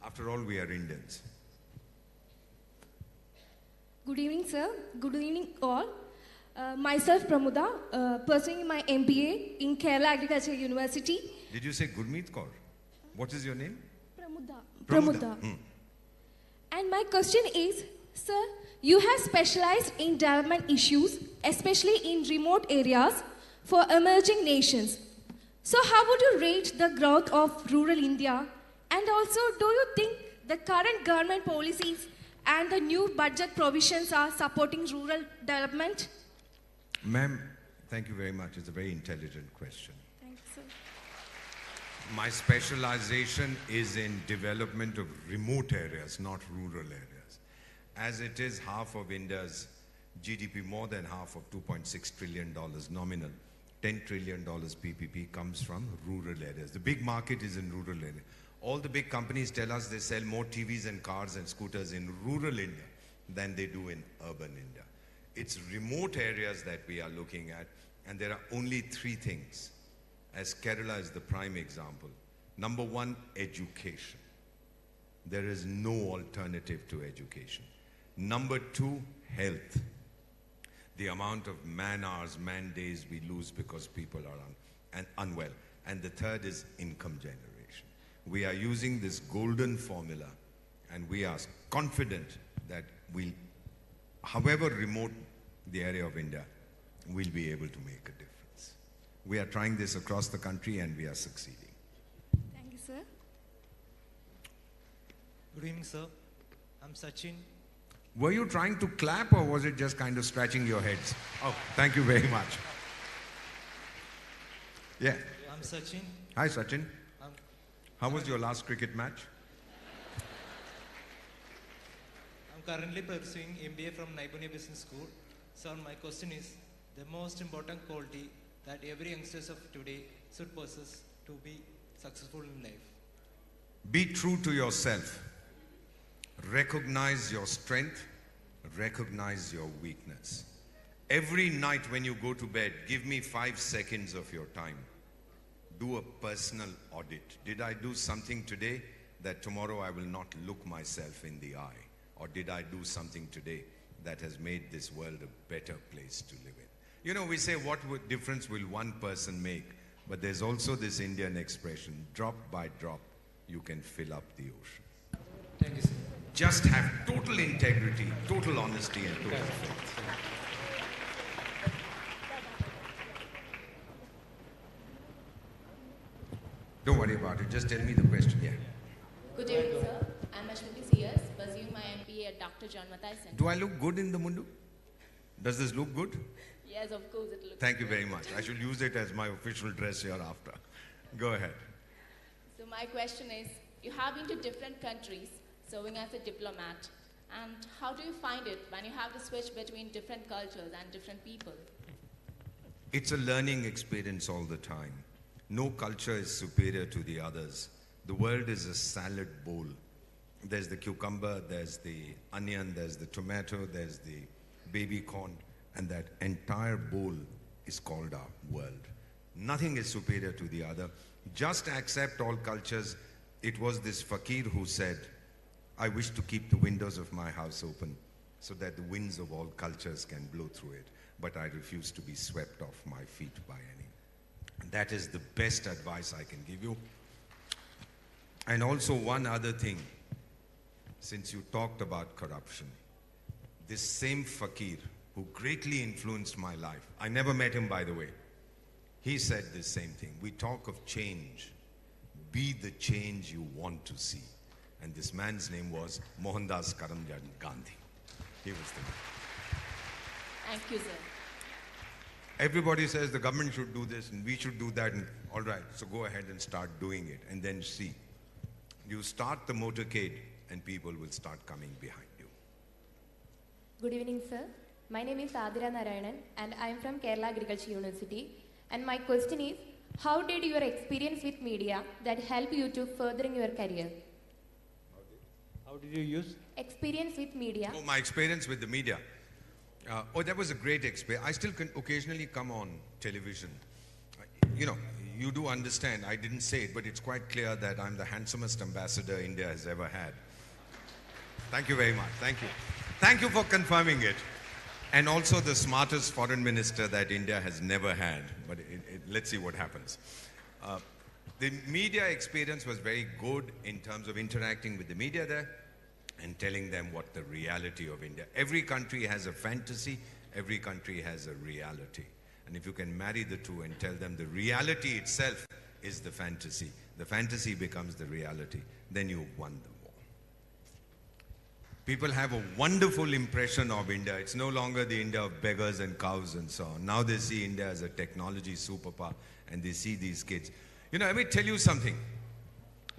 After all, we are Indians. Good evening, sir. Good evening, all. Myself, Pramuda, pursuing my MBA in Kerala Agriculture University. Did you say Gurmeet Kaur? What is your name? Pramuda. And my question is, sir, you have specialized in development issues, especially in remote areas for emerging nations. So how would you rate the growth of rural India? And also, do you think the current government policies and the new budget provisions are supporting rural development? Ma'am, thank you very much. It's a very intelligent question. Thank you, sir. My specialization is in development of remote areas, not rural areas. As it is, half of India's GDP, more than half of $2.6 trillion nominal, $10 trillion PPP comes from rural areas. The big market is in rural areas. All the big companies tell us they sell more TVs and cars and scooters in rural India than they do in urban India. It's remote areas that we are looking at, and there are only three things, as Kerala is the prime example. Number one, education. There is no alternative to education. Number two, health. The amount of man hours, man days we lose because people are unwell. And the third is income generation. We are using this golden formula, and we are confident that we'll, however remote the area of India, we'll be able to make a difference. We are trying this across the country, and we are succeeding. Thank you, sir. Good evening, sir. I'm Sachin. Were you trying to clap, or was it just kind of scratching your heads? Oh, thank you very much. Yeah. I'm Sachin. Hi, Sachin. How was your last cricket match? I'm currently pursuing MBA from Naipunya Business School. Sir, my question is, the most important quality that every youngster of today should possess to be successful in life? Be true to yourself. Recognize your strength. Recognize your weakness. Every night when you go to bed, give me 5 seconds of your time. Do a personal audit. Did I do something today that tomorrow I will not look myself in the eye? Or did I do something today that has made this world a better place to live in? You know, we say, what difference will one person make? But there's also this Indian expression, drop by drop, you can fill up the ocean. Thank you, sir. Just have total integrity, total honesty, and total faith. Don't worry about it, just tell me the question, yeah. Good evening, sir. I'm Ashwini CS, pursuing my MBA at Dr. John Mathai Center. Do I look good in the mundu? Does this look good? Yes, of course it looks Thank you good. very much. I should use it as my official dress hereafter. Go ahead. So my question is, you have been to different countries serving as a diplomat, and how do you find it when you have to switch between different cultures and different people? It's a learning experience all the time. No culture is superior to the others. The world is a salad bowl. There's the cucumber, there's the onion, there's the tomato, there's the baby corn, and that entire bowl is called our world. Nothing is superior to the other. Just accept all cultures. It was this fakir who said, I wish to keep the windows of my house open so that the winds of all cultures can blow through it, but I refuse to be swept off my feet by any. That is the best advice I can give you. And also one other thing, since you talked about corruption, this same fakir who greatly influenced my life, I never met him by the way, he said the same thing. We talk of change. Be the change you want to see. And this man's name was Mohandas Karamchand Gandhi. He was the man. Thank you, sir. Everybody says the government should do this and we should do that. And all right, so go ahead and start doing it and then see. You start the motorcade and people will start coming behind you. Good evening, sir. My name is Adira Narayanan and I am from Kerala Agriculture University. And my question is, how did your experience with media that help you to furthering your career? How did you use? Experience with media. Oh, my experience with the media. That was a great experience. I still can occasionally come on television. You know, you do understand, I didn't say it, but it's quite clear that I'm the handsomest ambassador India has ever had. Thank you very much. Thank you. Thank you for confirming it. And also the smartest foreign minister that India has never had. But let's see what happens. The media experience was very good in terms of interacting with the media there and telling them what the reality of India. Every country has a fantasy, every country has a reality. And if you can marry the two and tell them the reality itself is the fantasy becomes the reality, then you've won the war. People have a wonderful impression of India. It's no longer the India of beggars and cows and so on. Now they see India as a technology superpower and they see these kids. You know, let me tell you something.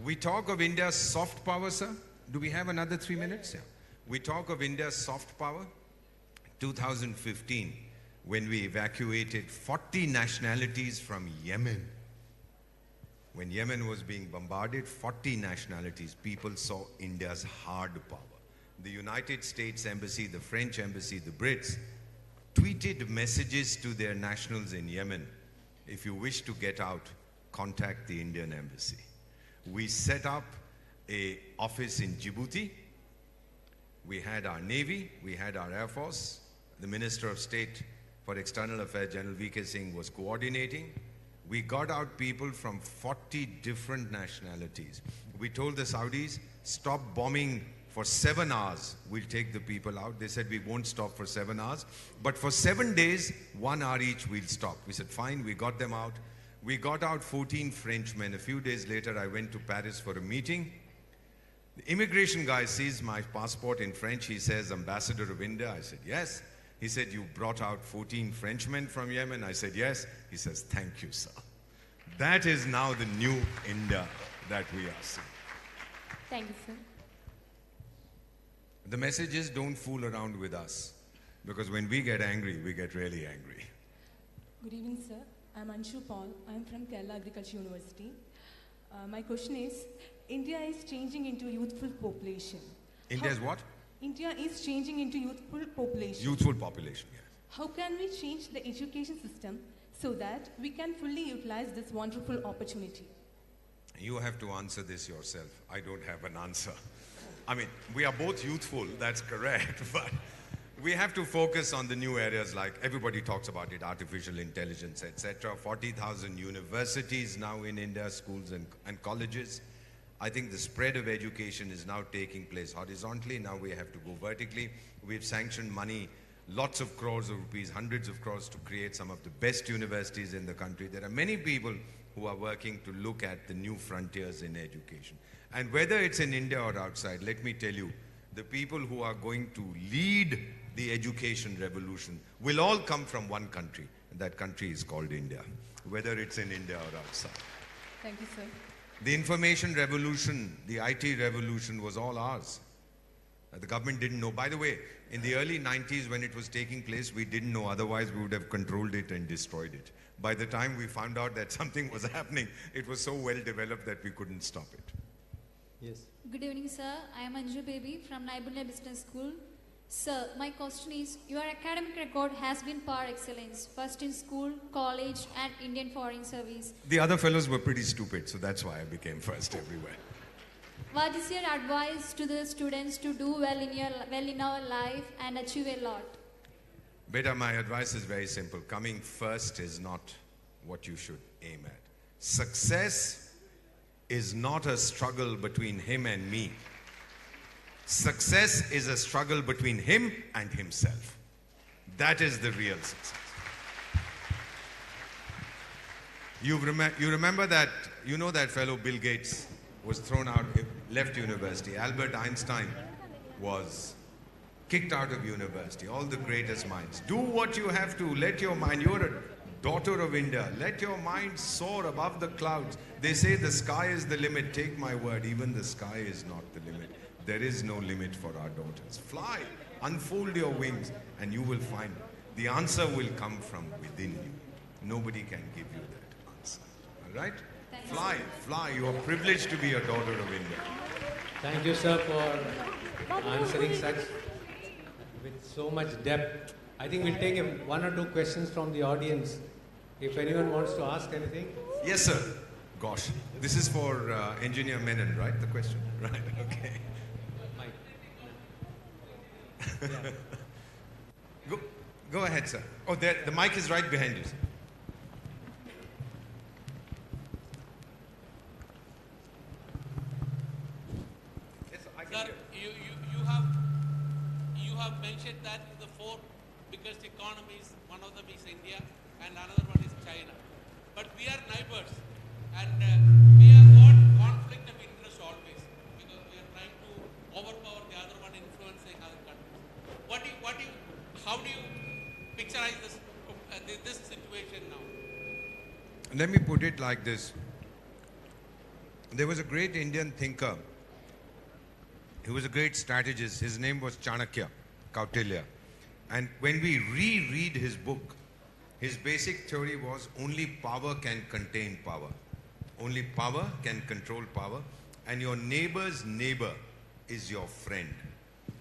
We talk of India's soft power, sir. Do we have another 3 minutes? Yeah. We talk of India's soft power. 2015, when we evacuated 40 nationalities from Yemen. When Yemen was being bombarded, 40 nationalities, people saw India's hard power. The United States Embassy, the French Embassy, the Brits tweeted messages to their nationals in Yemen. If you wish to get out, contact the Indian Embassy. We set up an office in Djibouti. We had our Navy, we had our Air Force. The Minister of State for External Affairs, General V.K. Singh, was coordinating. We got out people from 40 different nationalities. We told the Saudis, stop bombing for 7 hours. We'll take the people out. They said, we won't stop for 7 hours. But for 7 days, 1 hour each, we'll stop. We said, fine, we got them out. We got out 14 Frenchmen. A few days later, I went to Paris for a meeting. The immigration guy sees my passport in French. He says, Ambassador of India. I said, yes. He said, you brought out 14 Frenchmen from Yemen? I said, yes. He says, thank you, sir. That is now the new India that we are seeing. Thank you, sir. The message is, don't fool around with us. Because when we get angry, we get really angry. Good evening, sir. I'm Anshu Paul. I'm from Kerala Agriculture University. My question is, India is changing into youthful population. India's what? India is changing into youthful population. Youthful population, yes. How can we change the education system so that we can fully utilize this wonderful opportunity? You have to answer this yourself. I don't have an answer. I mean, we are both youthful, that's correct, but we have to focus on the new areas like everybody talks about it, artificial intelligence, etc. 40,000 universities now in India, schools and colleges. I think the spread of education is now taking place horizontally. Now we have to go vertically. We've sanctioned money, lots of crores of rupees, hundreds of crores to create some of the best universities in the country. There are many people who are working to look at the new frontiers in education. And whether it's in India or outside, let me tell you, the people who are going to lead the education revolution will all come from one country. And that country is called India, whether it's in India or outside. Thank you, sir. The information revolution, the IT revolution was all ours. The government didn't know. By the way, in the early 90s when it was taking place, we didn't know. Otherwise, we would have controlled it and destroyed it. By the time we found out that something was happening, it was so well developed that we couldn't stop it. Yes. Good evening, sir. I am Anju Baby from Naibunya Business School. Sir, my question is, your academic record has been par excellence, first in school, college, and Indian Foreign Service. The other fellows were pretty stupid, so that's why I became first everywhere. What is your advice to the students to do well in our life and achieve a lot? Beta, my advice is very simple. Coming first is not what you should aim at. Success is not a struggle between him and me. Success is a struggle between him and himself. That is the real success. You remember that, you know that fellow Bill Gates was thrown out, left university. Albert Einstein was kicked out of university. All the greatest minds. Do what you have to. Let your mind, you're a daughter of India. Let your mind soar above the clouds. They say the sky is the limit. Take my word, even the sky is not the limit. There is no limit for our daughters. Fly, unfold your wings, and you will find the answer will come from within you. Nobody can give you that answer. All right? Fly, fly. You are privileged to be a daughter of India. Thank you, sir, for answering such with so much depth. I think we'll take one or two questions from the audience. If anyone wants to ask anything. Yes, sir. Gosh, this is for Engineer Menon, right? The question, right? Okay. Go ahead, sir. Oh, there, the mic is right behind you, sir. Sir, you have mentioned that the four biggest economies, one of them is India and another one is China. But we are neighbors and we have got conflict of interest always because we are trying to overpower the other one, influencing other countries. How do you picturize this situation now? Let me put it like this. There was a great Indian thinker. He was a great strategist. His name was Chanakya, Kautilya. And when we reread his book, his basic theory was only power can contain power. Only power can control power. And your neighbor's neighbor is your friend.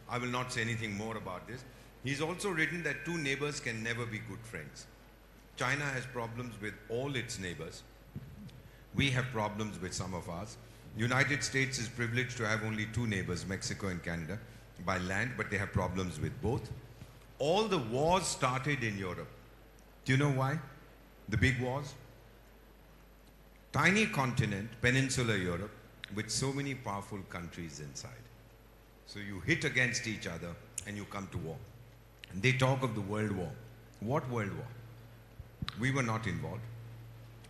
I will not say anything more about this. He's also written that two neighbors can never be good friends. China has problems with all its neighbors. We have problems with some of ours. United States is privileged to have only two neighbors, Mexico and Canada, by land, but they have problems with both. All the wars started in Europe. Do you know why? The big wars? Tiny continent, peninsular Europe, with so many powerful countries inside. So you hit against each other and you come to war. And they talk of the World War. What World War? We were not involved.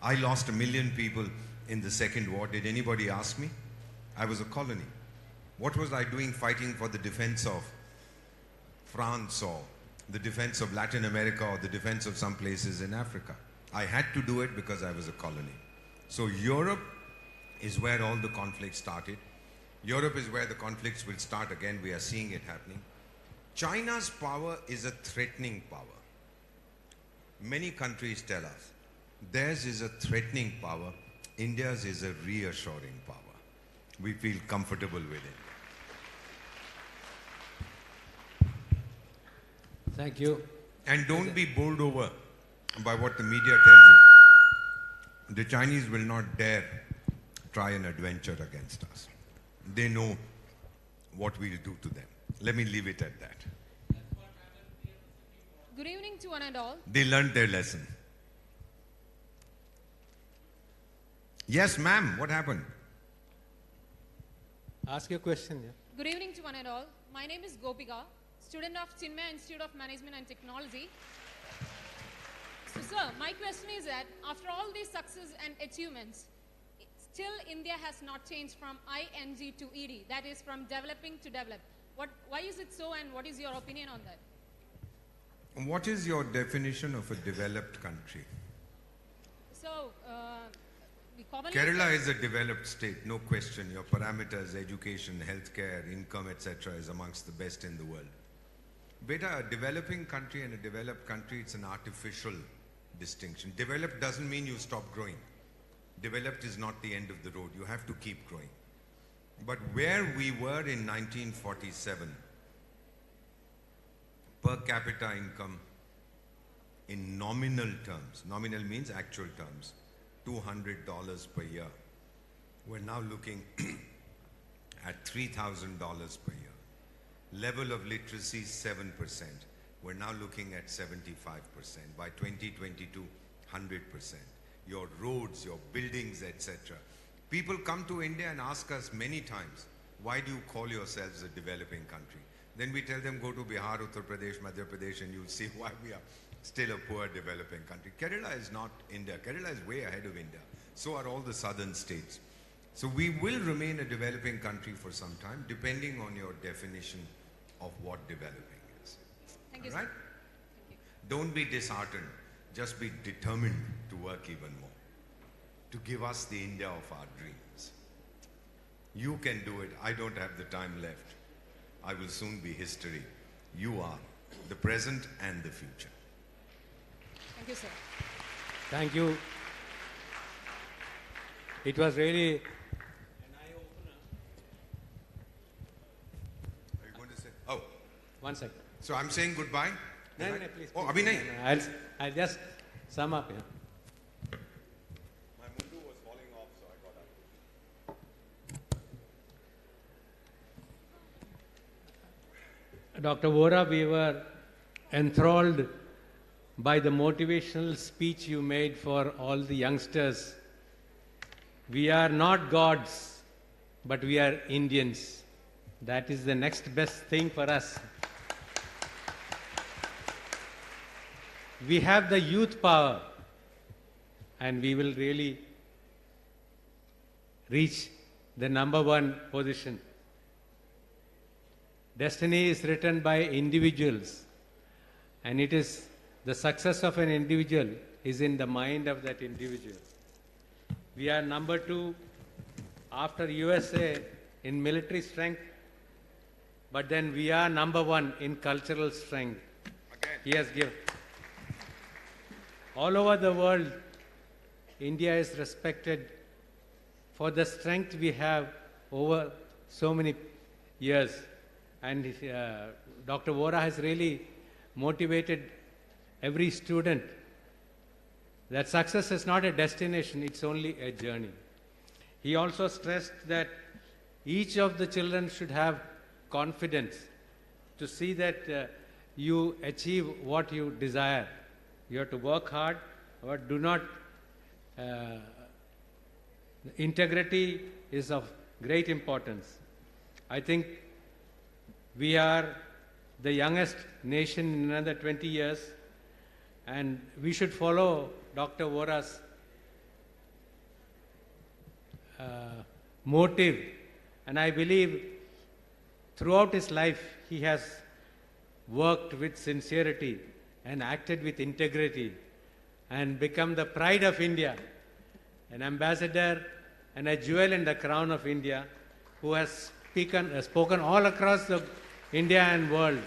I lost 1 million people in the Second War. Did anybody ask me? I was a colony. What was I doing fighting for the defense of France or the defense of Latin America or the defense of some places in Africa? I had to do it because I was a colony. So Europe is where all the conflicts started. Europe is where the conflicts will start again. We are seeing it happening. China's power is a threatening power. Many countries tell us theirs is a threatening power. India's is a reassuring power. We feel comfortable with it. Thank you. And don't be bowled over by what the media tells you. The Chinese will not dare try an adventure against us. They know what we'll do to them. Let me leave it at that. That's what happened Good evening to one and all. They learned their lesson. Yes, ma'am, what happened? Ask your question. Yeah. Good evening to one and all. My name is Gopika, student of TMA Institute of Management and Technology. So, sir, my question is that after all these success and achievements, still India has not changed from ING to ED, that is from developing to develop. Why is it so, and what is your opinion on that? What is your definition of a developed country? So, we commonly Kerala is a developed state, no question. Your parameters, education, healthcare, income, etc. is amongst the best in the world. Beta, a developing country and a developed country, it's an artificial distinction. Developed doesn't mean you stop growing. Developed is not the end of the road. You have to keep growing. But where we were in 1947, per capita income in nominal terms, nominal means actual terms, $200 per year. We're now looking at $3,000 per year. Level of literacy 7%. We're now looking at 75%. By 2022, 100%. Your roads, your buildings, etc. People come to India and ask us many times, why do you call yourselves a developing country? Then we tell them, go to Bihar, Uttar Pradesh, Madhya Pradesh, and you'll see why we are still a poor developing country. Kerala is not India. Kerala is way ahead of India. So are all the southern states. So we will remain a developing country for some time, depending on your definition of what developing is. Thank you, all right? Thank you. Don't be disheartened. Just be determined to work even more, to give us the India of our dreams. You can do it. I don't have the time left. I will soon be history. You are the present and the future. Thank you, sir. Thank you. It was really... Are you going to say? Oh. 1 second. So I'm saying goodbye? No, Right? no, please. Oh, please. Abhinay. No, I'll just sum up here. My mundu was falling off, so I got up. Dr. Vora, we were enthralled by the motivational speech you made for all the youngsters. We are not gods, but we are Indians. That is the next best thing for us. We have the youth power, and we will really reach the #1 position. Destiny is written by individuals, and it is the success of an individual is in the mind of that individual. We are #2 after USA in military strength, but then we are #1 in cultural strength. Again. He has given. All over the world, India is respected for the strength we have over so many years. And Dr. Vora has really motivated every student that success is not a destination, it's only a journey. He also stressed that each of the children should have confidence to see that you achieve what you desire. You have to work hard, but do not. Integrity is of great importance. I think we are the youngest nation in another 20 years, and we should follow Dr. Vora's motive. And I believe throughout his life he has worked with sincerity and acted with integrity and become the pride of India, an ambassador and a jewel in the crown of India, who has spoken all across the India and world.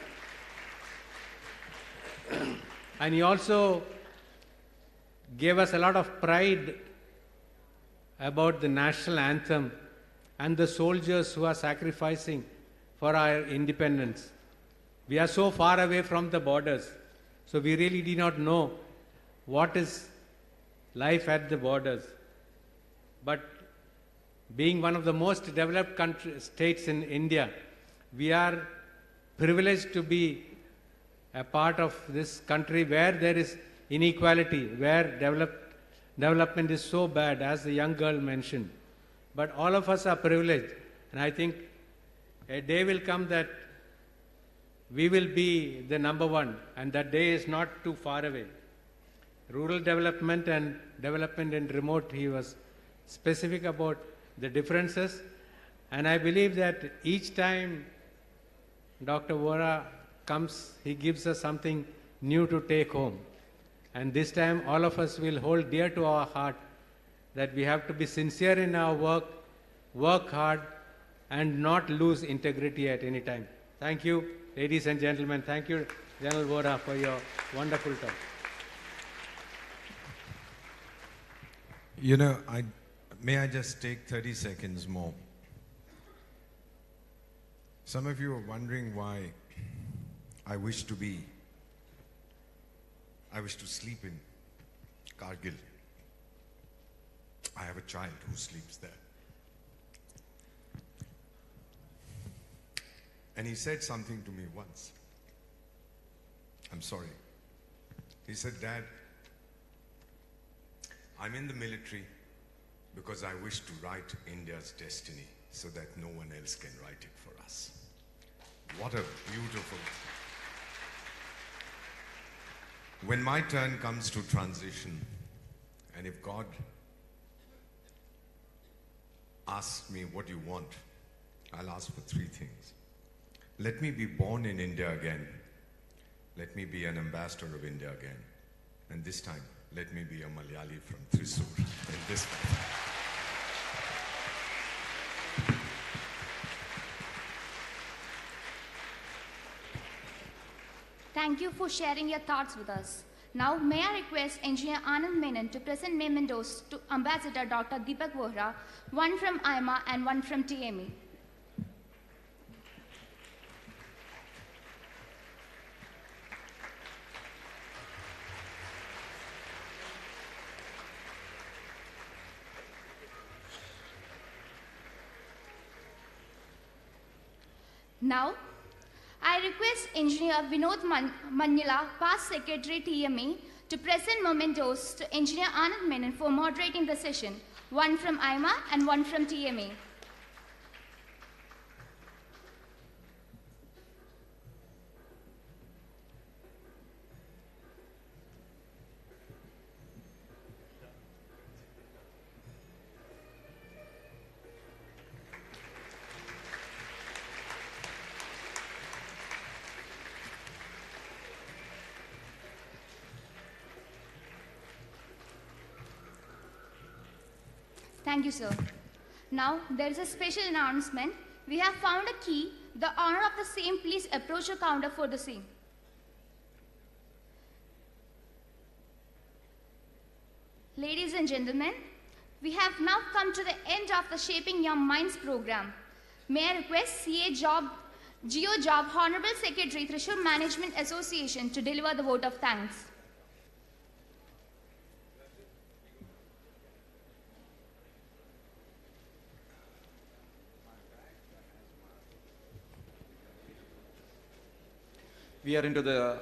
And he also gave us a lot of pride about the national anthem and the soldiers who are sacrificing for our independence. We are so far away from the borders, so we really do not know what is life at the borders. But being one of the most developed states in India, we are privileged to be a part of this country where there is inequality, where development is so bad, as the young girl mentioned. But all of us are privileged, and I think a day will come that we will be the number one, and that day is not too far away. Rural development and development in remote, he was specific about the differences, and I believe that each time Dr. Vohra comes, he gives us something new to take home. And this time all of us will hold dear to our heart that we have to be sincere in our work hard, and not lose integrity at any time. Thank you, ladies and gentlemen. Thank you, General Vohra, for your wonderful talk. You know, may I just take 30 seconds more? Some of you are wondering why I wish to sleep in Kargil. I have a child who sleeps there. And he said something to me once. I'm sorry. He said, "Dad, I'm in the military because I wish to write India's destiny so that no one else can write it for us." What a beautiful... When my turn comes to transition, and if God asks me, "What do you want?" I'll ask for three things. Let me be born in India again. Let me be an ambassador of India again. And this time, let me be a Malayali from Thrissur in this country. Thank you for sharing your thoughts with us. Now, may I request Engineer Anand Menon to present mementos to Ambassador Dr. Deepak Vohra, one from AIMA and one from TMA. Now, I request Engineer Vinod Manila, Past Secretary TMA, to present mementos to Engineer Anand Menon for moderating the session, one from AIMA and one from TMA. Thank you, sir. Now, there is a special announcement. We have found a key. The owner of the same, please approach the counter for the same. Ladies and gentlemen, we have now come to the end of the Shaping Young Minds program. May I request Geo Job, Honorable Secretary, Thrissur Management Association, to deliver the vote of thanks. We are into the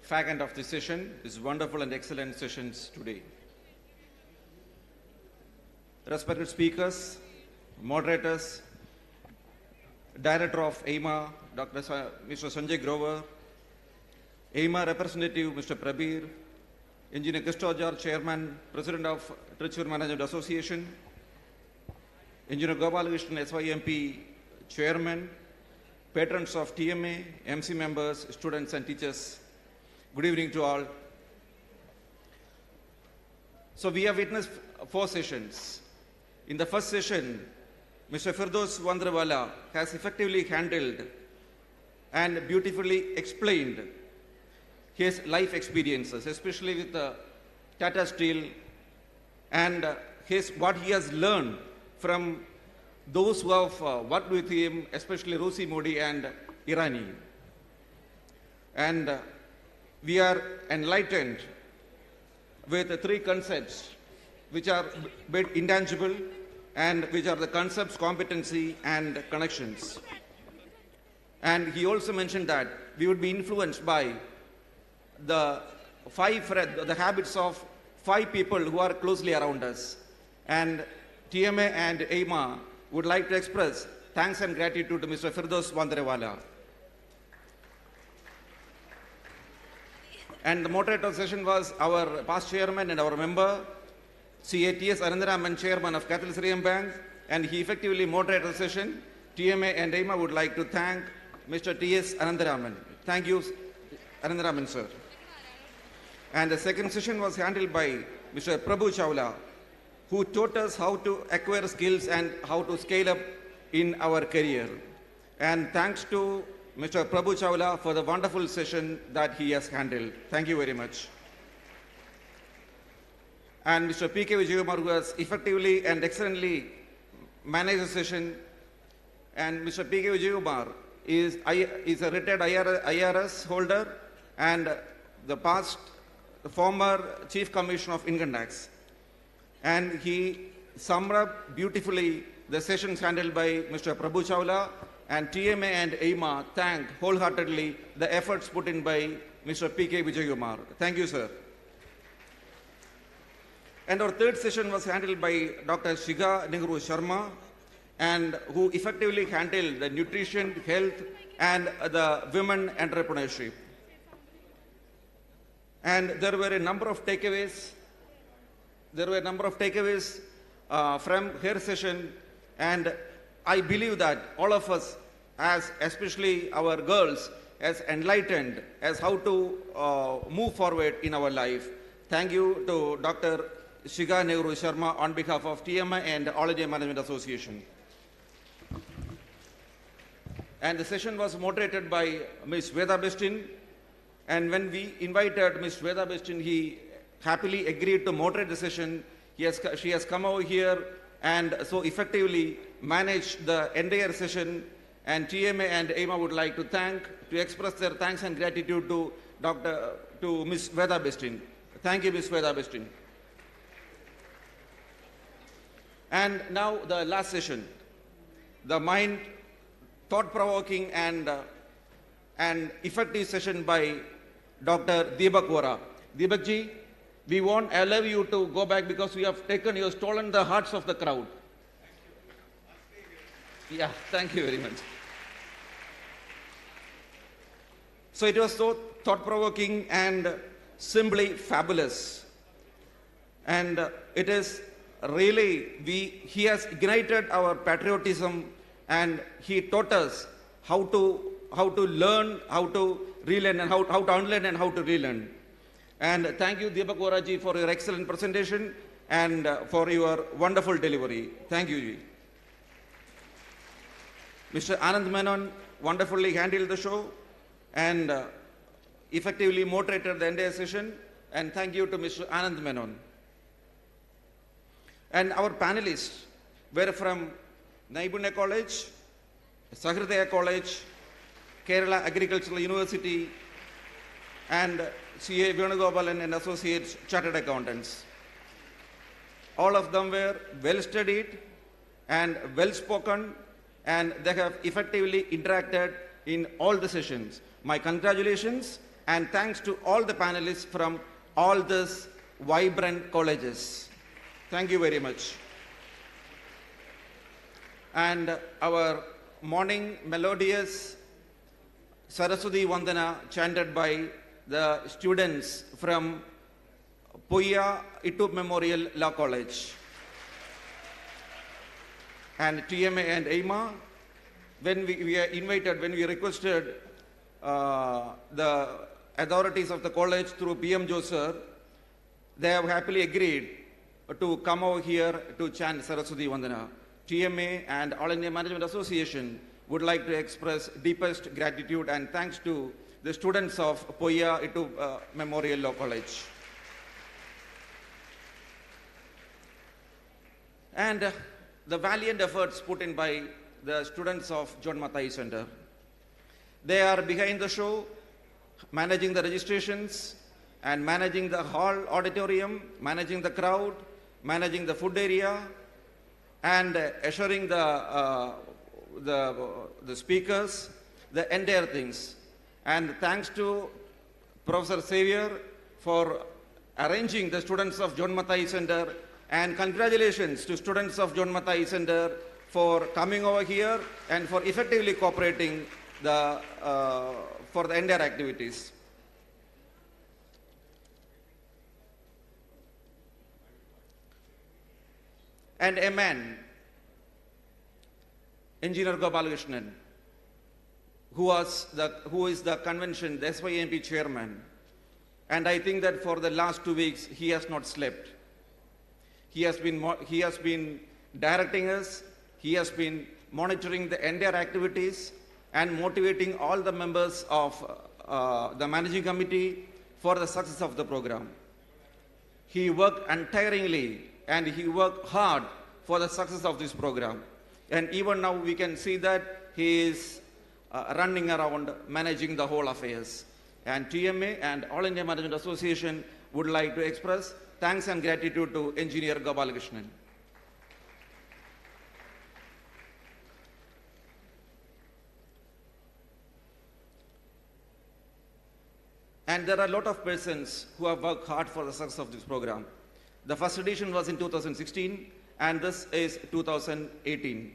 fag end of the session. It's wonderful and excellent sessions today. Respected speakers, moderators, Director of AIMA, Mr. Sanjay Grover, AIMA representative Mr. Prabir, Engineer Christopher, Chairman, President of Thrissur Management Association, Engineer Gopalakrishnan, SYMP, Chairman, patrons of TMA, MC members, students and teachers, good evening to all. So we have witnessed 4 sessions. In the first session, Mr. Firdaus Wandrawala has effectively handled and beautifully explained his life experiences, especially with Tata Steel and what he has learned from those who have worked with him, especially Rosi Modi and Irani. And we are enlightened with 3 concepts which are bit intangible and which are the concepts, competency and connections. And he also mentioned that we would be influenced by the the habits of 5 people who are closely around us. And TMA and AIMA would like to express thanks and gratitude to Mr. Firdaus Wandarewala. And the moderator session was our past chairman and our member, CATS Arindaraman, chairman of Catholic Syrian Bank, and he effectively moderated the session. TMA and AIMA would like to thank Mr. T.S. Arindaraman. Thank you, Arindaraman, sir. And the second session was handled by Mr. Prabhu Chawla, who taught us how to acquire skills and how to scale up in our career. And thanks to Mr. Prabhu Chawla for the wonderful session that he has handled. Thank you very much. And Mr. P.K. Vijaykumar, who has effectively and excellently managed the session. And Mr. P.K. Vijaykumar is a retired IRS holder and the former Chief Commissioner of Income Tax. And he summed up beautifully the sessions handled by Mr. Prabhu Chawla, and TMA and AIMA thank wholeheartedly the efforts put in by Mr. P.K. Vijaykumar. Thank you, sir. And our third session was handled by Dr. Shiga Nehru Sharma, and who effectively handled the nutrition, health, and the women entrepreneurship. And there were a number of takeaways. From her session, and I believe that all of us, as especially our girls, as enlightened as how to move forward in our life. Thank you to Dr. Shiga Nehru Sharma on behalf of TMA and All India Management Association. And the session was moderated by Ms. Veda Bestin. And when we invited Ms. Veda Bestin, he happily agreed to moderate the session. She has come over here and so effectively managed the entire session. And TMA and AIMA would like to express their thanks and gratitude to Ms. Veda Bestin. Thank you, Ms. Veda Bestin. And now the last session, the thought-provoking and effective session by Dr. Deepak Vora. Deepak ji, we won't allow you to go back because you have stolen the hearts of the crowd. Yeah, thank you very much. So it was so thought-provoking and simply fabulous. And it is really, he has ignited our patriotism, and he taught us how to learn, how to relearn, and how to unlearn and how to relearn. And thank you, Deepak Vora ji, for your excellent presentation and for your wonderful delivery. Thank you, ji. Mr. Anand Menon wonderfully handled the show and effectively moderated the entire session. And thank you to Mr. Anand Menon. And our panelists were from Naibunya College, Sahridaya College, Kerala Agricultural University, and C.A. Venugopalan and Associates Chartered Accountants. All of them were well studied and well spoken, and they have effectively interacted in all the sessions. My congratulations and thanks to all the panelists from all these vibrant colleges. Thank you very much. And our morning melodious Saraswati Vandana chanted by the students from Puya Itu Memorial Law College. And TMA and AIMA, when we requested the authorities of the college through PM Joe sir, they have happily agreed to come over here to chant Saraswati Vandana. TMA and All India Management Association would like to express deepest gratitude and thanks to the students of Puya Itu Memorial Law College. And the valiant efforts put in by the students of John Mathai Center. They are behind the show, managing the registrations and managing the hall auditorium, managing the crowd, managing the food area, and assuring the speakers, the entire things. And thanks to Professor Xavier for arranging the students of John Mathai Center, and congratulations to students of John Mathai Center for coming over here and for effectively cooperating for the entire activities. And a man, Engineer Gopalakrishnan, who is the convention, the SYMP chairman. And I think that for the last 2 weeks, he has not slept. He has been directing us, he has been monitoring the entire activities and motivating all the members of the managing committee for the success of the program. He worked untiringly and he worked hard for the success of this program. And even now we can see that he is running around managing the whole affairs. And TMA and All India Management Association would like to express thanks and gratitude to Engineer Gopalakrishnan. And there are a lot of persons who have worked hard for the success of this program. The first edition was in 2016 and this is 2018.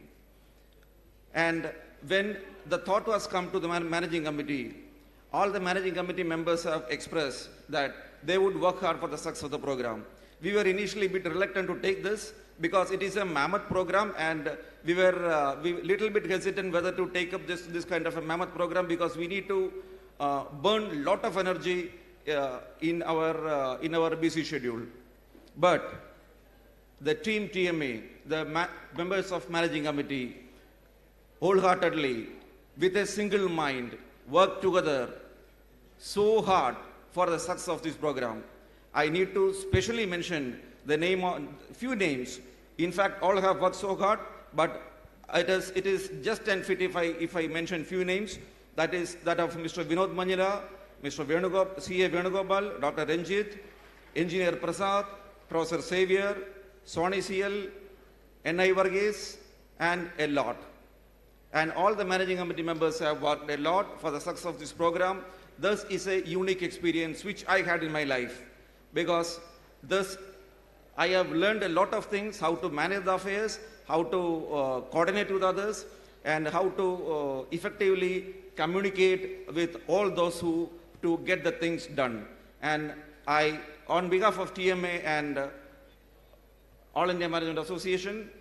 And when the thought was come to the managing committee, all the managing committee members have expressed that they would work hard for the success of the program. We were initially a bit reluctant to take this because it is a mammoth program, and we were little bit hesitant whether to take up this kind of a mammoth program because we need to burn a lot of energy in our busy schedule. But the team TMA, the members of managing committee, wholeheartedly, with a single mind, work together so hard for the success of this program. I need to specially mention the name of few names. In fact, all have worked so hard, but it is just unfit if I mention few names. That is that of Mr. Vinod Manjira, Mr. C.A. Venugopal, Dr. Ranjit, Engineer Prasad, Professor Xavier, Sony CL, N.I. Varghese, and a lot. And all the managing committee members have worked a lot for the success of this program. This is a unique experience which I had in my life, because I have learned a lot of things, how to manage the affairs, how to coordinate with others, and how to effectively communicate with all those who to get the things done. And I, on behalf of TMA and All India Management Association,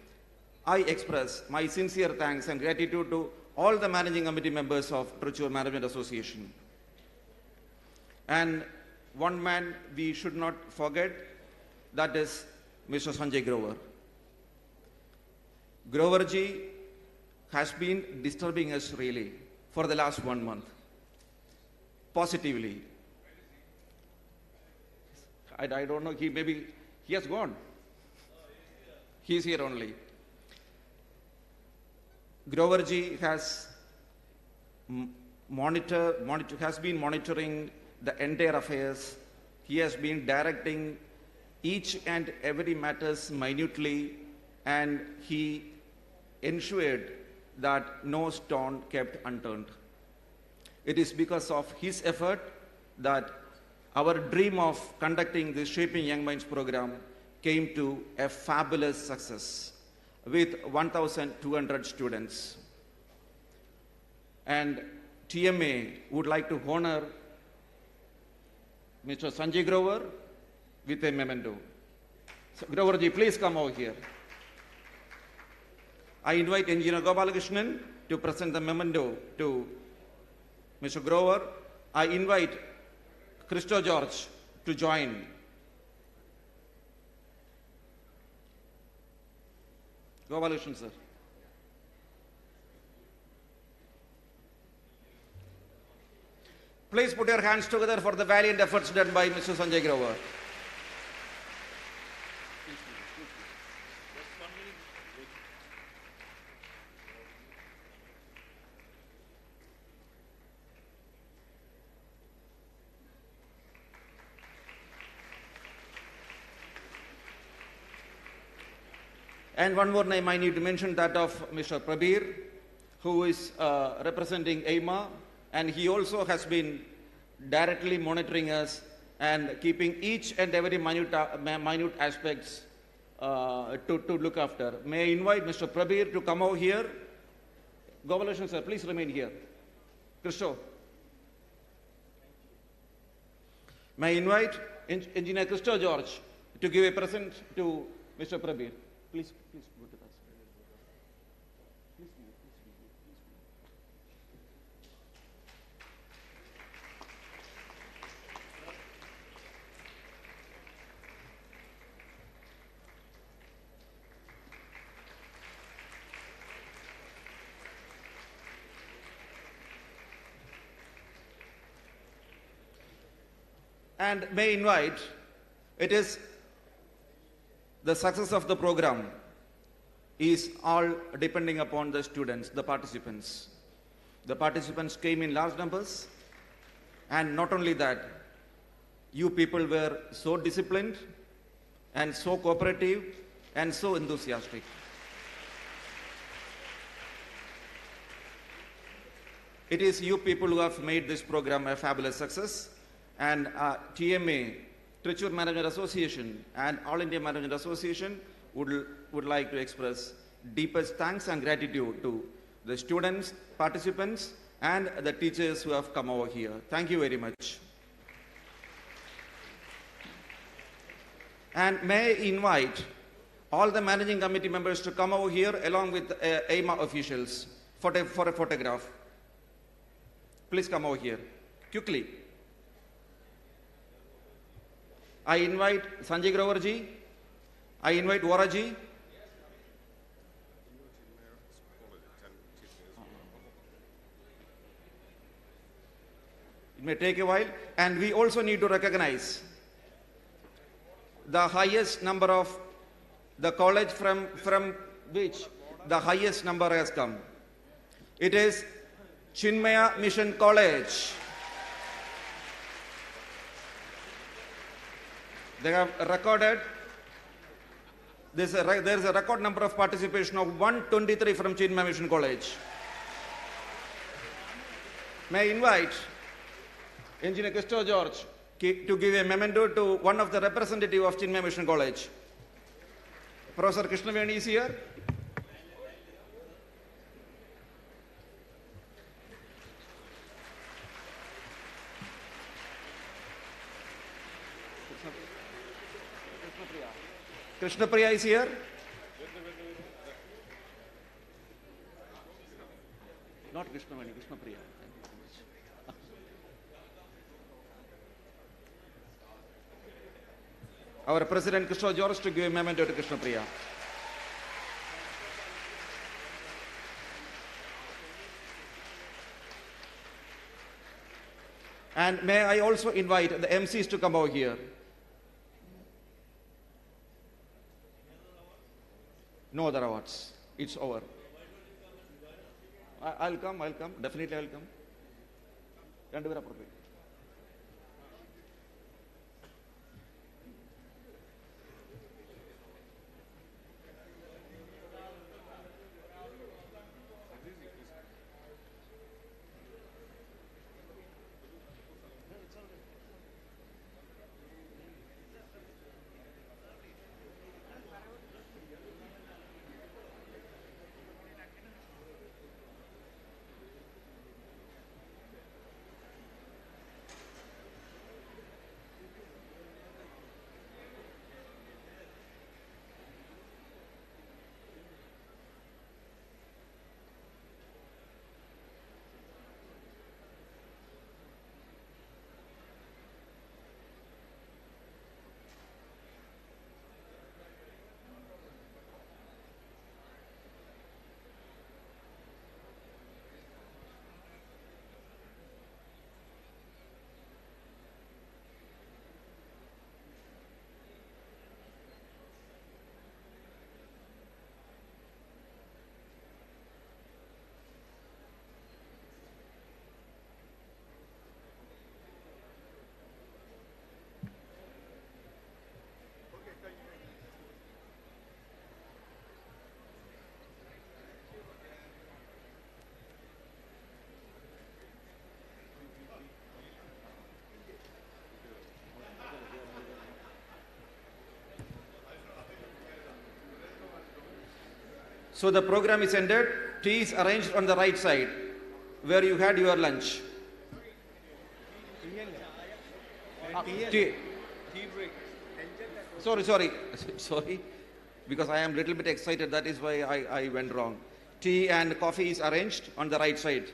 I express my sincere thanks and gratitude to all the managing committee members of Thrissur Management Association. And one man we should not forget, that is Mr. Sanjay Grover. Groverji has been disturbing us really for the last 1 month, positively. I don't know, he has gone. He is here only. Groverji has been monitoring the entire affairs. He has been directing each and every matters minutely, and he ensured that no stone kept unturned. It is because of his effort that our dream of conducting this Shaping Young Minds program came to a fabulous success with 1,200 students. And TMA would like to honor Mr. Sanjay Grover with a memento. So, Groverji, please come over here. I invite Engineer Gopalakrishnan to present the memento to Mr. Grover. I invite Christo George to join. Gopalakrishnan, sir. Please put your hands together for the valiant efforts done by Mr. Sanjay Grover. And one more name I need to mention, that of Mr. Prabir, who is representing AIMA and he also has been directly monitoring us and keeping each and every minute aspects to look after. May I invite Mr. Prabir to come over here. Gopalashan sir, please remain here. Christo. May I invite Engineer Christo George to give a present to Mr. Prabir. Please go to that. And may invite, it is the success of the program is all depending upon the students, the participants. The participants came in large numbers, and not only that, you people were so disciplined and so cooperative and so enthusiastic. It is you people who have made this program a fabulous success. And TMA, Thrissur Management Association, and All India Management Association would like to express deepest thanks and gratitude to the students, participants, and the teachers who have come over here. Thank you very much. And may I invite all the managing committee members to come over here along with AIMA officials for a photograph. Please come over here, quickly. I invite Sanjay Groverji, I invite Voraji. It may take a while, and we also need to recognize the highest number of the college from which the highest number has come. It is Chinmaya Mission College. They have recorded, there is a record number of participation of 123 from Chinmaya Mission College. May I invite Engineer Christo George to give a memento to one of the representatives of Chinmaya Mission College. Professor Krishnaveni is here. Krishna Priya is here. Not Krishna Vani, Krishna Priya. Thank you very much. Our President Krishna George to give a memento to Krishna Priya. And may I also invite the MCs to come over here. No other awards. It's over. I'll come. Definitely I'll come. Renduver appropriate. So the program is ended. Tea is arranged on the right side, where you had your lunch. Tea. Sorry, because I am a little bit excited, that is why I went wrong. Tea and coffee is arranged on the right side.